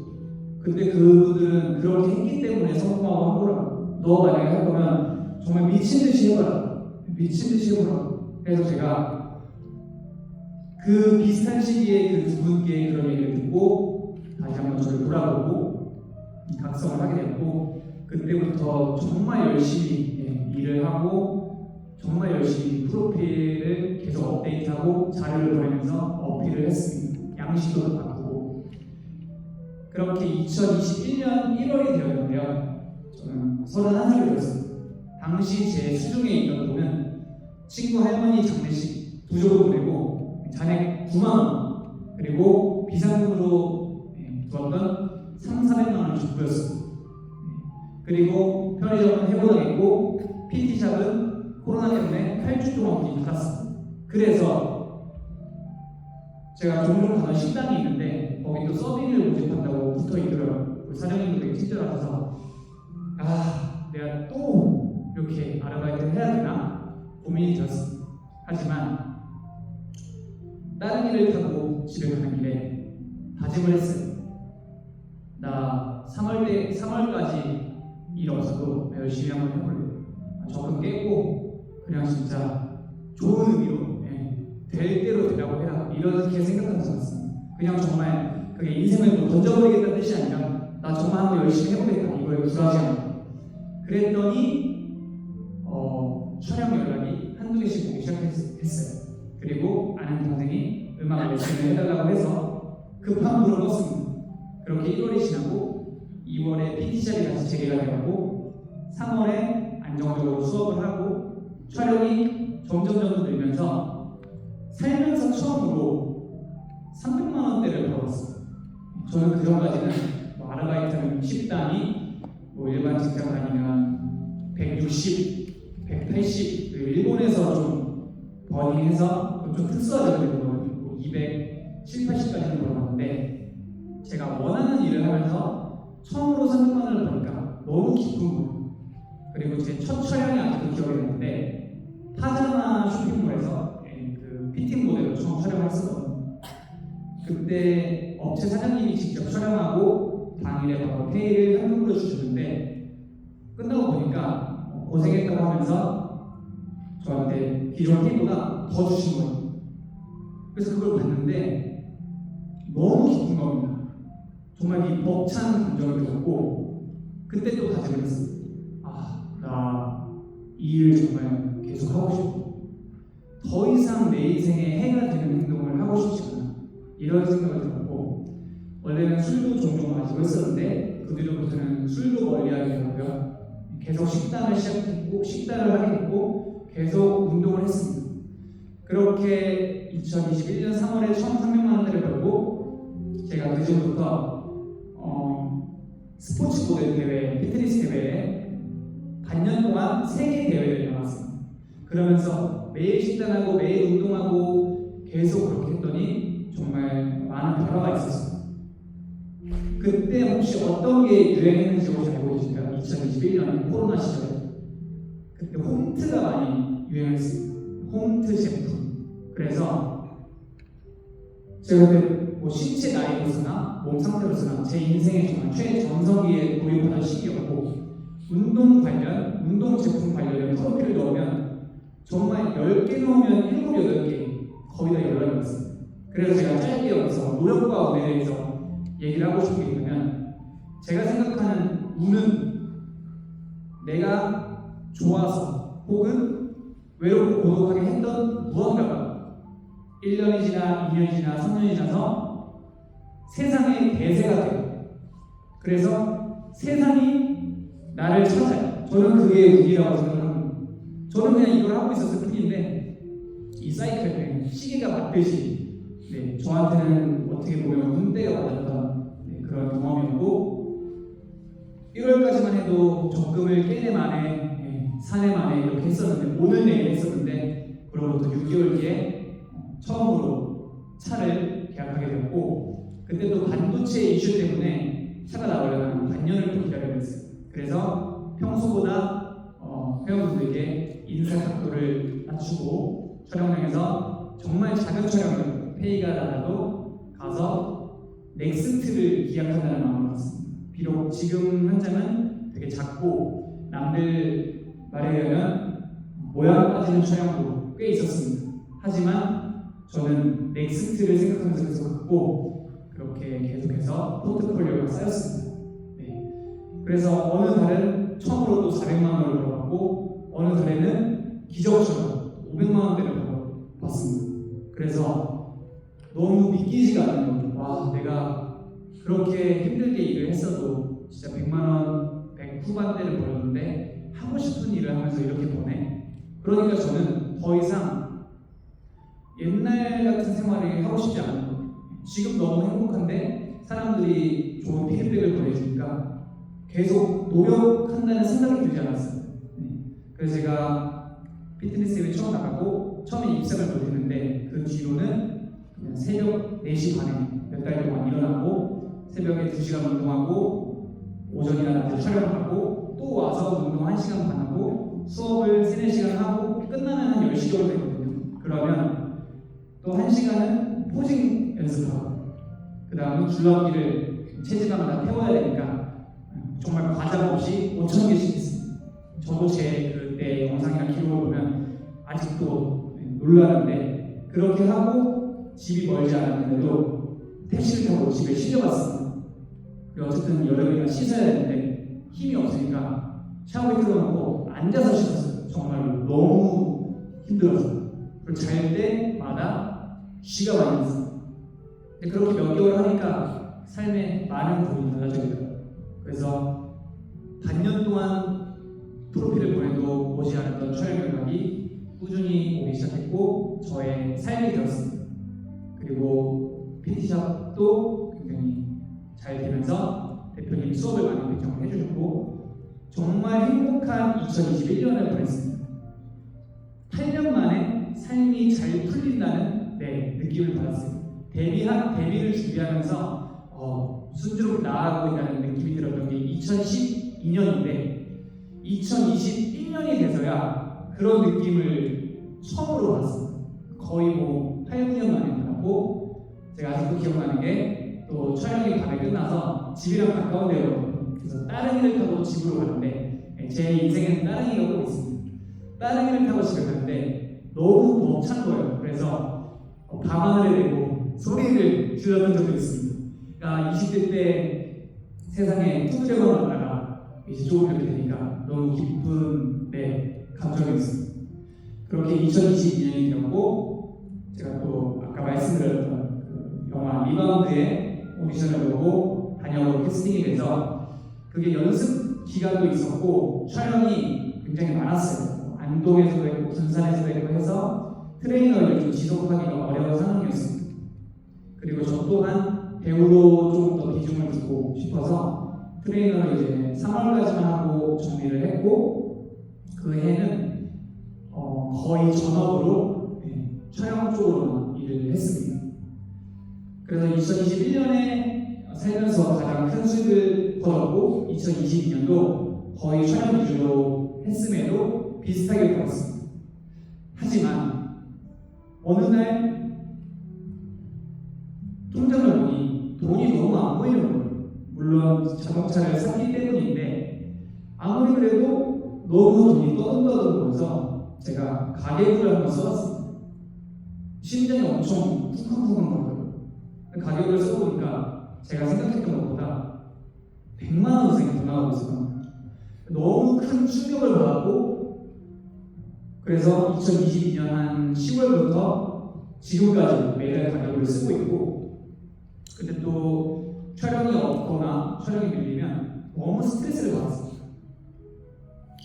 근데 그분들은 그렇게 했기 때문에 성공하고 한 거라고. 너 만약에 할 거면 정말 미친 듯이 해봐라. 미친 듯이 해보라고. 그래서 제가 그 비슷한 시기에 그 두 분께 그런 얘기를 듣고 다시 한번 저를 돌아보고 각성을 하게 됐고 그때부터 정말 열심히 일을 하고 정말 열심히 프로필을 계속 업데이트하고 자료를 보내면서 어필을 했습니다. 양식도 바꾸고 그렇게 2021년 1월이 되었는데요. 저는 31살이 되었습니다. 당시 제 수중에 있던 돈은 친구 할머니 장례식 부조로 보내고 잔액 9만 원 그리고 비상금으로 두었던 3,400만 원이 전부였습니다. 그리고 편의점은 해고당했고 PT샵은 코로나 때문에 8주 동안 문이 닫았습니다. 그래서 제가 종종 가는 식당이 있는데 거기 또 서빙을 모집한다고 붙어 있더라고요. 사장님도 되게 친절하셔서 내가 또 이렇게 아르바이트를 해야 되나 고민이 들었습니다. 하지만 다른 일을 타고 집에 가는 길에 다짐을 했어요. 나 3월까지 일 없어도 열심히 한번 해볼래. 적금 깨고 그냥 진짜 좋은 의미로 될 대로 되라고 해라 이렇게 생각하면서 왔습니다. 그냥 정말 그게 인생을 뭐 던져버리겠다는 뜻이 아니라 나 정말 한번 열심히 해보겠다 이거에 굴하지 않고 그랬더니 촬영 연락이 한두 개씩 오기 시작했어요. 그리고 아는 동생이 음악 열심히 해달라고 해서 급한 불을 껐습니다. 그렇게 1월이 지나고 2월에 PT샵이 다시 재개가 되었고 3월에 안정적으로 수업을 하고 촬영이 점점 늘면서 살면서 처음으로 300만 원대를 벌었어요. 저는 그 전까지는 아르바이트는 식당이 일반 직장 다니면 160, 180 일본에서 좀 버닝해서 좀 특수화되는 거거든요. 270, 80까지는 벌었는데 제가 원하는 일을 하면서 처음으로 300만 원을 버니까 너무 기쁜 거예요. 그리고 제 첫 촬영이 아직도 기억이 나는데 파자마 쇼핑몰에서 그 피팅 모델로 처음 촬영을 했었거든요. 그때 업체 사장님이 직접 촬영하고 당일에 바로 페이를 현금으로 주셨는데 끝나고 보니까 고생했다고 하면서 저한테 기존 페이보다 더 주신 거예요. 그래서 그걸 봤는데 너무 기쁜 겁니다. 정말 이 벅찬 감정을 들었고 그때 또 다짐을 했어요. 나 이 일 정말 계속 하고 싶어. 더 이상 내 인생에 해가 되는 행동을 하고 싶지 않아. 이런 생각을 들었고 원래는 술도 종종 마시고 했었는데 그 뒤로부터는 술도 멀리하게 되었고요. 계속 식단을 시작했고 식단을 하게 됐고 계속 운동을 했습니다. 그렇게 2021년 3월에 처음 300만 원대를 벌고 제가 그 전부터 스포츠 모델 대회, 피트니스 대회에 반년 동안 3개 대회를 나갔습니다. 그러면서 매일 식단하고 매일 운동하고 계속 그렇게 했더니 정말 많은 변화가 있었어요. 그때 혹시 어떤 게 유행했는지 혹시 알고 계신가요? 2021년 코로나 시절에 그때 홈트가 많이 유행했어요. 홈트 제품. 그래서 제가 그때 뭐 신체 나이로서나 몸 상태로서나 제 인생의 정말 최전성기에 도입하던 시기였고, 운동 제품 관련된 프로필을 넣으면 정말 10개 넣으면 7, 8개 거의 다 연락이 왔어요. 그래서 제가 짧게 여기서 노력과 운에 대해서 얘기를 하고 싶은 게 있냐면, 제가 생각하는 운은 내가 좋아서 혹은 외롭고 고독하게 했던 무언가가 1년이 지나 2년이 지나 3년이 지나서 세상의 대세가 돼요. 그래서 세상이 나를 찾아요. 저는 그게 운이라고 생각합니다. 저는 그냥 이걸 하고 있었을 뿐인데 이 사이클에 시계가 맞듯이 저한테는 어떻게 보면 운대가 맞았던 그런 경험이었고, 1월까지만 해도 적금을 깨내 만에 사내 만에 이렇게 했었는데, 오늘 내일 했었는데, 그로부터 6개월 뒤에 처음으로 차를 계약하게 되었고, 그때 또 반도체 이슈 때문에 차가 나오려면 반년을 또 기다려야 했어요. 그래서 평소보다 회원분들에게 인사 각도를 낮추고 촬영장에서 정말 작은 촬영을 페이가 나라도 가서 넥스트를 기약한다는 마음을 갖습니다. 비록 지금 현장은 되게 작고 남들 말에 의하면 모양 빠지는 촬영도 꽤 있었습니다. 하지만 저는 넥스트를 생각하면서 계속 갖고 그렇게 계속해서 포트폴리오가 쌓였습니다. 그래서 어느 달은 처음으로 또 400만 원을 벌어봤고, 어느 달에는 기적처럼 500만 원대를 벌어봤습니다. 그래서 너무 믿기지가 않는 거예요. 와, 내가 그렇게 힘들게 일을 했어도 진짜 100만 원, 100 후반대를 벌었는데 하고 싶은 일을 하면서 이렇게 보내. 그러니까 저는 더 이상 옛날 같은 생활을 하고 싶지 않은 거예요. 지금 너무 행복한데 사람들이 좋은 피드백을 보내주니까 계속 노력한다는 생각이 들지 않았어요. 그래서 제가 피트니스에 처음 나가고 처음에 입상을 못했는데 그 뒤로는 그냥 새벽 4시 반에 몇 달 동안 일어나고 새벽에 2시간 운동하고 오전이나 낮에 촬영하고 또 와서 운동 1시간 반 하고 수업을 3, 4시간 하고 끝나면 한 10시 정도 되거든요. 그러면 또 1시간은 포징 연습하고 그 다음에 줄넘기를 체지방을 다 태워야 되니까 정말 과장 없이 5,000개씩 했습니다. 저도 제 그때 영상이나 기록을 보면 아직도 놀라는데, 그렇게 하고 집이 멀지 않았는데도 택시를 타고 집에 실려갔습니다. 어쨌든 여름이라 씻어야 되는데 힘이 없으니까 샤워기 틀어놓고 앉아서 씻었어요. 정말로 너무 힘들어서. 그리고 잘 때마다 쥐가 많이 있어요. 근데 그렇게 몇 개월 하니까 삶에 많은 부분이 달라지더라고요. 그래서 반년 동안 프로필을 보내도 오지 않았던 촬영 연락이 꾸준히 오기 시작했고 저의 삶이 되었습니다. 그리고 PT샵도 굉장히 잘 되면서 대표님 수업을 많이 배정을 해주셨고 정말 행복한 2021년을 보냈습니다. 8년 만에 삶이 잘 풀린다는 느낌을 받았어요. 데뷔를 준비하면서 순조롭게 나아가고 있다는 느낌이 들었던 게 2012년인데 2021년이 돼서야 그런 느낌을 처음으로 받았습니다. 거의 뭐 8, 9년 만에 받았고, 제가 아직도 기억나는 게 또 촬영이 밤에 끝나서 집이랑 가까운 데였거든요. 그래서 따릉이를 타고 집으로 가는데 제 인생에는 따릉이가 꼭 있습니다. 따릉이를 타고 집에 가는데 너무 벅찬 거예요. 그래서 밤하늘에 대고 소리를 질렀던 적도 있습니다. 그러니까 20대 때 세상에 투드래곤을 만나가 이제 조금 이렇게 되니까 너무 기쁜 감정이었습니다. 그렇게 2022년이 되었고, 제가 또 아까 말씀드렸던 그 영화 리바운드의 오디션을 보고 단역으로 캐스팅이 돼서 그게 연습 기간도 있었고 촬영이 굉장히 많았어요. 안동에서도 했고 군산에서도 했고 해서 트레이너를 좀 지속하기가 어려운 상황이었습니다. 그리고 저 또한 배우로 조금 더 비중을 두고 싶어서 트레이너를 이제 3월까지만 하고 정리를 했고, 그 해는 거의 전업으로 촬영 쪽으로만 일을 했습니다. 그래서 2021년에 살면서 가장 큰 수익을 거뒀고 2022년도 거의 촬영 위주로 했음에도 비슷하게 벌었습니다. 하지만 어느 날 통장을 보니 돈이 너무 안 보이는 거예요. 물론 자동차를 샀기 때문인데 아무리 그래도 너무 돈이 떠듬떠듬 보여서 제가 가계부를 한번 써봤습니다. 심장이 엄청 쿵쾅쿵쾅 거려요. 가계부를 써보니까 제가 생각했던 것보다 100만 원 이상이 더 나가고 있어요. 너무 큰 충격을 받았고, 그래서 2022년 한 10월부터 지금까지 매달 가계부를 쓰고 있고, 근데 또 촬영이 없거나 촬영이 밀리면 너무 스트레스를 받았습니다.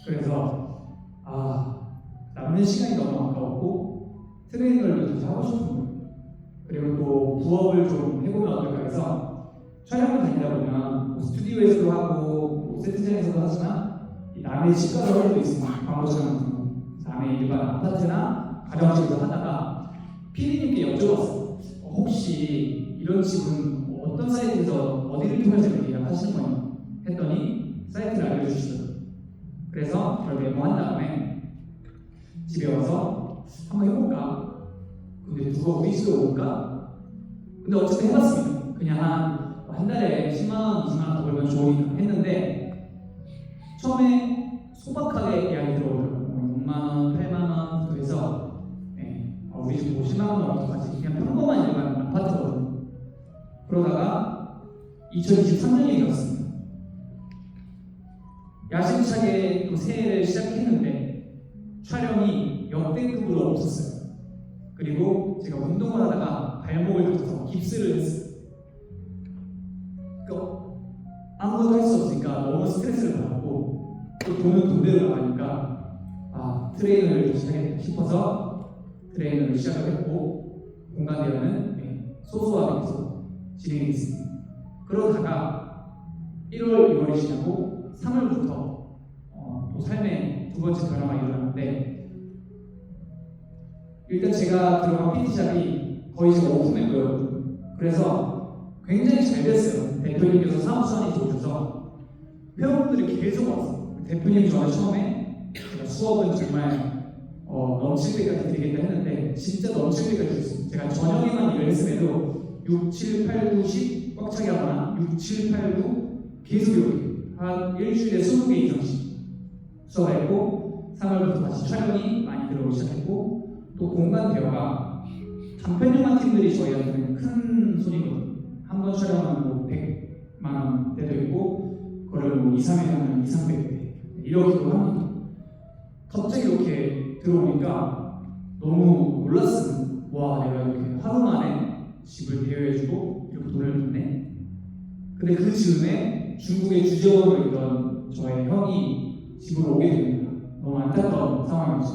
그래서 남는 시간이 너무 아까웠고 트레이너를 다시 하고 싶은 거예요. 그리고 또 부업을 좀 해보면 어떨까 해서 촬영을 다니다 보면 뭐 스튜디오에서도 하고 뭐 세트장에서도 하지만 남의 집 가서 할 수도 있습니다. 광고 촬영 같은 거. 남의 일반 아파트나 가정집에서 하다가 PD님께 여쭤봤어요. 혹시 이런 집은 어떤 사이트에서 어디를 통해서 예약하시는 거예요? 했더니 사이트를 알려주시더라고요. 그래서 그걸 메모한 다음에 집에 와서 한번 해볼까? 근데 누가 우리 집에 올까? 근데 어쨌든 해봤습니다. 그냥 한 달에 10만원, 20만원 더 벌면 좋으니까 했는데 처음에 소박하게 예약이 들어오더라고요. 6만원, 8만원 그래서 우리 집 50만원 어떡하지? 그냥 평범한 일반 아파트거든요. 그러다가 2023년이 되었습니다. 야심차게 또 새해를 시작했는데 촬영이 역대급으로 없었어요. 그리고 제가 운동을 하다가 발목을 다쳐서 깁스를 했어요. 그러니까 아무것도 할 수 없으니까 너무 스트레스를 받았고 또 돈은 돈대로 나가니까 트레이너를 다시 해야겠다 싶어서 트레이너를 시작을 했고 공간 대화는 소소하게 계속 진행했습니다. 그러다가 1월, 2월이 지나고 3월부터 또 삶의 두 번째 변화가 일어났는데 일단 제가 들어간 PT샵이 거의 제가 오픈했고요. 그래서 굉장히 잘 됐어요. 대표님께서 사무수완이 좋으셔서 회원분들이 계속 왔어요. 대표님 저는 처음에 제가 수업은 정말 넘칠 때까지 드리겠다 했는데 진짜 넘칠 때까지 했어요. 제가 저녁에만 일을 했음에도 6, 7, 8, 9, 10 꽉 차게 하거나 6, 7, 8, 9 계속 이렇게 한 일주일에 20개 이상씩 수업을 했고 3월부터 다시 촬영이 많이 들어오기 시작했고 또 공간 대화가 단편영화 팀들이 저희한테는 큰 손이거든요. 한 번 촬영하면 뭐 100만 원대도 있고 그걸 뭐 2, 3회 하면 2, 300대 이러기도 합니다. 갑자기 이렇게 들어오니까 너무 놀랐습니다. 와, 내가 이렇게 하루 만에 집을 대여해주고 이렇게 돈을 줬네. 근데 그 즈음에 중국의 주재원으로 있던 저의 형이 집으로 오게 됩니다. 너무 안타까운 상황이었죠.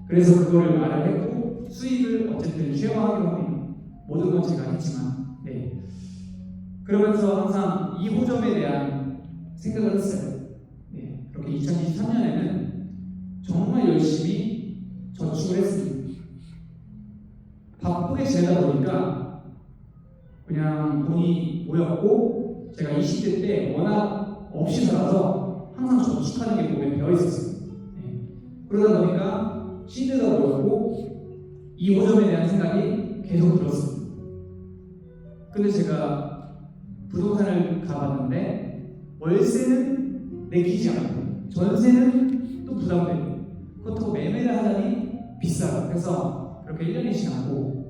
그래서 그거를 말을 했고 수익을 어쨌든 쉐어하기로 합니다. 모든 건 제가 했지만 그러면서 항상 2호점에 대한 생각을 했어요. 그렇게 2023년에는 정말 열심히 저축을 했습니다. 바쁘게 지내다 보니까 그냥 돈이 모였고 제가 20대 때 워낙 없이 살아서 항상 저축하는 게 몸에 배어 있었어요. 그러다 보니까 시드가 모였고 2호점에 대한 생각이 계속 들었습니다. 근데 제가 부동산을 가봤는데 월세는 내키지 않고 전세는 또 부담되고 그렇다고 매매를 하자니 비싸고 그래서 그렇게 1년이 지나고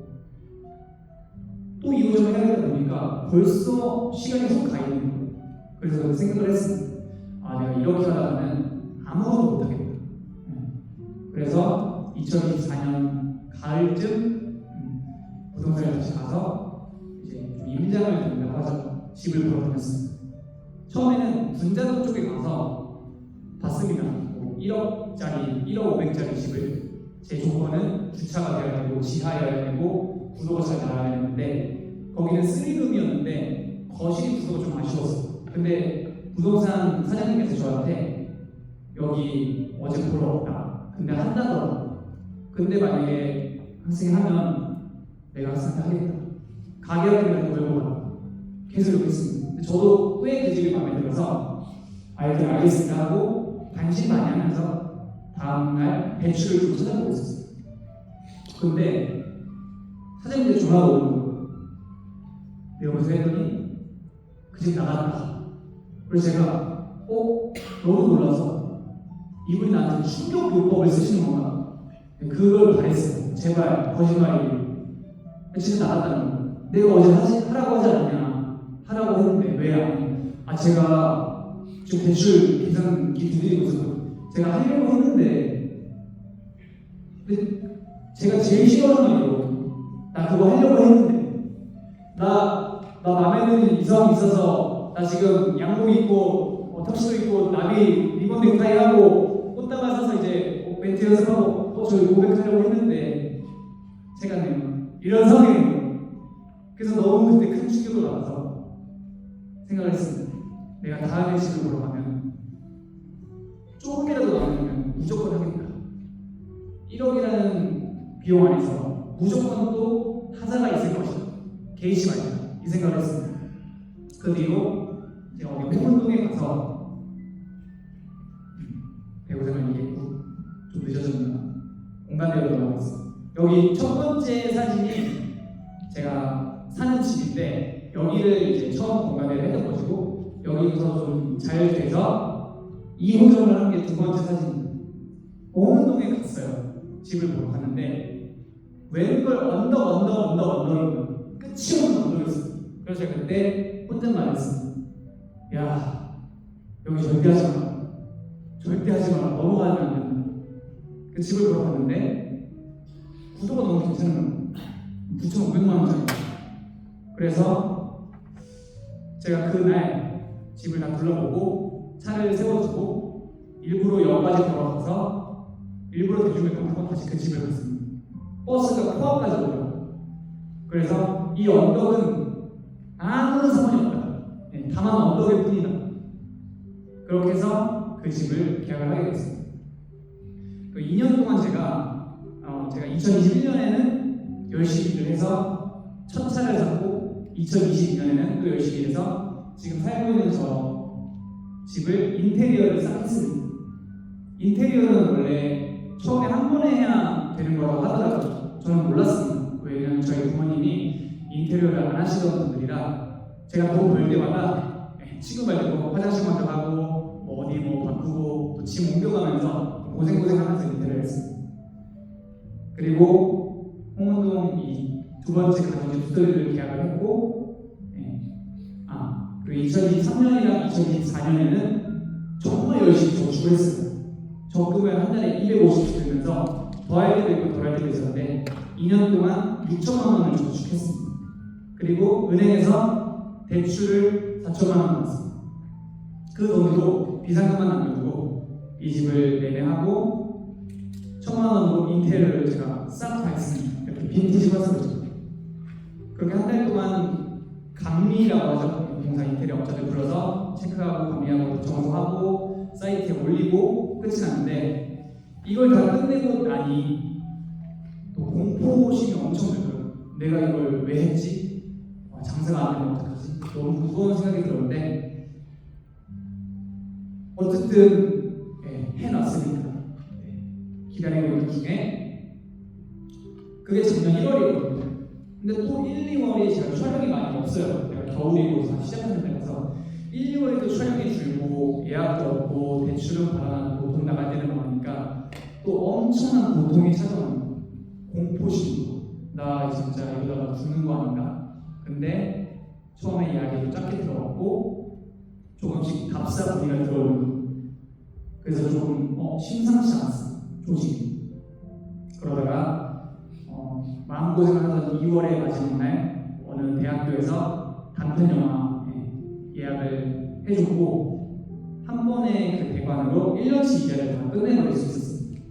또 2호점을 해야 되다 보니까 벌써 시간이 훅 가 있는 거예요. 그래서 생각을 했습니다. 내가 이렇게 하다가는 아무것도 못하겠다. 그래서 2024년 가을쯤 부동산에 다시 가서 이제 좀 임장을 드린다고 하죠. 집을 보러 다녔습니다. 처음에는 분자동 쪽에 가서 봤습니다. 뭐 1억짜리, 1억 500짜리 집을 제 조건은 주차가 되어야 되고 지하여야 되고 구도가 잘 나와야 되는데 거기는 3룸이었는데 거실이 구도가 좀 아쉬웠어요. 근데 부동산 사장님께서 저한테 여기 어제 보러 왔다. 근데 한다더라고요. 근데 만약에 학생이 하면 내가 학생한테 하겠다. 가게학교를 고려보라. 계속 이렇게 했습니다. 근데 저도 꽤 그 집이 마음에 들어서 그냥 알겠습니다 하고 반신반의하면서 다음날 배출을 좀 찾아보고 있었어요. 근데 사장님들이 전화가 오는 거예요. 내가 무슨 했더니 그 집 나갔다. 그래서 제가 너무 놀라서 이분이 나한테 충격요법을 쓰시는 건가? 그걸 바랬어요. 제발 거짓말이 진짜 나갔다는 거예요. 내가 어제 하라고 하지 않냐? 하라고 했는데 왜 안 해? 제가 지금 대출 계산기 드리고 있어서 제가 하려고 했는데 근데 제가 제일 싫어하는 건 이거거든요. 나 그거 하려고 했는데 나 마음에 드는 이성이 있어서 나 지금 양복 입고 턱시도 입고 나비 리본 넥타이 하고 꽃다발 사서 이제 멘트 연습하고 저 고백하려고 했는데 제가 이런 성향이에요. 그래서 너무 그때 큰 충격을 받아서 생각을 했습니다. 내가 다음에 집을 보러 가면 조금이라도 나오면 무조건 하겠다. 1억이라는 비용 안에서 무조건 또 하자가 있을 것이다. 개의치 말자. 이 생각을 했습니다. 그 뒤로 제가 어디 홍문동에 가서 배우자는 얘기했고 좀 늦어졌나 공간대로 돌아가겠습니다. 여기 첫 번째 사진이 제가 사는 집인데 여기를 이제 처음 공간대로 했던 것이고 여기서 좀 잘 돼서 2호점을 한 게 두 번째 사진입니다. 홍문동에 갔어요. 집을 보러 갔는데 왼걸 언덕 끝이 없는 언덕이었어요. 그래서 제가 그때 혼잣말 했습니다. 야 여기 절대 하지 마 넘어가면 안 된다. 그 집을 보러 갔는데 구도가 너무 괜찮은 거예요. 9,500만 원짜리. 그래서 제가 그날 집을 다 둘러보고 차를 세워주고 일부러 역까지 걸어가서 일부러 대중교통 타고 다시 그 집을 갔습니다. 버스가 코앞까지 오더라고요. 그래서 이 언덕은 아무런 상관이 없다. 다만 언덕일 뿐이다. 그렇게 해서 그 집을 계약을 하게 됐습니다. 그 2년 동안 제가 2021년에는 열심히 일을 해서 첫 차를 샀고 2022년에는 또 열심히 일해서 지금 살고 있는 저 집을 인테리어를 싹 했습니다. 인테리어는 원래 처음에 한 번에 해야 되는 거라고 하더라고요. 저는 몰랐습니다. 왜냐면 저희 부모님이 인테리어를 안 하시던 분들이라 제가 돈 벌 때마다 취급할 때 화장실 먼저 가고 어디 바꾸고 또 짐 옮겨가면서 고생하면서 인테리어를 했습니다. 그리고 홍은동 이 두 번째 가정집 투덜이를 계약을 했고 그리고 2023년이랑 2024년에는 정말 열심히 저축을 했어요. 적금을 한 달에 250씩 들면서 더할 때도 있고 덜할 때도 있었는데 2년 동안 6천만 원을 저축했습니다. 그리고 은행에서 대출을 4천만 원 받았습니다. 그 돈으로 비상금만 남겨두고 이 집을 매매하고 1,000만 원으로 인테리어를 제가 싹 다 했습니다. 이렇게 빈티지 컨셉으로. 그렇게 한 달 동안 감리라고 하죠. 공사 인테리어 업자들 불러서 체크하고 감리하고 정서하고 사이트에 올리고 끝이 났는데 이걸 다 끝내고 나니 또 공포심이 엄청 들어요. 내가 이걸 왜 했지? 장사가 안 되면 어떡하지? 너무 무거운 생각이 들었는데 어쨌든 해놨으니까 기다리고 있는 중에 그게 작년 1월이거든요. 근데 또 1, 2월이 제가 촬영이 많이 없어요. 내가 겨울이고 다 시작하는 데라서 1, 2월에도 촬영이 줄고 예약도 없고 대출은 받아놨고 돈 나갈 때는 많으니까 또 엄청난 고통이 찾아오는 공포심으로 나 진짜 이러다가 죽는 거 아닌가? 근데 처음에 이야기도 짧게 들어갔고 조금씩 답사 분위기가 들어오는 그래서 조금 심상치 않았어요. 조직이. 그러다가 마음고생을 하던 2월의 마지막 날 어느 대학교에서 단편 영화 예약을 해줬고 한 번의 그 대관으로 1년치 이자를 다 끝내버릴 수 있었습니다.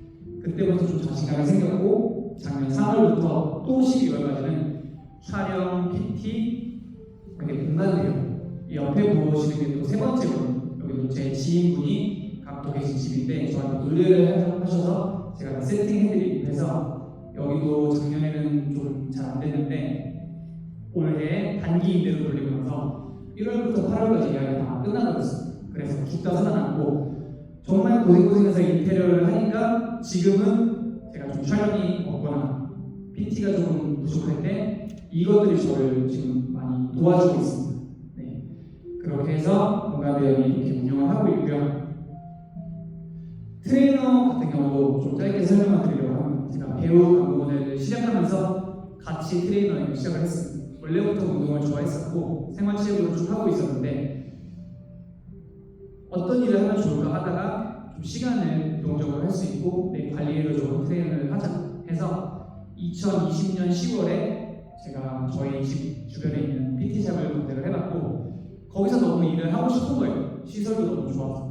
그때부터 좀 자신감이 생겼고 작년 3월부터 또 12월까지는 촬영, PT, 이렇게 공간대요. 이 옆에 보시는 게 또 세 번째거든요. 여기도 제 지인분이 갖고 계신 집인데 저한테 의뢰를 하셔서 제가 세팅해드리고 해서 여기도 작년에는 좀 잘 안 됐는데 올해 단기 임대로 돌리고 나서 1월부터 8월까지 예약이 다 끝나버렸어요. 그래서 죽다 살아났고 정말 고생해서 인테리어를 하니까 지금은 제가 좀 촬영이 없거나 PT가 좀 부족할 때 이것들이 저를 지금 많이 도와주고 있습니다. 네. 그렇게 해서 공감대원이 이렇게 운영을 하고 있고요. 트레이너 같은 경우도 좀 짧게 설명을 드리려고 합니다. 제가 배우 강구원을 시작하면서 같이 트레이너를 시작을 했습니다. 원래부터 운동을 좋아했었고 생활체육을 좀 하고 있었는데 어떤 일을 하면 좋을까 하다가 좀 시간을 유동적으로 할 수 있고 내 관리에도 좋은 트레이너를 하자 해서 2020년 10월에 제가 저희 집 주변에 있는 PT샵을 검색을 해봤고 거기서 너무 일을 하고 싶은 거예요. 시설도 너무 좋아서.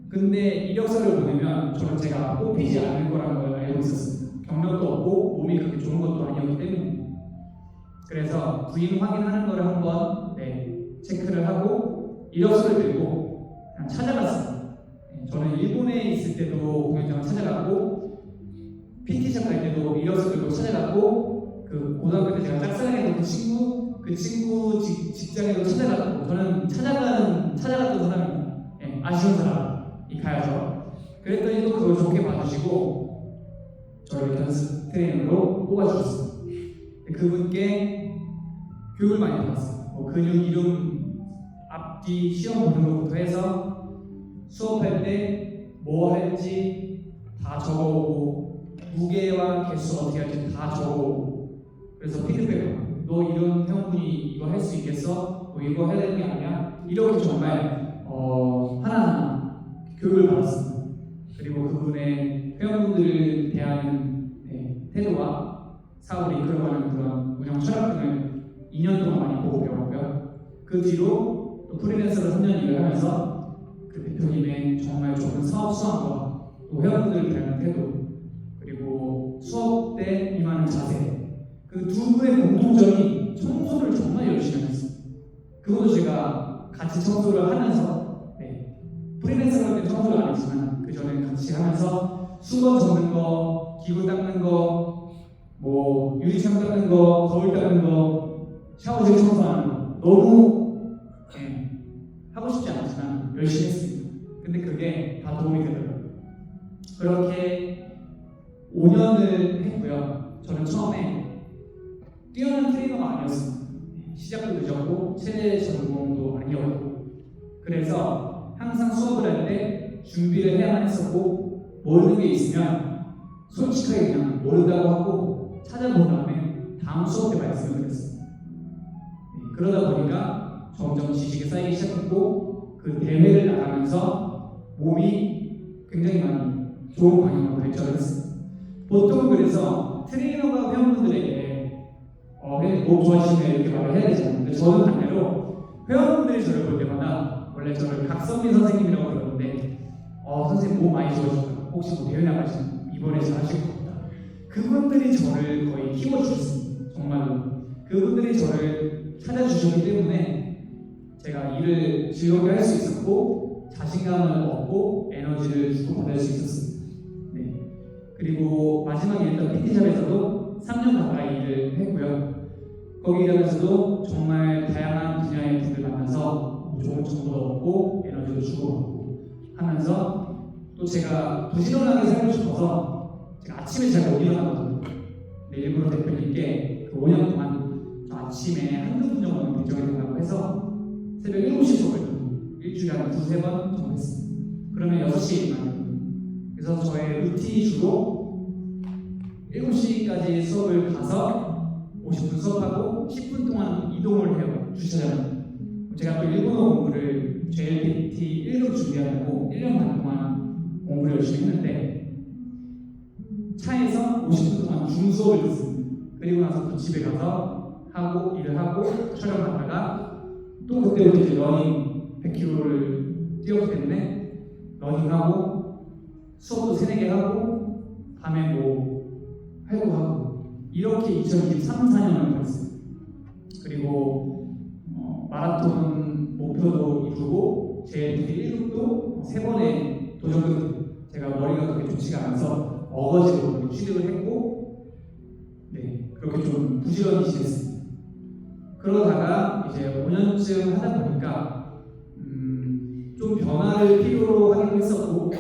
근데 이력서를 보내면 저는 제가 뽑히지 않을 거라는 걸 알고 있었습니다. 경력도 없고 몸이 그렇게 좋은 것도 아니었기 때문에. 그래서 부인 확인하는 거를 한번 체크를 하고 이력서를 들고 그냥 찾아갔어요. 저는 일본에 있을 때도 공연장을 찾아갔고 PT샵 갈 때도 이력서 들고 찾아갔고 그 고등학교 때 제가 짝사랑했던 그 친구 직장에도 찾아갔고 저는 찾아갔던 사람입니다. 아쉬운 사람이 가야죠. 그랬더니 또 그걸 좋게 봐주시고 저를 연습 트레이너로 뽑아주셨어요. 그분께 교육을 많이 받았어요. 근육 이름, 앞뒤 시험 보는 것부터 해서 수업할 때 뭐 할지 다 적어오고 무게와 개수 어떻게 할지 다 적어오고 그래서 피드백을 너 이런 회원분이 이거 할 수 있겠어? 너 이거 해야 되는 게 아니야? 이렇게 정말 하나하나 교육을 받았습니다. 그리고 그분의 회원분들을 대하는 태도와 사업을 이끌어가는 그런 운영 철학 등을 2년 동안 많이 보고 배웠고요. 그 뒤로 또 프리랜서로 3년 일을 하면서 그 대표님의 정말 좋은 사업 수완과 또 회원분들을 대하는 태도 그리고 수업 때 임하는 자세 그 두 분의 공통점이 청소를 정말 열심히 했어요. 그것도 제가 같이 청소를 하면서 프리랜서로 때 청소를 안 했지만 그 전에 같이 하면서 수건 접는 거, 기구 닦는 거, 뭐 유리창 닦는 거, 거울 닦는 거, 샤워실 청소하는 거 너무 하고 싶지 않지만 열심히 했습니다. 근데 그게 다 도움이 되더라고요. 그렇게 5년을 했고요. 저는 처음에 뛰어난 트레이너가 아니었습니다. 시작도 늦었고 최대 전공도 아니었고 그래서 항상 수업을 할 때 준비를 해야만 했었고 모르는 게 있으면 솔직하게 그냥 모른다고 하고 찾아본 다음에 다음 수업 때 말씀을 드렸습니다. 그러다 보니까 점점 지식이 쌓이기 시작했고 그 대회를 나가면서 몸이 굉장히 많이 좋은 방향으로 발전을 했습니다. 보통 그래서 트레이너가 회원분들에게 몸 좋아하시면 이렇게 말을 해야 되잖아요. 근데 저는 반대로 회원분들이 저를 볼 때마다 원래 저를 각선미 선생님이라고 그러는데 선생님 몸 많이 좋아지셨다. 혹시 뭐 대회 나가시면 이번에 잘하실 것 같다. 그분들이 저를 거의 키워주셨습니다. 정말로 그분들이 저를 찾아주셨기 때문에 제가 일을 즐겁게 할 수 있었고 자신감을 얻고 에너지를 주고받을 수 있었습니다. 그리고 마지막에 일단 PT샵에서도 3년 가까이 일을 했고요. 거기 일하면서도 정말 다양한 분야의 분들 만나서 좋은 정보도 얻고 에너지도 주고받고 하면서 또 제가 부지런하게 살고 싶어서 제가 아침에 잘 못 일어나거든요. 일부러 대표님께 그 5년 동안 아침에 한두 분 정도는 배정해 달라고 해서 새벽 7시 수업을 일주일에 한 2-3번 정도 했습니다. 그러면 6시에 일어나요. 그래서 저의 루틴이 주로 7시까지 수업을 가서 50분 수업하고 10분 동안 이동을 해요. 주차장에. 제가 또 일본어 공부를 JLPT 1급 준비하려고 1년 반 동안 공부를 열심히 했는데 차에서 50분 동안 중수업을 듣습니다. 그리고 나서 또 집에 가서 하고 일을 하고 촬영하다가 또 그때부터 이제 러닝 100km를 뛰었기 때문에 러닝하고 수업도 3-4개 하고 밤에 뭐 활구 하고 이렇게 2023-4년을 보냈어요. 그리고 마라톤 목표도 이루고 JLPT 1급도 3번의 도전도 제가 머리가 그렇게 좋지가 않아서 어거지로 취직을 했고, 네, 그렇게 좀 부지런히 지냈습니다. 그러다가 이제 5년쯤 하다 보니까 좀 변화를 필요로 하기도 했었고,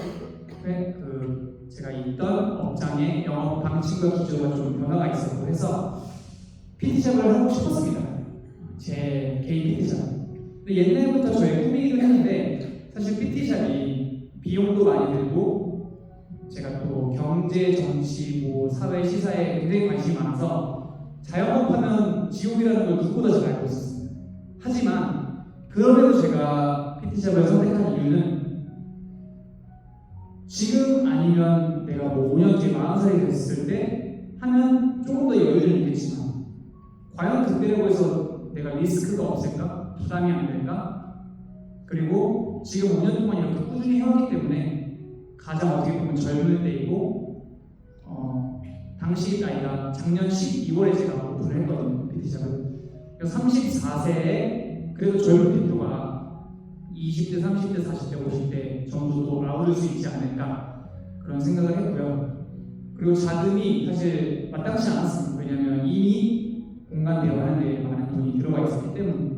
제가 있던 업장의 영업 방침과 기조가 좀 변화가 있었고 해서 PT샵을 하고 싶었습니다. 제 개인 PT샵. 근데 옛날부터 저의 꿈이기도 했는데 사실 PT샵이 비용도 많이 들고 제가 또 경제, 정치, 사회, 시사에 굉장히 관심이 많아서 자영업하면 지옥이라는 걸 누구보다 잘 알고 있었습니다. 하지만 그럼에도 제가 PT샵을 선택한 이유는 지금 아니면 내가 5년 뒤에 40살이 됐을 때 하면 조금 더 여유를 있겠지만 과연 그때라고 해서 내가 리스크가 없을까? 부담이 안 될까? 그리고 지금 5년 동안 이렇게 꾸준히 해왔기 때문에 가장 어떻게 보면 젊을 때이고 당시 나이가 작년 12월에 제가 오픈을 했거든요. PT샵을. 34세에 그래도 젊은 빈도가 20대, 30대, 40대, 50대 정도도 아우를 수 있지 않을까 그런 생각을 했고요. 그리고 자금이 사실 마땅치 않았습니다. 왜냐하면 이미 공간 대여하는 데 많은 돈이 들어가 있었기 때문에.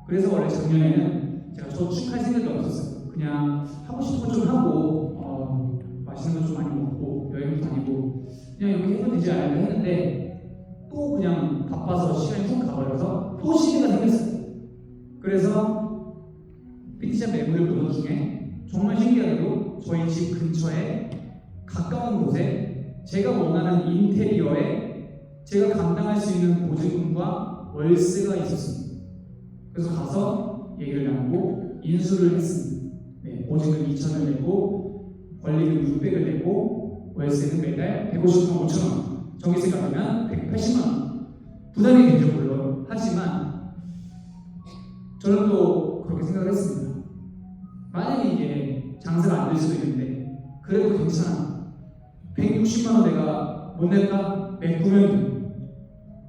그래서 원래 작년에는 제가 저축할 생각이 없었어요. 그냥 하고 싶은 거 좀 하고 맛있는 거 좀 많이 먹고 여행도 다니고 그냥 이렇게 해도 되지 않을까 했는데 또 그냥 바빠서 시간이 훅 가버려서 또 시기가 생겼어요. 그래서 PT샵 매물을 보던 중에 정말 신기하게도 저희 집 근처에 가까운 곳에 제가 원하는 인테리어에 제가 감당할 수 있는 보증금과 월세가 있었습니다. 그래서 가서 얘기를 나누고 인수를 했습니다. 네, 보증금 2,000을 내고 권리금 600을 내고 월세는 매달 150만 5천원, 전기세 값이면 180만원. 부담이 되죠 물론. 하지만 저는 또 그렇게 생각을 했습니다. 만약에 이게 장사가 안 될 수도 있는데 그래도 괜찮아. 160만원 내가 못 낼까? 메꾸면 돼.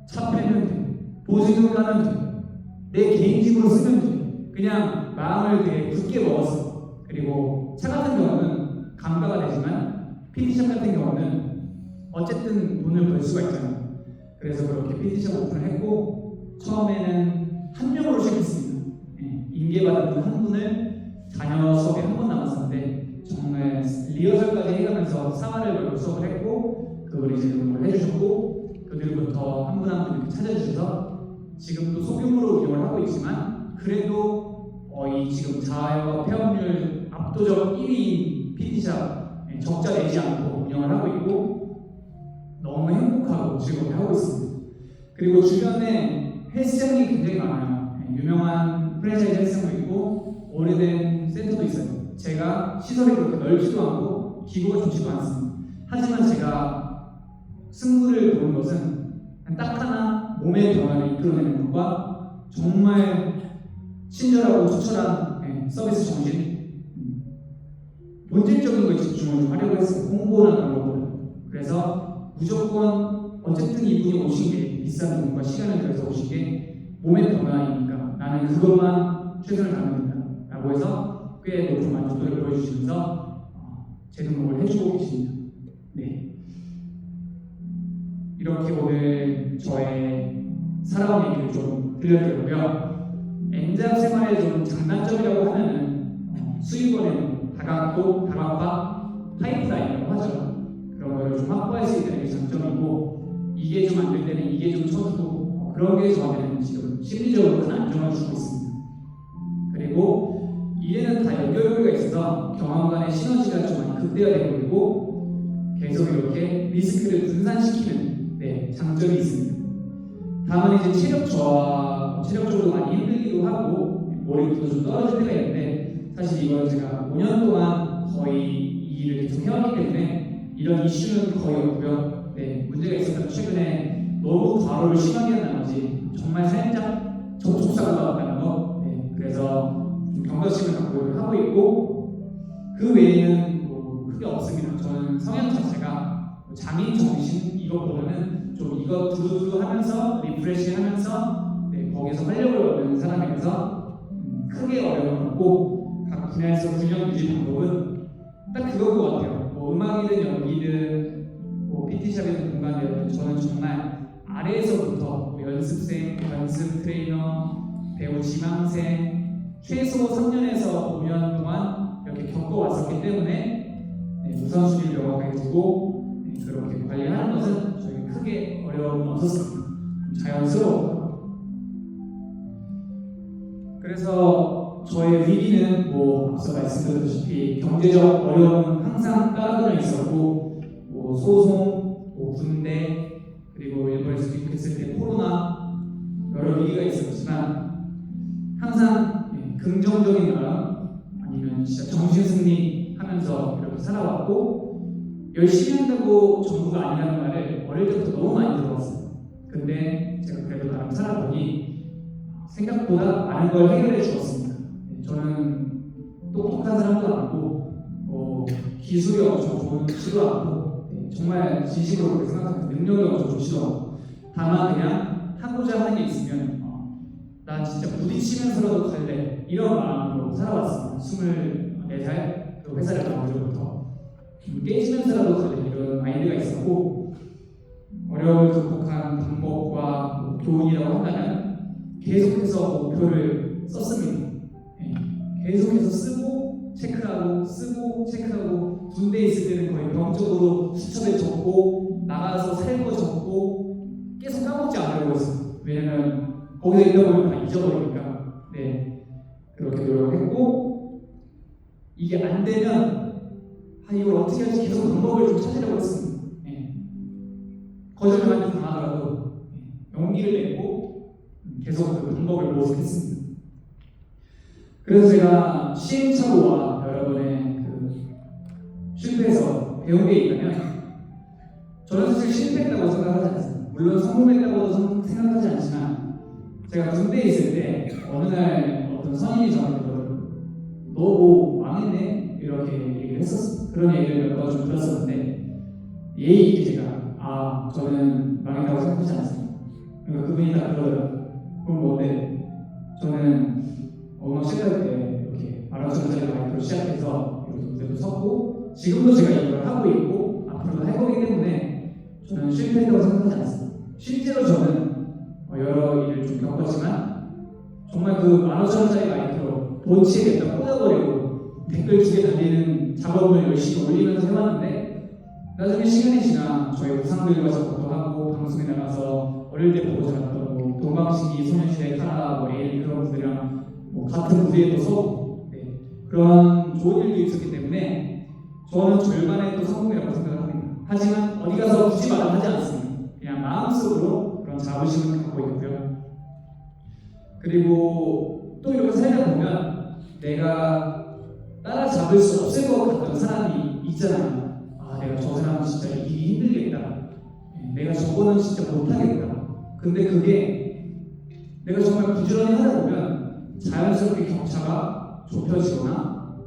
차 빼면 돼. 보증금 까면 돼. 내 개인 집으로 쓰면 돼. 그냥 마음을 되게 굳게 먹었어. 그리고 차 같은 경우는 감가가 되지만 PT샵 같은 경우는 어쨌든 돈을 벌 수가 있잖아요. 그래서 그렇게 PT샵 오픈을 했고 처음에는 한 명으로 시작했습니다. 인계받은 분 한 분을 자녀 수업에 한 번 남았었는데 정말 리허설까지 해가면서 사활을 걸고 수업을 했고 그걸 이제 응원을 해주셨고 그 뒤로부터 한 분 한 분 이렇게 찾아주셔서 지금 또 소규모로 운영을 하고 있지만 그래도 이 지금 자영업 폐업률 압도적 1위인 PT샵 적자 내지 않고 운영을 하고 있고 너무 행복하고 즐겁게 하고 있습니다. 그리고 주변에 헬스장이 굉장히 많아요. 유명한 프랜차이즈 헬스장도 있고 오래된 센터도 있어요. 제가 시설이 그렇게 넓지도 않고 기구가 좋지도 않습니다. 하지만 제가 승부를 보는 것은 딱 하나 몸의 변화를 이끌어내는 것과 정말 친절하고 조촐한 서비스 정신, 본질적인 거에 집중을 좀 하려고 했어요. 홍보나 그런 것보다. 그래서 무조건 어쨌든 이분이 오신 게 비싼 돈과 시간을 들여서 오신 게 몸의 변화이니까 나는 그것만 최선을 다하면 된다 라고 해서 꽤 높은 만족도를 보여주시면서 재등록을 해주고 계십니다. 네. 이렇게 오늘 저의 살아온 얘기를 좀 들려드렸고요. 엔잡 생활의 좀 장단점이라고 하면은 수익원의 다각도, 다각화, 파이프라인이라고 하죠. 그런 거를 좀 확보할 수 있다는 게 장점이고 이게 좀 안 될 때는 이게 좀 쳐주고 그런 게 저한테는 지금 심리적으로 큰 안정을 주고 있습니다. 그리고 일에는 다 연결고리가 있어서 경험 간의 시너지가 좀 많이 극대화되고 있고 계속 이렇게 리스크를 분산시키는 장점이 있습니다. 다음은 이제 체력 저하, 체력적으로 많이 힘들기도 하고 머리부터 좀 떨어질 때가 있는데 사실 이건 제가 5년 동안 거의 이 일을 계속 해왔기 때문에 이런 이슈는 거의 없고요. 문제가 있었다면 최근에 너무 과로를 심하게 한 나머지 정말 살짝 접촉사고가 왔다는 거. 그래서 좀 경각심을 갖고 하고 있고 그 외에는 뭐 크게 없습니다. 저는 성향 자체가 장인 정신 이것보다는 좀 이거 두루두루 하면서 리프레시 하면서 거기서 활력을 얻는 사람이라서 크게 어려움은 없고 각 분야에서 균형 유지 방법은 딱 그건 것 같아요. 뭐 음악이든 연기든 뭐 PT샵이든 공간이든 저는 정말 아래에서부터 뭐 연습생, 연습 트레이너, 배우 지망생 최소 3년에서 5년 동안 이렇게 겪어왔었기 때문에 우선순위를 명확하게 두고 그렇게 관리하는 것은 저희 크게 어려움은 없었습니다. 자연스러웠고요. 그래서 저의 위기는 뭐 앞서 말씀드렸다시피 경제적 어려움은 항상 따라다녀 있었고 뭐 소송, 뭐 군대, 그리고 일본에서 입국했을 때 코로나 여러 위기가 있었지만 항상 긍정적인 마음 아니면 진짜 정신승리 하면서 이렇게 살아왔고 열심히 한다고 전부가 아니라는 말을 어릴 때부터 너무 많이 들어봤어요. 근데 제가 그래도 나름 살아보니 생각보다 많은 걸 해결해 주었습니다. 저는 똑똑한 사람도 아니고 기술이 엄청 좋지도 않고 정말 진심으로 그렇게 생각합니다. 능력이 엄청 좋지도 않고 다만 그냥 하고자 하는 게 있으면 나 진짜 부딪히면서라도 갈래 이런 마음으로 살아왔습니다. 24살 그 회사를 나오면서부터 깨지면서라도 갈래 이런 마인드가 있었고 어려움을 극복한 방법과 교훈이라고 한다면 계속해서 목표를 썼습니다. 계속해서 쓰고 체크하고 쓰고 체크하고 군대에 있을 때는 거의 병적으로 수첩에 적고 나가서 살거 적고 계속 까먹지 않으려고 했어요. 왜냐면 거기서 있다 보면 다 잊어버리니까. 그렇게 노력했고 이게 안 되면 이걸 어떻게 할지 계속 방법을 좀 찾으려고 했습니다. 거절을 당하더라도 용기를 내고 계속 그 방법을 모색했습니다. 그래서 제가 시행착오와 여러분의 그 실패에서 배운 게 있다면 저는 사실 실패했다고 생각하지 않습니다. 물론 성공했다고 생각하지 않지만 제가 군대에 있을 때 어느 날 어떤 선임이 저한테 너 뭐 망했네? 이렇게 얘기를 했었어요. 그런 얘기를 몇 번 좀 들었었는데 예의 있게 제가 저는 망했다고 생각하지 않습니다. 그러니까 그분이 다 그러더라고요. 그럼 뭔데? 저는 음악 시작할 때 이렇게 아라천자리 마이크로 시작해서 이렇게 무대도 섰고 지금도 제가 이걸 하고 있고 앞으로도 할 거기 때문에 저는 실패했다고 생각하지 않습니다. 실제로 저는 여러 일을 좀 겪었지만 정말 그 15,000원짜리 마이크로 본치에다 꽂아버리고 댓글 2개 달리는 작업을 열심히 올리면서 해왔는데 나중에 시간이 지나 저희 우상들과 작업도 하고 방송에 나가서 어릴 때 보고 자랐던 뭐 동방신기, 소년시대, 카나, 뭐 에일 그런 분들이랑 뭐 같은 무대에도 서고 그런 좋은 일도 있었기 때문에 저는 절반의 또 성공이라고 생각을 합니다. 하지만 어디 가서 굳이 말을 하지 않습니다. 그냥 마음속으로 그런 자부심을 갖고 있고요. 그리고 또 이렇게 살다 보면 내가 따라잡을 수 없을 것 같던 사람이 있잖아요. 내가 저 사람은 진짜 이기기 힘들겠다. 내가 저거는 진짜 못하겠다. 근데 그게 내가 정말 부지런히 하다 보면 자연스럽게 격차가 좁혀지거나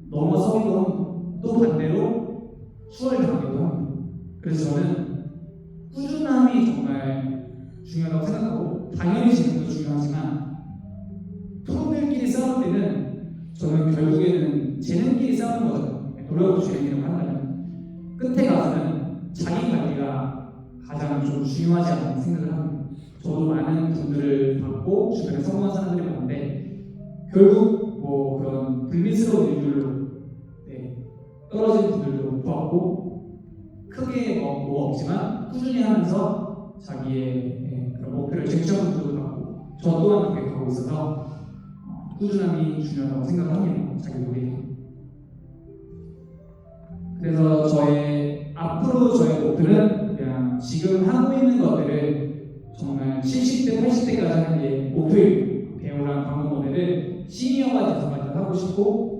넘어서기도 하고 또 반대로 수월당하기도 합니다. 그래서 저는 꾸준함이 정말 중요하다고 생각하고 당연히 지금도 중요하지만 프로들끼리 싸울 때는 저는 결국에는 재능끼리 싸우는 거죠. 노력도 재능이라고 한다면 끝에 가서는 자기 관리가 가장 좀 중요하지 않나 생각을 합니다. 저도 많은 분들을 봤고 주변에 성공한 사람들이 많은데 결국 뭐 그런 불미스러운 일들로 떨어진 분들도 봤고 크게 뭐 없지만 꾸준히 하면서 자기의 그런 목표를 쟁취한 분들도 봤고 저 또한 그렇게 가고 있어서 꾸준함이 중요하다고 생각합니다. 자기 노력이. 그래서 앞으로 저의 목표는 그냥 지금 하고 있는 것들을 정말 70대, 80대까지 하는 게 목표입니다. 배우랑 광고 모델을 시니어가 돼서까지 하고 싶고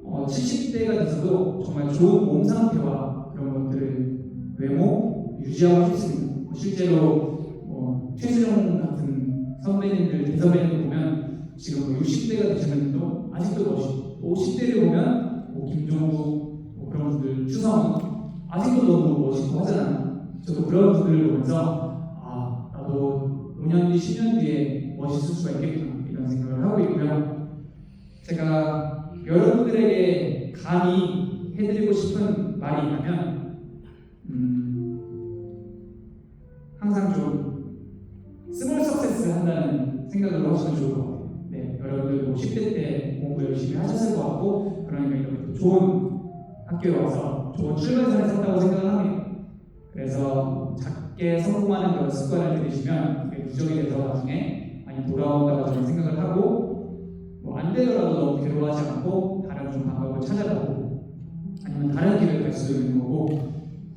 70대가 돼서도 정말 좋은 몸 상태와 그런 것들을 외모 유지하고 싶습니다. 실제로 최수종 같은 선배님들, 대선배님들 보면 지금 60대가 되셨는데도 아직도 멋있고 50대를 보면 김종국 그런 분들, 추성훈 아직도 너무 멋있고 하잖아요. 저도 그런 분들을 보면서 나도 5년 뒤, 10년 뒤에 멋있을 수가 있겠구나 이런 생각을 하고 있고요. 제가 여러분들에게 감히 해드리고 싶은 말이 있다면 항상 좀 스몰 석세스 한다는 생각으로 하시면 좋을 것 같아요. 네, 여러분들 뭐 10대 때 공부 열심히 하셨을 것 같고 그러니까 이렇게 좋은 학교에 와서 좋은 출발선을 샀다고 생각을 합니다. 그래서 작게 성공하는 그런 습관을 들이시면 그게 누적이 돼서 나중에 많이 돌아온다고 저는 생각을 하고 뭐 안 되더라도 너무 괴로워하지 않고 다른 좀 방법을 찾아보고 아니면 다른 길을 갈 수 있는 거고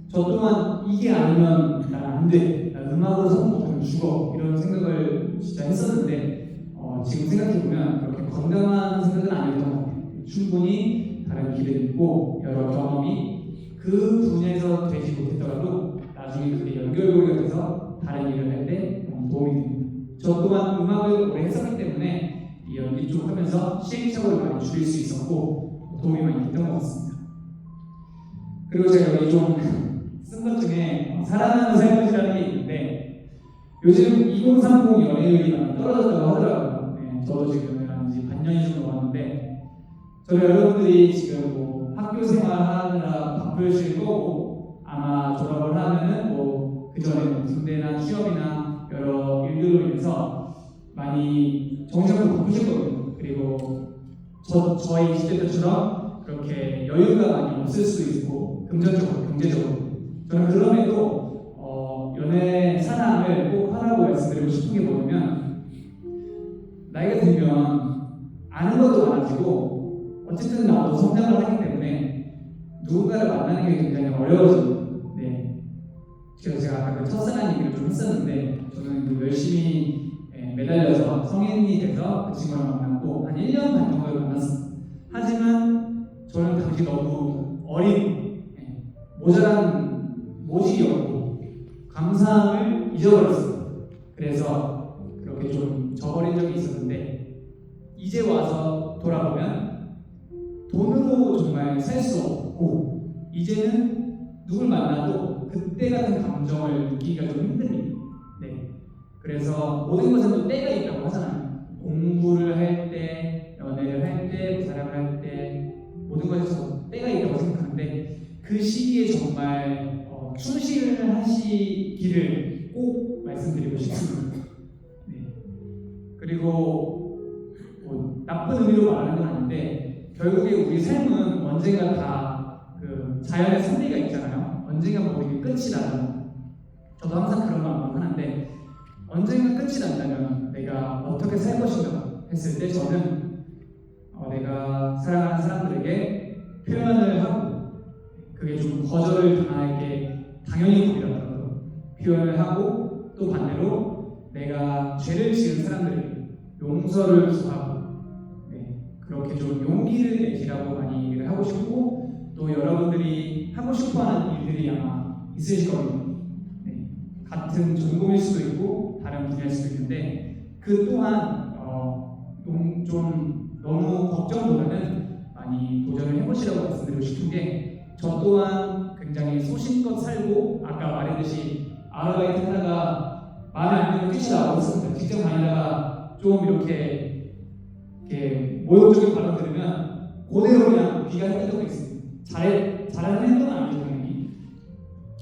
저 또한 이게 아니면 난 안 돼. 난 음악으로 성공 못하면 죽어. 이런 생각을 진짜 했었는데 지금 생각해보면 그렇게 건강한 생각은 아니었던 것 같아요. 충분히 다른 길을 있고 여러 경험이 그 분야에서 되지 못했더라도 나중에 그게 연결고리가 돼서 다른 일을 할 때 도움이 됩니다. 저 또한 음악을 오래 했었기 때문에 이 연기 쪽 하면서 시행착오를 많이 줄일 수 있었고 도움이 많이 됐던 것 같습니다. 그리고 제가 여기 좀 쓴 것 중에 사랑하는 삶이라는 게 있는데 요즘 2030 연예율이 많이 떨어졌다고 하더라고요. 네, 저도 지금 한 반년이 좀 넘었는데 저는 여러분들이 지금 뭐 학교 생활하느라 바쁘실 거고 아마 졸업을 하면은 뭐 그 전에 뭐 군대나 취업이나 여러 일들로 인해서 많이 정신적으로 바쁘실 거거든요. 그리고 저희 20대 때처럼 그렇게 여유가 많이 없을 수도 있고 금전적으로, 경제적으로 저는 그럼에도 연애 사랑을 꼭 하라고 말씀드리고 싶은 게 뭐냐면 나이가 들면 아는 것도 많아지고 어쨌든 나도 성장을 하기 때문에 누군가를 만나는 게 굉장히 어려워집니다. 네. 그래서 제가 아까 그 첫사랑 얘기를 좀 했었는데 저는 열심히 매달려서 성인이 돼서 그 친구를 만났고 한 1년 반 정도를 만났습니다. 하지만 저는 당시 너무 어린 모자란 모질이었고 감사함을 잊어버렸어요. 그래서 그렇게 좀 저버린 적이 있었는데 이제 와서 돌아보면 돈으로 정말 살 수 없고 이제는 누굴 만나도 그때 같은 감정을 느끼기가 좀 힘듭니다. 네. 그래서 모든 것은 또 때가 있다고 하잖아요. 공부를 할 때, 연애를 할 때, 그 사람을 할 때 모든 것에서 때가 있다고 생각하는데 그 시기에 정말 충실을 하시기를 꼭 말씀드리고 싶습니다. 네. 그리고 뭐 나쁜 의미로 말하는 건 아닌데 결국에 우리 삶은 언젠가 다 그 자연의 섭리가 있잖아요. 언젠가 모든 게 끝이 나잖아요. 저도 항상 그런 마음을 하는데 언젠가 끝이 난다면 내가 어떻게 살 것인가 했을 때 저는 내가 사랑하는 사람들에게 표현을 하고 그게 좀 거절을 당할 게 당연히 보이더라도 표현을 하고 또 반대로 내가 죄를 지은 사람들에게 용서를 구하고 그렇게 좀 용기를 내시라고 많이 얘기를 하고 싶고 또 여러분들이 하고 싶어하는 일들이 아마 있으실 겁니다. 같은 전공일 수도 있고 다른 분야일 수도 있는데 그 또한 좀 너무 걱정보다는 많이 도전을 해보시라고 말씀드리고 싶은 게 저 또한 굉장히 소신껏 살고 아까 말했듯이 아르바이트 하다가 마음에 안 드는 끝이 나고 있습니다. 직장 다니다가 좀 이렇게 모욕적인 발언 들으면 그대로 그냥 귀가 헷갈린 적이 있습니다. 잘하는 행동은 아니죠 당연히.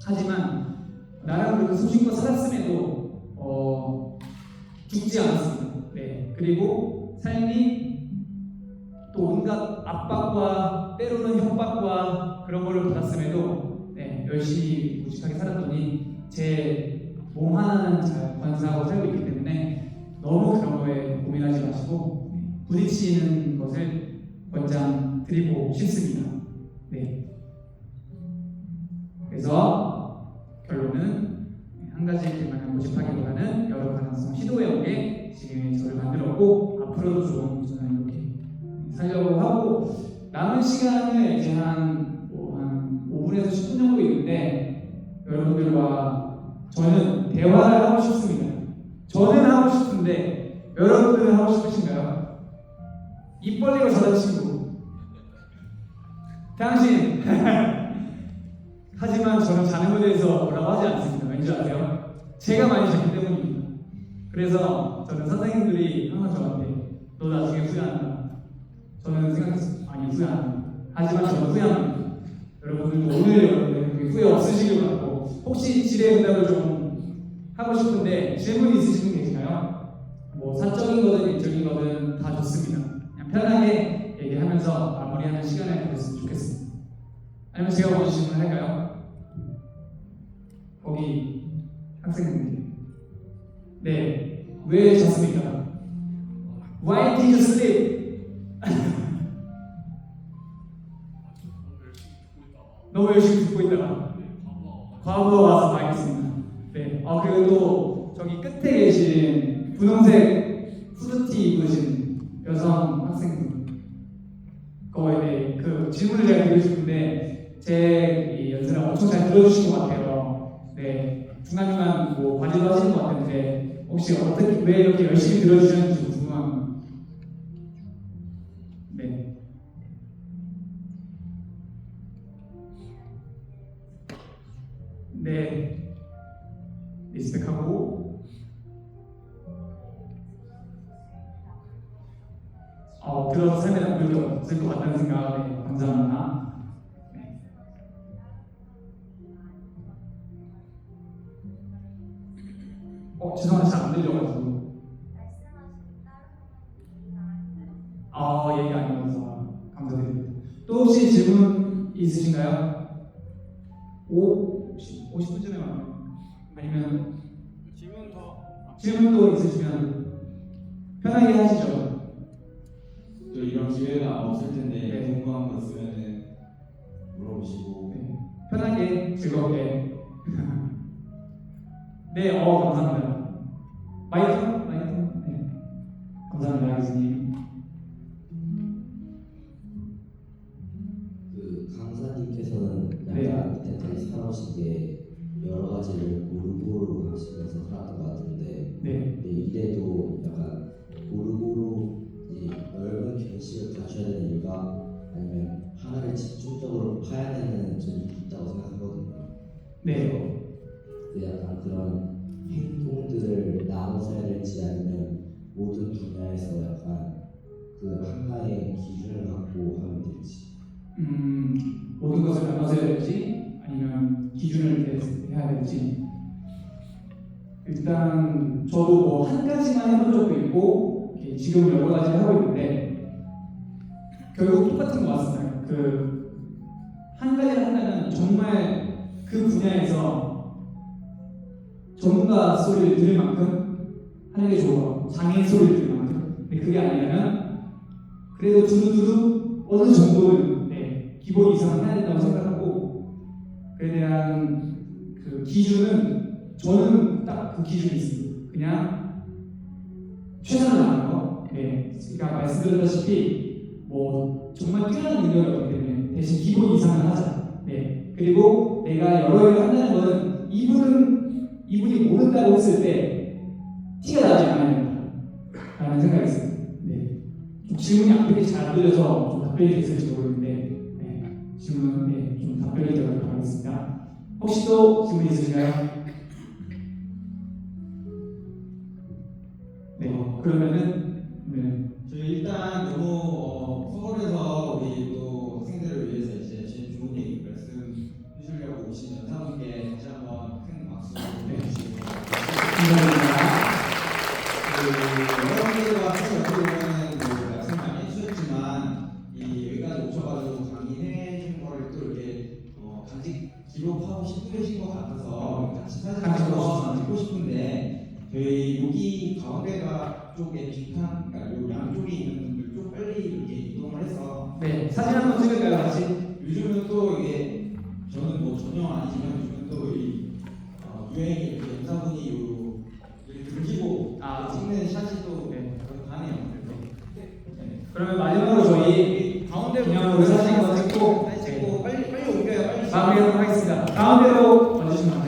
하지만 나랑 그렇게 소신껏 살았음에도 죽지 않았습니다. 네. 그리고 삶이 또 온갖 압박과 때로는 협박과 그런 거를 받았음에도 열심히 무식하게 살았더니 제 몸 하나는 잘 건사하고 살고 있기 때문에 너무 그런 거에 고민하지 마시고 부딪히는 것을 권장드리고 싶습니다. 네. 그래서 결론은 한 가지 길만 고집하기보다는 여러 가능성 시도해오게 지금 저를 만들었고 앞으로도 좀 저는 이렇게 살려고 하고 남은 시간을 이제 한 5분에서 10분 정도 있는데 여러분들과 저는 대화를 하고 싶습니다. 저는 하고 싶은데 여러분들은 하고 싶으신가요? 입 벌리고 자는 친구 당신 하지만 저는 자는 것에 대해서 뭐라고 하지 않습니다. 왠지 아세요? 제가 많이 자기 때문입니다. 그래서 저는 선생님들이 항상 저한테 너 나중에 후회한다. 저는 생각했어요. 아니 후회 안 합니다. 하지만 저는 후회합니다. 여러분들도 오늘 여러분들 후회 없으시길 바라고, 혹시 질의 응답을 좀 하고 싶은데 질문 있으신 분 계시나요? 뭐 사적인 거든 일적인 거든 다 좋습니다. 그냥 편하게 얘기하면서 마무리하는 시간을 가졌으면 좋겠습니다. 아니면 제가 먼저 질문할까요? 거기 학생분들. 네, 왜 잤습니까? Why did you sleep? 너무 열심히 듣고 있다가 과부하 와서 망했습니다. 네, 그리고 또 저기 끝에 계신 분홍색 후드티 입으신 여성 학생분, 거에 대해 그 질문을 제가 드리고 싶은데 제 연설을 엄청 잘 들어주신 것 같아요. 네, 중간중간 뭐 관리도 하시는 것 같은데 혹시 어떻게 왜 이렇게 열심히 들어주셨는지 궁금합니다. 네. 네, 리스펙하고 들어서 삶에 남길 게 없을 것 같다는 생각에 감사합니다. 네. 죄송한데 잘 안 들려가지고 얘기 안 해서 감사드립니다. 또 혹시 질문 있으신가요? 50분쯤에 만나요. 아니면 질문도 있으시면 편하게 하시죠. 또 이런 기회가 없을 텐데 궁금한 거 있으면은 물어보시고. 네. 편하게 즐겁게. 네, 감사합니다. 마이크. 네, 감사합니다, 교수님. 그 강사님께서는 네. 약간 이때까지 살아오신 게 여러 가지를 고루고루 하시면서 살았던 것 같은데, 네. 근데 이래도 약간 고루고루 이 넓은 견식을 갖춰야 되는 이유가, 아니면 하나를 집중적으로 파야 되는 전이 있다고 생각하거든요. 네. 그 약간 그런 행동들을 나눠서 해야 될지, 아니면 모든 분야에서 약간 그 하나의 기준을 갖고 하면 될지. 모든 것을 나눠서 해야 될지 아니면 기준을 해야 될지. 일단 저도 뭐 한 가지만 해본 적도 있고 지금 여러 가지를 하고 있는데 결국 똑같은 것 같습니다. 그 한 가지를 한다면 정말 그 분야에서 전문가 소리를 들을 만큼 하는 게 좋은 거, 장애인 소리를 들을 만큼. 근데 그게 아니라면 그래도 두루두루 어느 정도는 기본 이상은 해야 된다고 생각하고, 그에 대한 그 기준은 저는 딱 그 기준이 있습니다. 그냥 최선을 다하는 거. 네, 그러니까 말씀드렸다시피 뭐 정말 뛰어난 능력이 없기 때문에 대신 기본 이상은 하자. 네, 그리고 내가 여러 일을 한다는 거는 이분이 모른다고 했을 때 티가 나지 않아야 된다라는 생각이 있습니다. 네, 좀 질문이 앞에 잘 안 들려서 좀 답변이 됐을지 모르겠는데. 질문 좀 답변이 되도록 하겠습니다. 혹시 또 질문 있으신가요? 네, 그러면은 저희 일단 너무 서울에서 우리 또 학생들을 위해서 이제 제일 좋은 얘기 말씀 해주려고 오신 연사분께 다시 한번 큰 박수 보내주시고. 감사합니다. 여러분들과 사실 어떻게 보면은 뭐 말씀 많이 해주셨지만 여기까지 오셔가지고 강의해 준 거를 또 이렇게 간직 기록하고 싶으신 것 같아서 같이 사진 한번 찍고 싶은데, 저희 여기 가운데가 쪽에 빈칸, 그러니까 요 양쪽에 있는 분들 좀 빨리 이렇게 이동을 해서 사진 한번 찍을까요, 같이? 요즘은 또 이게 저는 뭐 전혀 아니지만 요즘은 또 이 유행이 이렇게 연사분이 이렇게 들키고 찍는 샷이 또 가네요. 그러면 마지막으로 저희 가운데로 기념으로 사진 한번 찍고 빨리 옮겨요. 빨리 마무리하도록 하겠습니다. 가운데로 와주시면